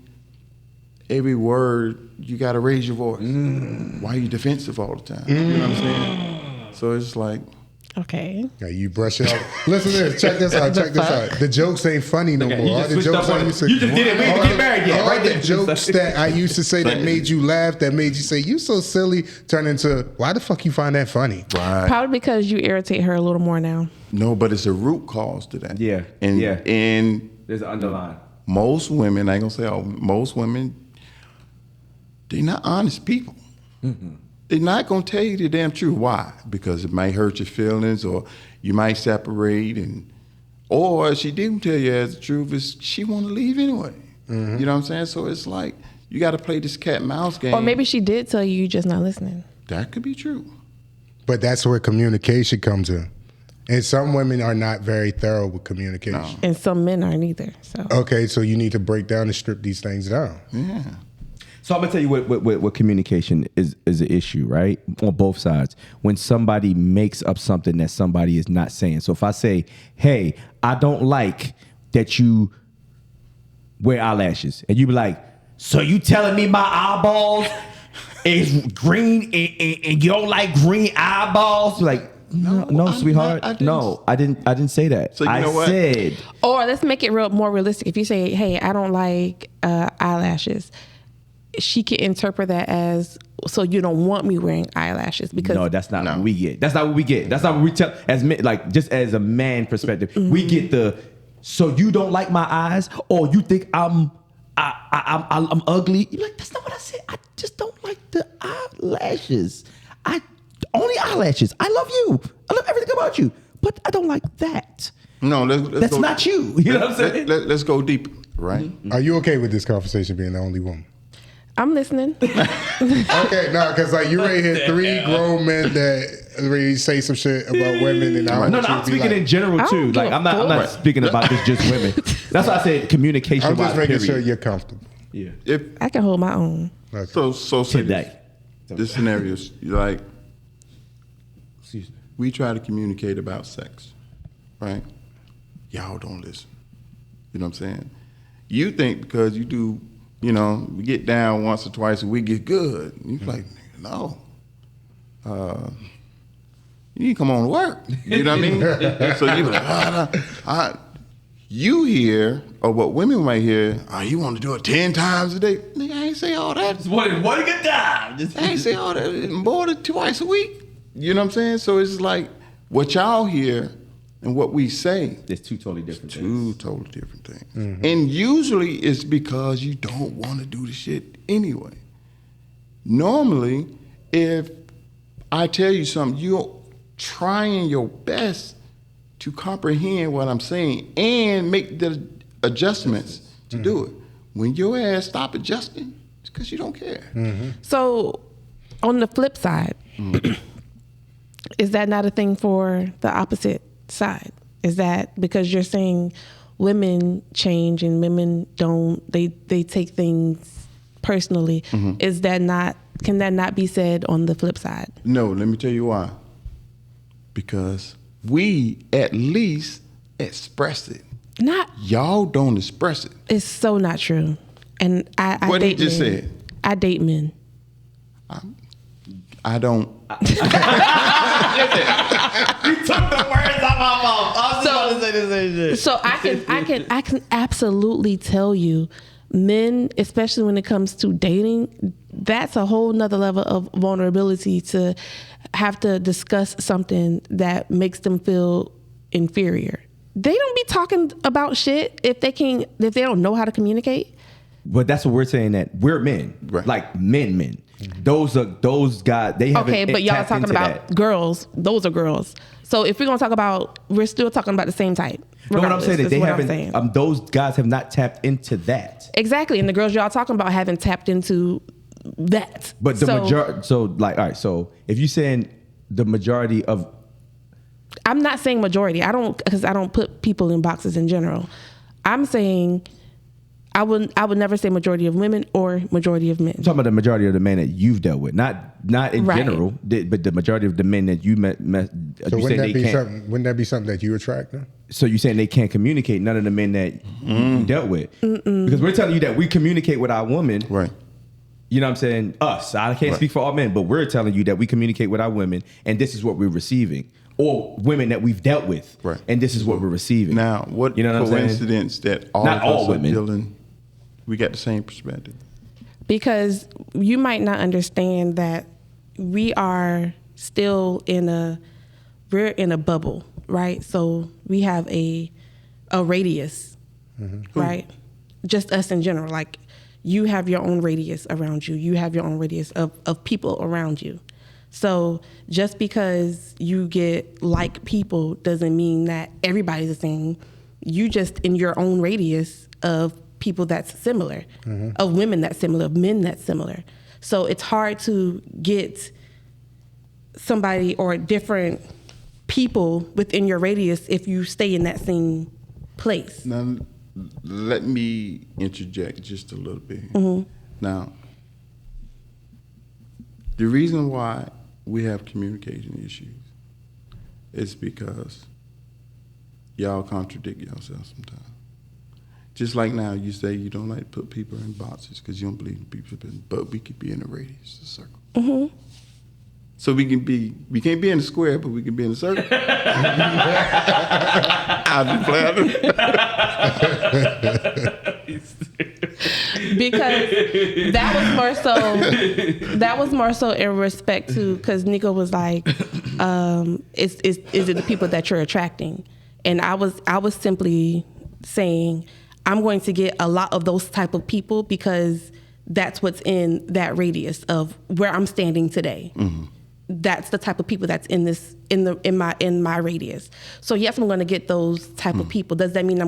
every word, you got to raise your voice. Why you defensive all the time? You know what I'm saying? So it's like, Okay. Now you brush it off. Listen to this. Check this out. The jokes ain't funny no Okay, more. you All just the switched jokes up I on used it. to You just did it. We ain't get married yet. all Right the there. jokes that I used to say that made you laugh, that made you say, you so silly, turn into, why the fuck you find that funny? right. Probably because you irritate her a little more now. No, but it's a root cause to that. Yeah, And yeah. and There's an underline. most women, I ain't gonna say all, most women, they're not honest people. They're not gonna tell you the damn truth. Why? Because it might hurt your feelings, or you might separate, or she didn't tell you as the truth is she want to leave anyway. You know what I'm saying? So it's like you got to play this cat and mouse game. Or maybe she did tell you, you're just not listening. that could be true. But that's where communication comes in. And some women are not very thorough with communication. No. And some men aren't either. So Okay, so you need to break down and strip these things down. Yeah. So I'm gonna tell you what communication is an issue, right? On both sides. When somebody makes up something that somebody is not saying. So if I say, "Hey, I don't like that you wear eyelashes," and you be like, "So you telling me my eyeballs is green and you don't like green eyeballs?" Like, no, sweetheart. I didn't say that. So you know what? Said, or let's make it more realistic. If you say, "Hey, I don't like eyelashes," she can interpret that as, "So you don't want me wearing eyelashes?" Because no, that's not what we get. That's not what we get. That's not what we tell as men, like just as a man perspective. We get the, "So you don't like my eyes, or you think I'm ugly?" You're like, "That's not what I said. I just don't like the eyelashes. Only eyelashes. I love you. I love everything about you, but I don't like that." No, let's that's go, not you. You know what I'm saying? Let's go deeper, right? Are you okay with this conversation being the only woman? I'm listening. Okay, no, because like you already hit 3 grown men that already say some shit about women, and I No, I'm speaking in general I too. don't give Like a I'm not Right. speaking about this just women. That's why I said communication. I'm just making sure period. you're comfortable. Yeah. If I can hold my own. Okay. so say Today. this scenario is like Excuse me. we try to communicate about sex, right? Y'all don't listen. You know what I'm saying? You think because you do, we get down once or twice and we get good. You like, no. You need to come on to work. You know what I mean? So you like, you hear, or what women might hear, you want to do it 10 times a day. Nigga, I ain't say all that. One good time. I ain't say all that. More than twice a week. You know what I'm saying? So it's like what y'all hear and what we say. There's two totally different Two things. totally different things. And usually it's because you don't want to do the shit anyway. Normally, if I tell you something, you're trying your best to comprehend what I'm saying and make the adjustments to do it. When your ass stop adjusting, it's because you don't care. So, on the flip side, is that not a thing for the opposite side? Is that because you're saying women change and women don't, they take things personally? Is that not, can that not be said on the flip side? No, let me tell you why. Because we at least express it. Not, Y'all don't express it. it's so not true. And I What date he just men. said. I date men. I don't. You took the words out my mouth. I was about to say the same shit. So I can absolutely tell you, men, especially when it comes to dating, that's a whole nother level of vulnerability to have to discuss something that makes them feel inferior. They don't be talking about shit if they don't know how to communicate. But that's what we're saying, that we're men, Right. like men. Those guys. They haven't. Okay, but y'all tapped talking into about that. girls. Those are girls. So if we're gonna talk about, we're still talking about the same type. No, what I'm saying is they what haven't. I'm saying. Those guys have not tapped into that. Exactly, and the girls y'all talking about haven't tapped into that. But the majority. So like, all right. So if you're saying the majority of, I'm not saying majority. I don't put people in boxes in general. I'm saying I would never say majority of women or majority of men. I'm talking about the majority of the men that you've dealt with, not in Right. general, but the majority of the men that you met. So You wouldn't say that they be can't. something? Wouldn't that be something that you attract them? So you're saying they can't communicate? None of the men that you dealt with, because we're telling you that we communicate with our women. Right. You know what I'm saying? Us. I can't speak for all men, but we're telling you that we communicate with our women, and this is what we're receiving, or women that we've dealt with, Right. and this is what we're receiving. Now, what You know what I'm saying? coincidence that all Not of all us are women. dealing, we got the same perspective. Because you might not understand that we are still we're in a bubble, right? So we have a radius, right? Just us in general. Like, you have your own radius around you. You have your own radius of people around you. So just because you get like people doesn't mean that everybody's the same. You just in your own radius of people that's similar, of women that's similar, of men that's similar. So it's hard to get somebody or different people within your radius if you stay in that same place. Now, let me interject just a little bit. Now, The reason why we have communication issues is because y'all contradict yourselves sometimes. Just like now, you say you don't like to put people in boxes because you don't believe in people, but we could be in a radius, a circle. Mm-hmm. So we can't be in a square, but we can be in a circle. I'll be flattered. Because that was more so in respect to, because Nico was like, is it the people that you're attracting? And I was simply saying, I'm going to get a lot of those type of people because that's what's in that radius of where I'm standing today. Mm-hmm. That's the type of people that's in my radius. So yes, I'm going to get those type of people. Does that mean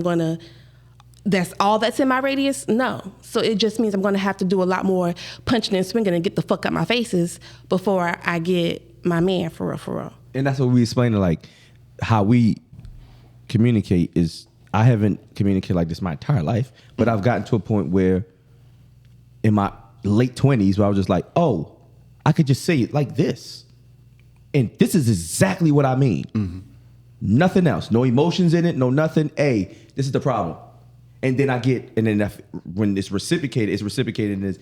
that's all that's in my radius? No. So it just means I'm going to have to do a lot more punching and swinging and get the fuck out my faces before I get my man for real. And that's what we explain to, like, how we communicate is, I haven't communicated like this my entire life, but I've gotten to a point where in my late 20s where I was just like, oh, I could just say it like this. And this is exactly what I mean. Mm-hmm. Nothing else. No emotions in it, no nothing. Hey, this is the problem. And then when it's reciprocated as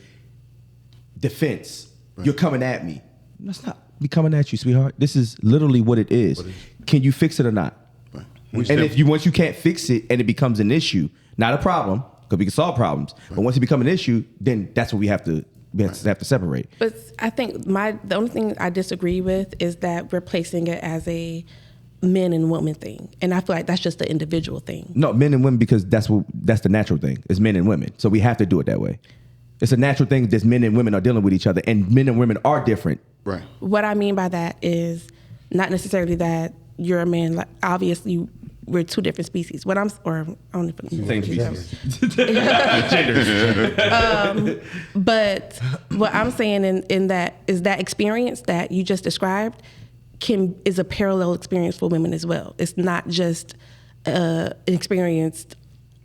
defense. Right. You're coming at me. That's not me coming at you, sweetheart. This is literally what it is. Can you fix it or not? Right. And once you can't fix it and it becomes an issue, not a problem, because we can solve problems. Right. But once it becomes an issue, then that's what we have to separate. But I think the only thing I disagree with is that we're placing it as a men and women thing, and I feel like that's just the individual thing. No, men and women, because that's the natural thing. It's men and women, so we have to do it that way. It's a natural thing that men and women are dealing with each other, and men and women are different. Right. What I mean by that is not necessarily that you're a man. Like, obviously, we're two different species. I don't know if same species. But what I'm saying in that is that experience that you just described is a parallel experience for women as well. It's not just an experience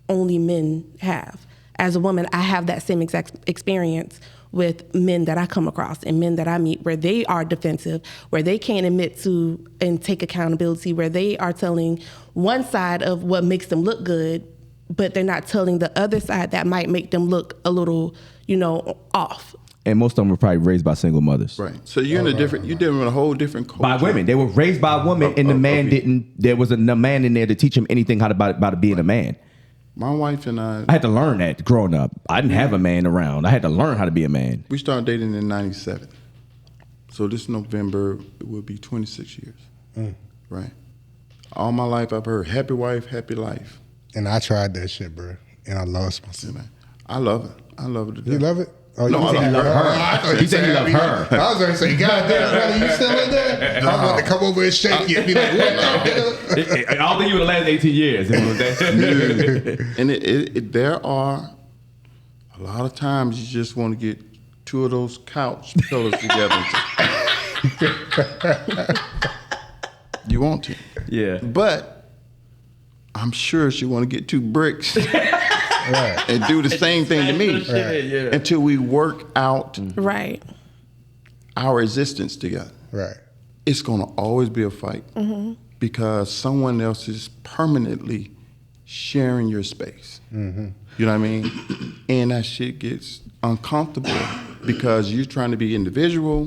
only men have. As a woman, I have that same exact experience with men that I come across and men that I meet where they are defensive, where they can't admit to and take accountability, where they are telling one side of what makes them look good, but they're not telling the other side that might make them look a little, off. And most of them were probably raised by single mothers. Right. So you're you're dealing with a whole different culture. By women. They were raised by women, and the man there was a man in there to teach him anything about being a man. My wife and I had to learn that growing up. I didn't have a man around. I had to learn how to be a man. We started dating in 97. So this November, it will be 26 years. Mm. Right? All my life, I've heard happy wife, happy life. And I tried that shit, bro. And I lost myself. Yeah, I love it. I love it to death. You love it? Oh, no, I love her. He said he loved her. I was going to say, God damn, brother, you still in there? I was about to come over and shake you and be like, what? I don't think you would have lasted 18 years. And there are a lot of times you just want to get two of those couch pillows together. You want to. Yeah. But I'm sure she want to get two bricks. Right. And do the same thing to me until we work out our existence together. Right. It's going to always be a fight because someone else is permanently sharing your space. Mm-hmm. You know what I mean? And that shit gets uncomfortable because you're trying to be individual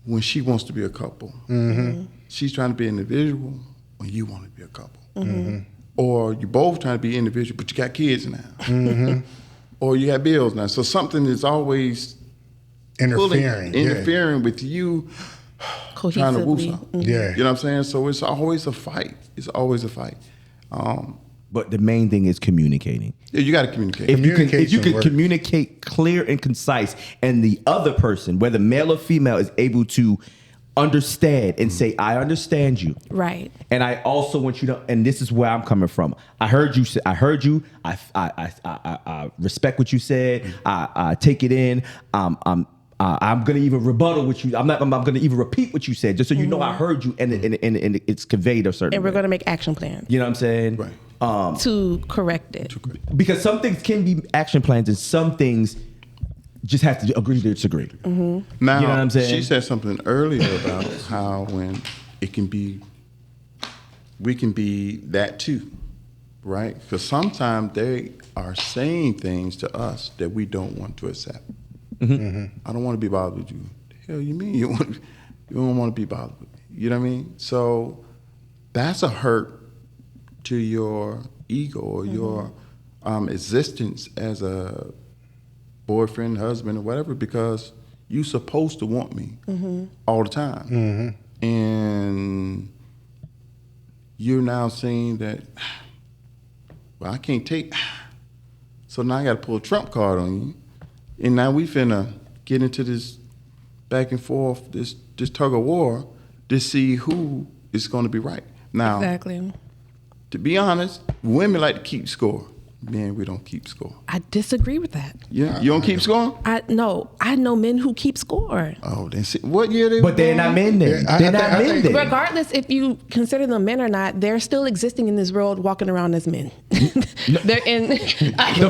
when she wants to be a couple. Mm-hmm. She's trying to be individual when you want to be a couple. Mm-hmm. Or you're both trying to be individual, but you got kids now. Mm-hmm. Or you got bills now. So something is always interfering with you trying to woo something. Yeah. You know what I'm saying? So it's always a fight. It's always a fight. But the main thing is communicating. Yeah, you got to communicate. If you can communicate clear and concise, and the other person, whether male or female, is able to understand and say, I understand you. Right. And I also want you to, and this is where I'm coming from. I heard you. I respect what you said. I take it in. I'm gonna even rebuttal what you. I'm gonna even repeat what you said, just so you know I heard you, and it's conveyed a certain. And we're way. gonna make action plans. You know what I'm saying? Right. To correct it. Because some things can be action plans, and some things just have to agree to disagree. Mm-hmm. Now, you know what I'm saying? She said something earlier about how when it can be, we can be that too, right? Because sometimes they are saying things to us that we don't want to accept. I don't want to be bothered with you. The hell you mean you don't want to be bothered with me? You know what I mean? So that's a hurt to your ego or your existence as a boyfriend, husband, or whatever, because you're supposed to want me all the time. And you're now saying that, well, I can't take, so now I got to pull a trump card on you. And now we finna get into this back and forth, this tug of war to see who is going to be right. Now, Exactly. to be honest, women like to keep score. Men, we don't keep score. I disagree with that. Yeah, you don't keep score? I know men who keep score. Oh, then see, what year they? But they're not men then. Yeah, They're not men then. Regardless if you consider them men or not, they're still existing in this world, walking around as men. They're in the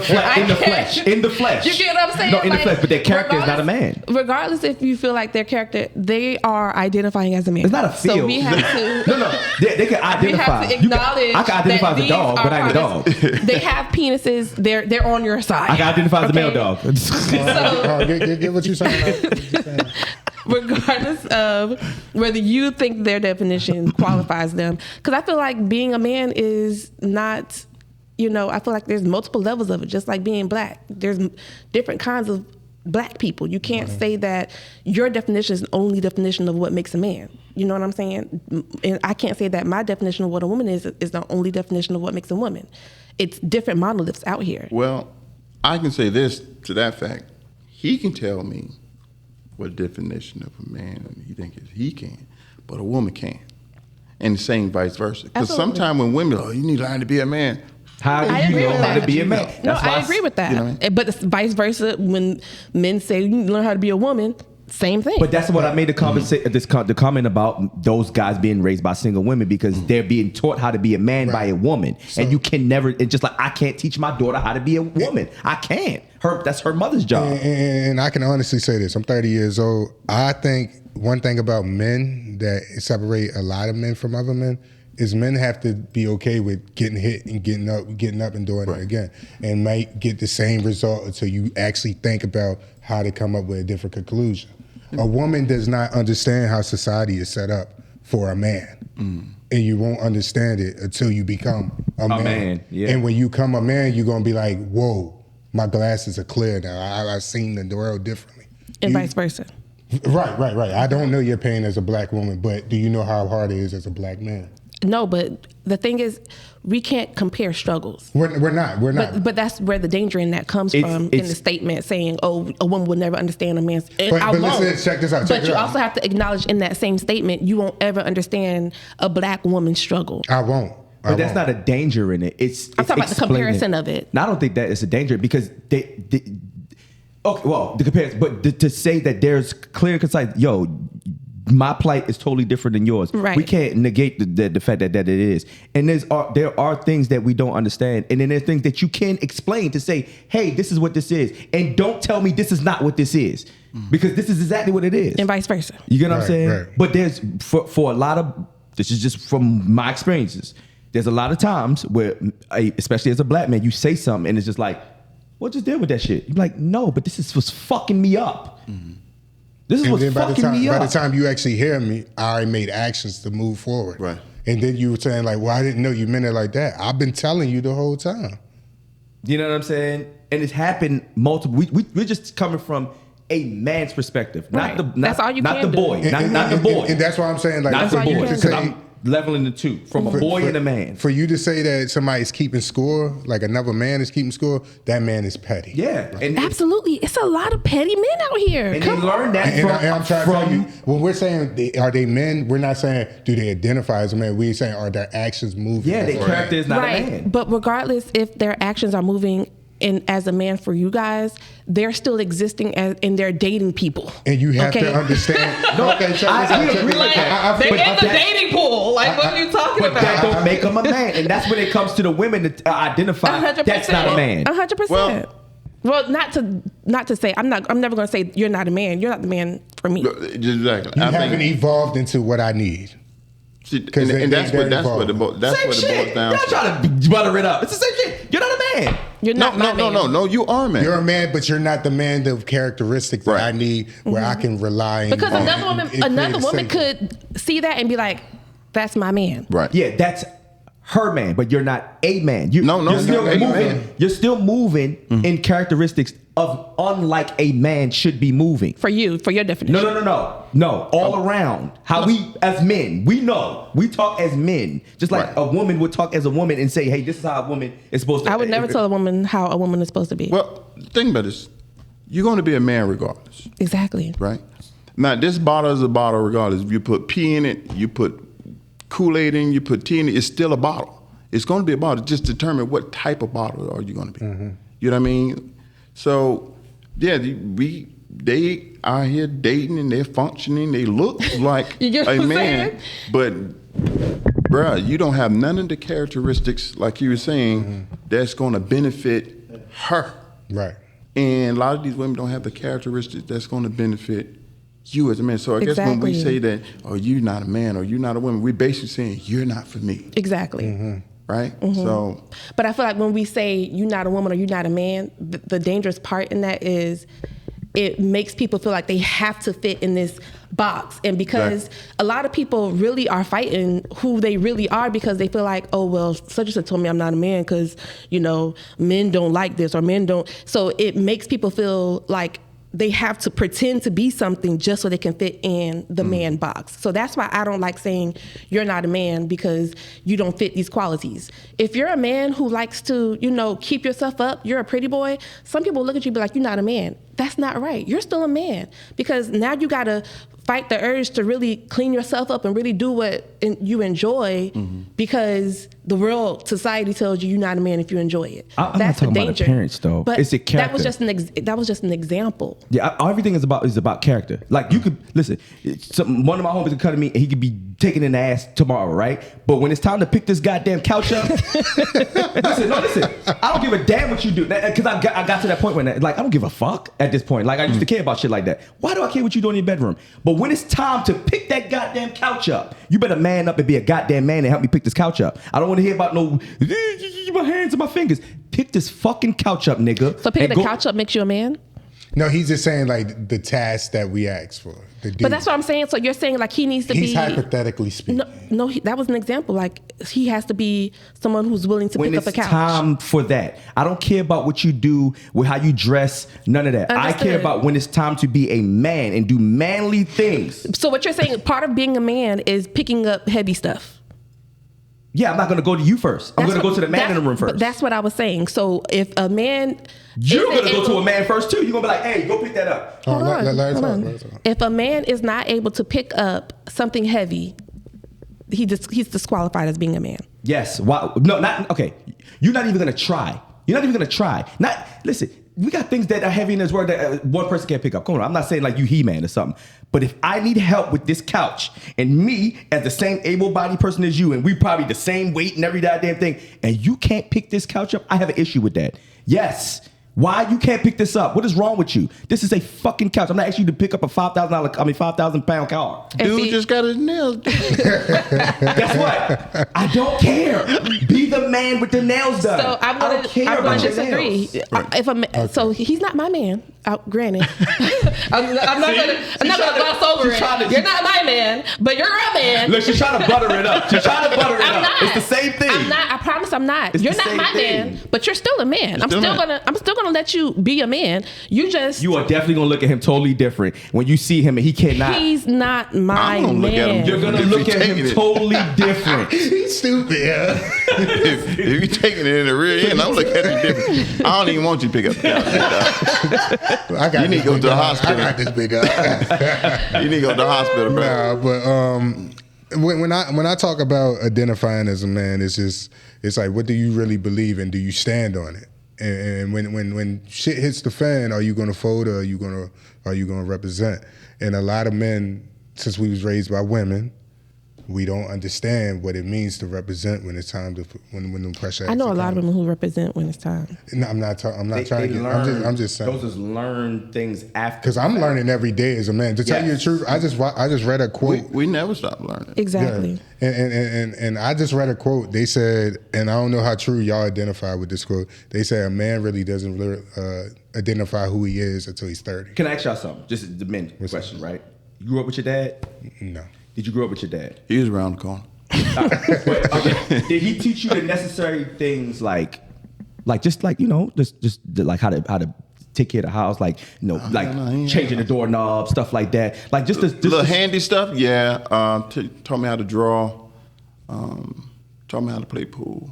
flesh. In the flesh. You get what I'm saying? No, in the flesh, but their character is not a man. Regardless if you feel like their character, they are identifying as a man. It's not a feel. So we have to. No. They can identify. We have to acknowledge I can identify that as a dog, these but I ain't a dog. They have penises. They're on your side. I can identify as a male dog. Get what you're saying. Regardless of whether you think their definition qualifies them, because I feel like being a man is not. I feel like there's multiple levels of it. Just like being black, there's different kinds of black people. You can't say that your definition is the only definition of what makes a man. You know what I'm saying? And I can't say that my definition of what a woman is the only definition of what makes a woman. It's different monoliths out here. Well, I can say this to that fact. He can tell me what definition of a man he thinks he can, but a woman can't. And the same vice versa. Because sometimes when women, you need to learn to be a man. How do you know how to be a man? No, I agree with that. You know what I mean? But it's vice versa. When men say you need to learn how to be a woman, same thing. But that's what I made the comment about those guys being raised by single women, because they're being taught how to be a man by a woman, and you can never. And just like I can't teach my daughter how to be a woman, I can't. That's her mother's job. And I can honestly say this: I'm 30 years old. I think one thing about men that separate a lot of men from other men is men have to be okay with getting hit and getting up and doing it again, and might get the same result until you actually think about how to come up with a different conclusion. A woman does not understand how society is set up for a man, and you won't understand it until you become a man. Yeah. And when you become a man, you're gonna be like, whoa, my glasses are clear now. I've seen the world differently. And vice versa. Right. I don't know your pain as a black woman, but do you know how hard it is as a black man? No, but the thing is, we can't compare struggles. We're not. But that's where the danger in that comes from, in the statement saying, "Oh, a woman will never understand a man's." But listen, check this out. But you also have to acknowledge in that same statement, you won't ever understand a black woman's struggle. I won't. But that's not a danger in it. I'm talking about the comparison of it. I don't think that is a danger, because the comparison, but to say that there's clear and concise, my plight is totally different than yours. Right. We can't negate the fact that it is. And there are things that we don't understand. And then there's things that you can explain to say, hey, this is what this is. And don't tell me this is not what this is. Because this is exactly what it is. And vice versa. You get what I'm saying? Right. But there's, for a lot of, this is just from my experiences, there's a lot of times where, especially as a black man, you say something and it's just like, well, just deal with that shit. You're like, no, but this is what's fucking me up. This is what's fucking me up. By the time you actually hear me, I already made actions to move forward. Right. And then you were saying like, well, I didn't know you meant it like that. I've been telling you the whole time. You know what I'm saying? And it's happened multiple. We're just coming from a man's perspective, Right. not That's all you not can the do. boy, not the boy, And that's why I'm saying like, not the all you boy. can Because do. I'm leveling the two from a boy and a man. For you to say that somebody's keeping score, like another man is keeping score, that man is petty. Yeah, and Absolutely. It's a lot of petty men out here. and they learn that And I'm trying to tell you, from. when we're saying are they men, we're not saying do they identify as a man. We're saying are their actions moving? Yeah, their character is not a Right. man. But regardless if their actions are moving in as a man for you guys, they're still existing and they're dating people. And you have to understand. Okay, check I this out. agree with that. They're But in the that- dating pool. Like, what are you talking But about? that don't make him a man, and that's when it comes to the women to identify 100%. that's not a man. 100%. Well, Well, not to say I'm never going to say you're not a man. You're not the man for me. Exactly. You haven't evolved into what I need. And that's what it boils down Y'all to. trying to butter it up. It's the same shit. You're not a man. You're not my man. No. You are a man. You're a man, but you're not the man of characteristics that I need, where I can rely on. Because another woman could see that and be like, "That's my man." Right. Yeah, that's her man, but you're not a man. You're still you're a moving. man. You're still moving in characteristics of unlike a man should be moving. For you, for your definition. No. All around. How we as men, we talk as men. Just like a woman would talk as a woman and say, "Hey, this is how a woman is supposed to." I would never tell a woman how a woman is supposed to be. Well, think about this. You're going to be a man regardless. Exactly. Right? Now, this bottle is a bottle regardless. If you put pee in it, you put Kool-Aid in, you put tea in it, it's still a bottle. It's going to be a bottle. Just determine what type of bottle are you going to be. You know what I mean? So, yeah, they are here dating and they're functioning. They look like a man. But, bruh, you don't have none of the characteristics, like you were saying, that's going to benefit her. Right. And a lot of these women don't have the characteristics that's going to benefit you as a man. So I guess when we say that, "Oh, you're not a man," or "You're not a woman," we're basically saying you're not for me. Exactly. Right? So, but I feel like when we say you're not a woman or you're not a man, the dangerous part in that is it makes people feel like they have to fit in this box. And because a lot of people really are fighting who they really are because they feel like, "Oh, well, such and such told me I'm not a man because, men don't like this or men don't." So it makes people feel like they have to pretend to be something just so they can fit in the man box. So that's why I don't like saying you're not a man because you don't fit these qualities. If you're a man who likes to, keep yourself up, you're a pretty boy, some people look at you and be like, "You're not a man." That's not right. You're still a man because now you got to fight the urge to really clean yourself up and really do what you enjoy because the world, society tells you you're not a man if you enjoy it. I'm That's not talking the about danger. appearance, though. But it's a character. that was just an example. Yeah, everything is about character. Like you could listen. One of my homies could cut to me, and he could be taking an ass tomorrow, right? But when it's time to pick this goddamn couch up, listen. I don't give a damn what you do because I got to that point when I don't give a fuck at this point. Like I used to care about shit like that. Why do I care what you do in your bedroom? But when it's time to pick that goddamn couch up, you better man up and be a goddamn man and help me pick this couch up. I don't want to hear about no my hands and my fingers. Pick this fucking couch up, nigga. So picking the couch up makes you a man? No, he's just saying like the task that we ask for. But that's what I'm saying. So you're saying like he needs to be. He's hypothetically speaking. No, that was an example. Like he has to be someone who's willing to pick up a couch. When it's time for that, I don't care about what you do, with how you dress, none of that. Understood. I care about when it's time to be a man and do manly things. So what you're saying, part of being a man is picking up heavy stuff. Yeah, I'm not going to go to you first. I'm going to go to the man in the room first. But that's what I was saying. So if a man... You're going to go to a man first, too. You're going to be like, "Hey, go pick that up." Hold on. If a man is not able to pick up something heavy, he's disqualified as being a man. Yes. Why? No, not... Okay. You're not even going to try. Listen, we got things that are heavy in this world that one person can't pick up. Come on, I'm not saying like you He-Man or something. But if I need help with this couch and me as the same able-bodied person as you and we probably the same weight and every goddamn thing and you can't pick this couch up, I have an issue with that. Yes. Why you can't pick this up? What is wrong with you? This is a fucking couch. I'm not asking you to pick up a 5,000-pound car. Dude just got his nails done. Guess what? I don't care. Be the man with the nails done. So I'm going to disagree. Right. So he's not my man. Granted, I'm not going to gloss over it. You're not my man, but you're a man. Look, she's trying to butter it up. I'm not. It's the same thing. I'm not. I promise I'm not. You're not my man, but you're still a man. I'm still gonna let you be a man. You are definitely gonna look at him totally different when you see him and he cannot. He's not my man. You're gonna look at him totally different. He's stupid. Yeah. if you're taking it in the rear end, I'm looking at you different. I don't even want you to pick up the couch. You need to go to the hospital. I got this big guy. You need to go to the hospital, bro. Nah, but when I talk about identifying as a man, it's like, what do you really believe in? Do you stand on it? And when shit hits the fan, are you gonna fold or are you gonna represent? And a lot of men, since we was raised by women, we don't understand what it means to represent when it's time to when the pressure. I know a lot of women who represent when it's time. No, I'm not trying to. I'm just saying. Those just learn things after. Because I'm learning every day as a man. To tell you the truth, I just read a quote. We never stop learning. Exactly. Yeah. And I just read a quote. They said, and I don't know how true y'all identify with this quote. They said a man really doesn't identify who he is until he's 30. Can I ask y'all something? Just the men question, right? You grew up with your dad? No. Did you grow up with your dad? He was around the corner. Okay. Did he teach you the necessary things like just like like how to take care of the house, like changing the doorknob, stuff like that, like just little handy stuff? Yeah. Taught me how to draw. Taught me how to play pool.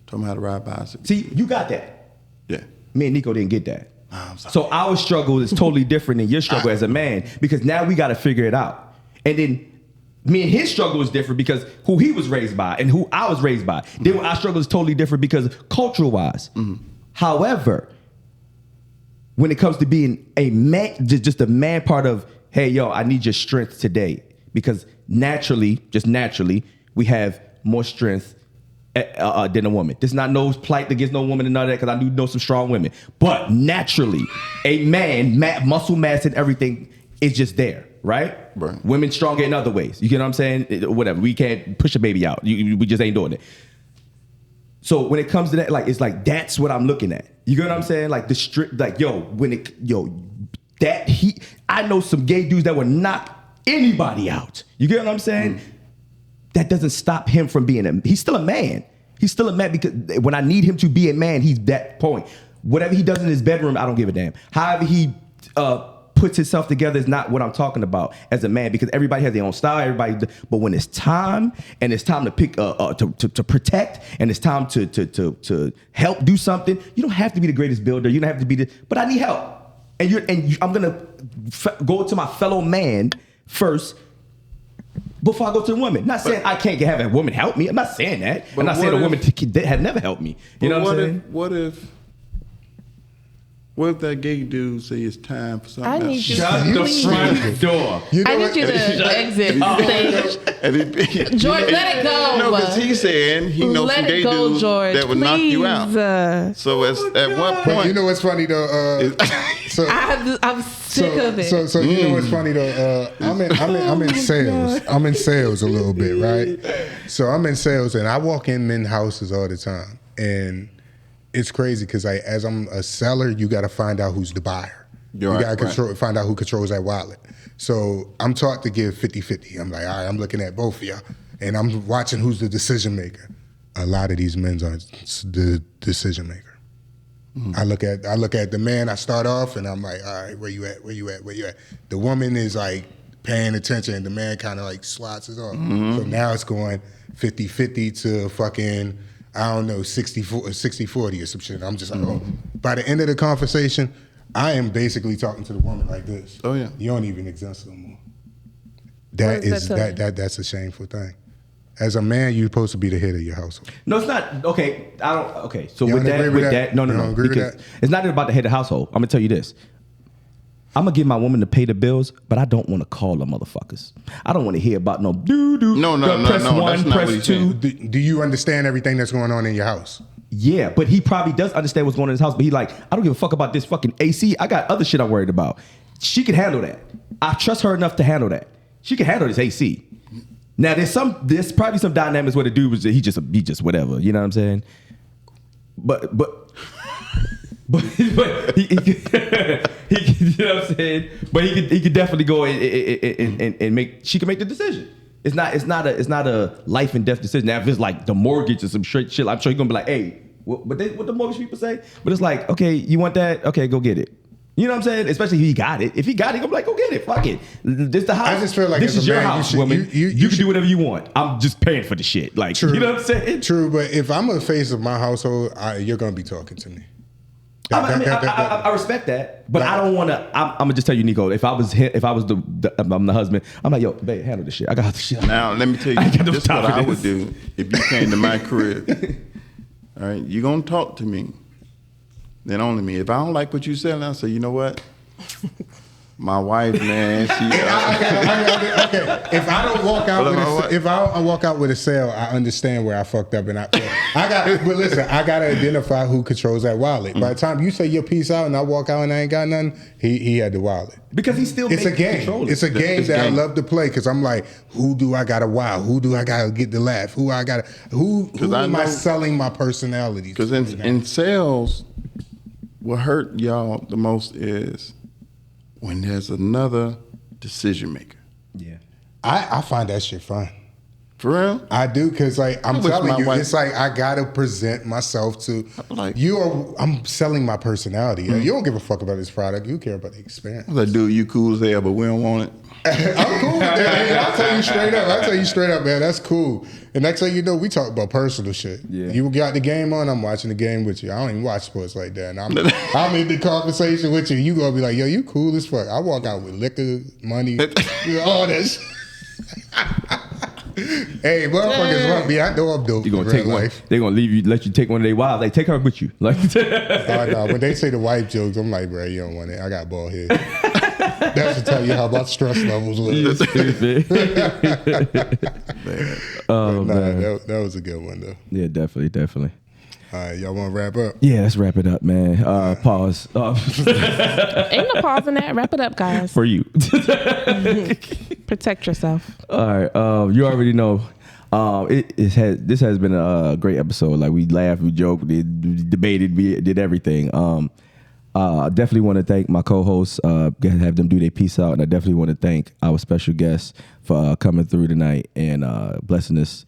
Taught me how to ride bicycle. See, you got that. Yeah. Me and Nico didn't get that. I'm sorry. So our struggle is totally different than your struggle as a man, because now we got to figure it out. And then me and his struggle is different because who he was raised by and who I was raised by. Mm-hmm. Then our struggle is totally different because cultural wise. Mm-hmm. However, when it comes to being a man, just a man part of, hey, yo, I need your strength today. Because naturally, we have more strength than a woman. There's not no plight against no woman and none of that, because I do know some strong women. But naturally, a man, muscle mass and everything is just there, right? Right. Women stronger in other ways. You get what I'm saying? Whatever. We can't push a baby out. We just ain't doing it. So when it comes to that, like, it's like, that's what I'm looking at. You get what I'm saying? Like the strict, like, I know some gay dudes that would knock anybody out. You get what I'm saying? That doesn't stop him from being he's still a man. He's still a man, because when I need him to be a man, he's that point. Whatever he does in his bedroom, I don't give a damn. However he puts himself together is not what I'm talking about as a man, because everybody has their own style. But when it's time, and it's time to pick to protect, and it's time to help do something, you don't have to be the greatest builder. You don't have to be but I need help. I'm gonna go to my fellow man first before I go to the woman. Not saying I can't have a woman help me. I'm not saying that. I'm not saying a woman had never helped me. You know what I'm saying? What if that gay dude say it's time for something else? I need you Shut the front door. I need you to exit stage. George, let it go. No, because he's saying he knows some gay dudes that would knock you out. So at what point? You know what's funny though? I'm sick of it. So you know what's funny though? I'm in sales. I'm in sales a little bit, right? So I'm in sales, and I walk in men's houses all the time, and it's crazy because as I'm a seller, you got to find out who's the buyer. You got to find out who controls that wallet. So I'm taught to give 50-50. I'm like, all right, I'm looking at both of y'all, and I'm watching who's the decision maker. A lot of these men are the decision maker. Mm-hmm. I look at the man. I start off, and I'm like, all right, where you at? The woman is like paying attention, and the man kind of like slots it off. Mm-hmm. So now it's going 50-50 to fucking, I don't know, 60-40 or some shit. I'm just like, oh. By the end of the conversation, I am basically talking to the woman like this. Oh yeah. You don't even exist no more. That's a shameful thing. As a man, you're supposed to be the head of your household. No, it's not. Okay, I don't. Okay, so you with that, no. Because it's not even about the head of the household. I'm gonna tell you this. I'm gonna get my woman to pay the bills, but I don't want to call them motherfuckers. I don't want to hear about no doo-doo. No. Press one, that's not press what he's two. Do you understand everything that's going on in your house? Yeah, but he probably does understand what's going on in his house. But he like, I don't give a fuck about this fucking AC. I got other shit I'm worried about. She can handle that. I trust her enough to handle that. She can handle this AC. Now there's probably some dynamics where the dude was he just whatever. You know what I'm saying? But he you know what I'm saying? But he could definitely go and make. She can make the decision. It's not a life and death decision. Now if it's like the mortgage or some straight shit, I'm sure you're gonna be like, hey, what the mortgage people say? But it's like, okay, you want that? Okay, go get it. You know what I'm saying? Especially if he got it. If he got it, I'm like, go get it. Fuck it. This the house. I just feel like this is your house, woman. You can do whatever you want. I'm just paying for the shit. Like, true, you know what I'm saying? True, but if I'm a face of my household, you're gonna be talking to me. I respect that, but I don't want to. I'm gonna just tell you, Nico. If I was I'm the husband, I'm like, yo, babe, handle this shit. I got the shit. Now let me tell you, this is what I would do if you came to my crib. All right, you gonna talk to me, then only me. If I don't like what you said, I'll say, you know what, My wife, man, she. Okay. If I don't walk out with a sale, I understand where I fucked up, and I got. But listen, I gotta identify who controls that wallet. By the time you say your piece out and I walk out and I ain't got nothing, he had the wallet. Because he still. It's a game. It's a game that I love to play because I'm like, who do I gotta wow? Who do I gotta get to laugh? Who am I selling my personality? Because in sales, what hurt y'all the most is when there's another decision maker. Yeah. I find that shit fun. For real? I do, because like I'm telling you, wife, it's like I gotta present myself to I'm selling my personality. You don't give a fuck about this product. You care about the experience. I was like, dude, you cool as hell, but we don't want it. I'm cool with that. I'll tell you straight up, man. That's cool. And next thing you know, we talk about personal shit. Yeah. You got the game on, I'm watching the game with you. I don't even watch sports like that. And I'm in the conversation with you. You gonna be like, yo, you cool as fuck. I walk out with liquor, money, all that shit. Hey, motherfuckers love me. I know I'm dope. You gonna take one? They gonna let you take one of their wives. Like, take her with you. Like, no. When they say the wife jokes, I'm like, bro, you don't want it. I got bald head. That should tell you how my stress levels was. That was a good one though. Yeah, definitely. All right, y'all want to wrap up? Yeah, let's wrap it up, man. Pause. Ain't no pause in that. Wrap it up, guys. For you. Protect yourself. All right. You already know. This has been a great episode. Like, we laughed, we joked, we debated, we did everything. I definitely want to thank my co-hosts, have them do their piece out, and I definitely want to thank our special guests for coming through tonight and blessing us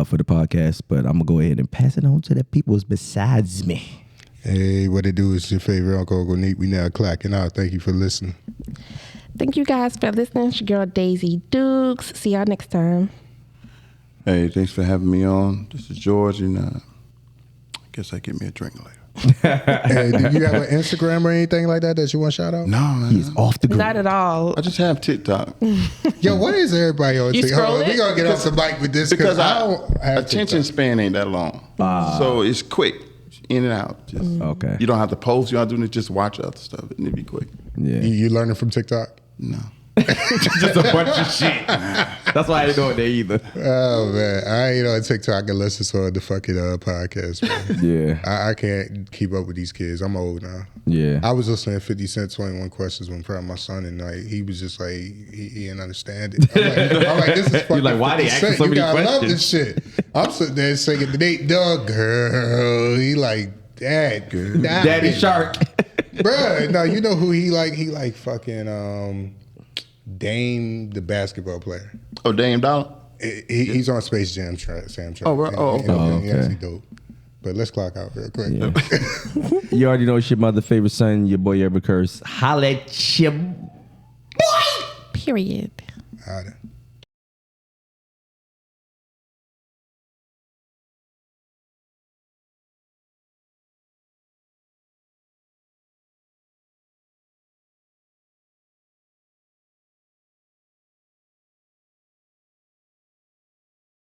for the podcast. But I'm gonna go ahead and pass it on to the peoples besides me. Hey, what it do is your favorite Uncle Neek. We now clacking out. Thank you for listening. Thank you guys for listening. It's your girl Daisy Dukes. See y'all next time. Hey, thanks for having me on. This is George, and I guess I get me a drink later. Hey, do you have an Instagram or anything like that you want to shout out? No, man. He's off the grid. Not at all. I just have TikTok. Yo, what is everybody on TikTok? Scroll We gonna get off the mic with this because I don't have attention TikTok. span ain't that long, so it's quick, in and out. Just, okay. You don't have to post. You don't have to do it. Just watch other stuff, and it'd be quick. Yeah. You learning from TikTok? No. Just a bunch of shit. That's why I ain't doing there either. Oh man, I ain't on TikTok unless it's on the fucking podcast. Man. Yeah. I can't keep up with these kids. I'm old now. Yeah. I was listening to 50 Cent 21 Questions when front of my son, and like he was just like he didn't understand it. I'm like this is fucking. You're like, why they asking so many questions? I love this shit. I'm sitting there singing the Nate Dogg girl. He like Dad, girl, Daddy Shark. Bruh, no, you know who he like? He like fucking Dame, the basketball player. Oh, Dame Dollar? He's on Space Jam soundtrack. Oh, right. He actually dope. But let's clock out real quick. Yeah. You already know it's your mother favorite son, your boy Urben Currse. Holla at your boy. Period. All right.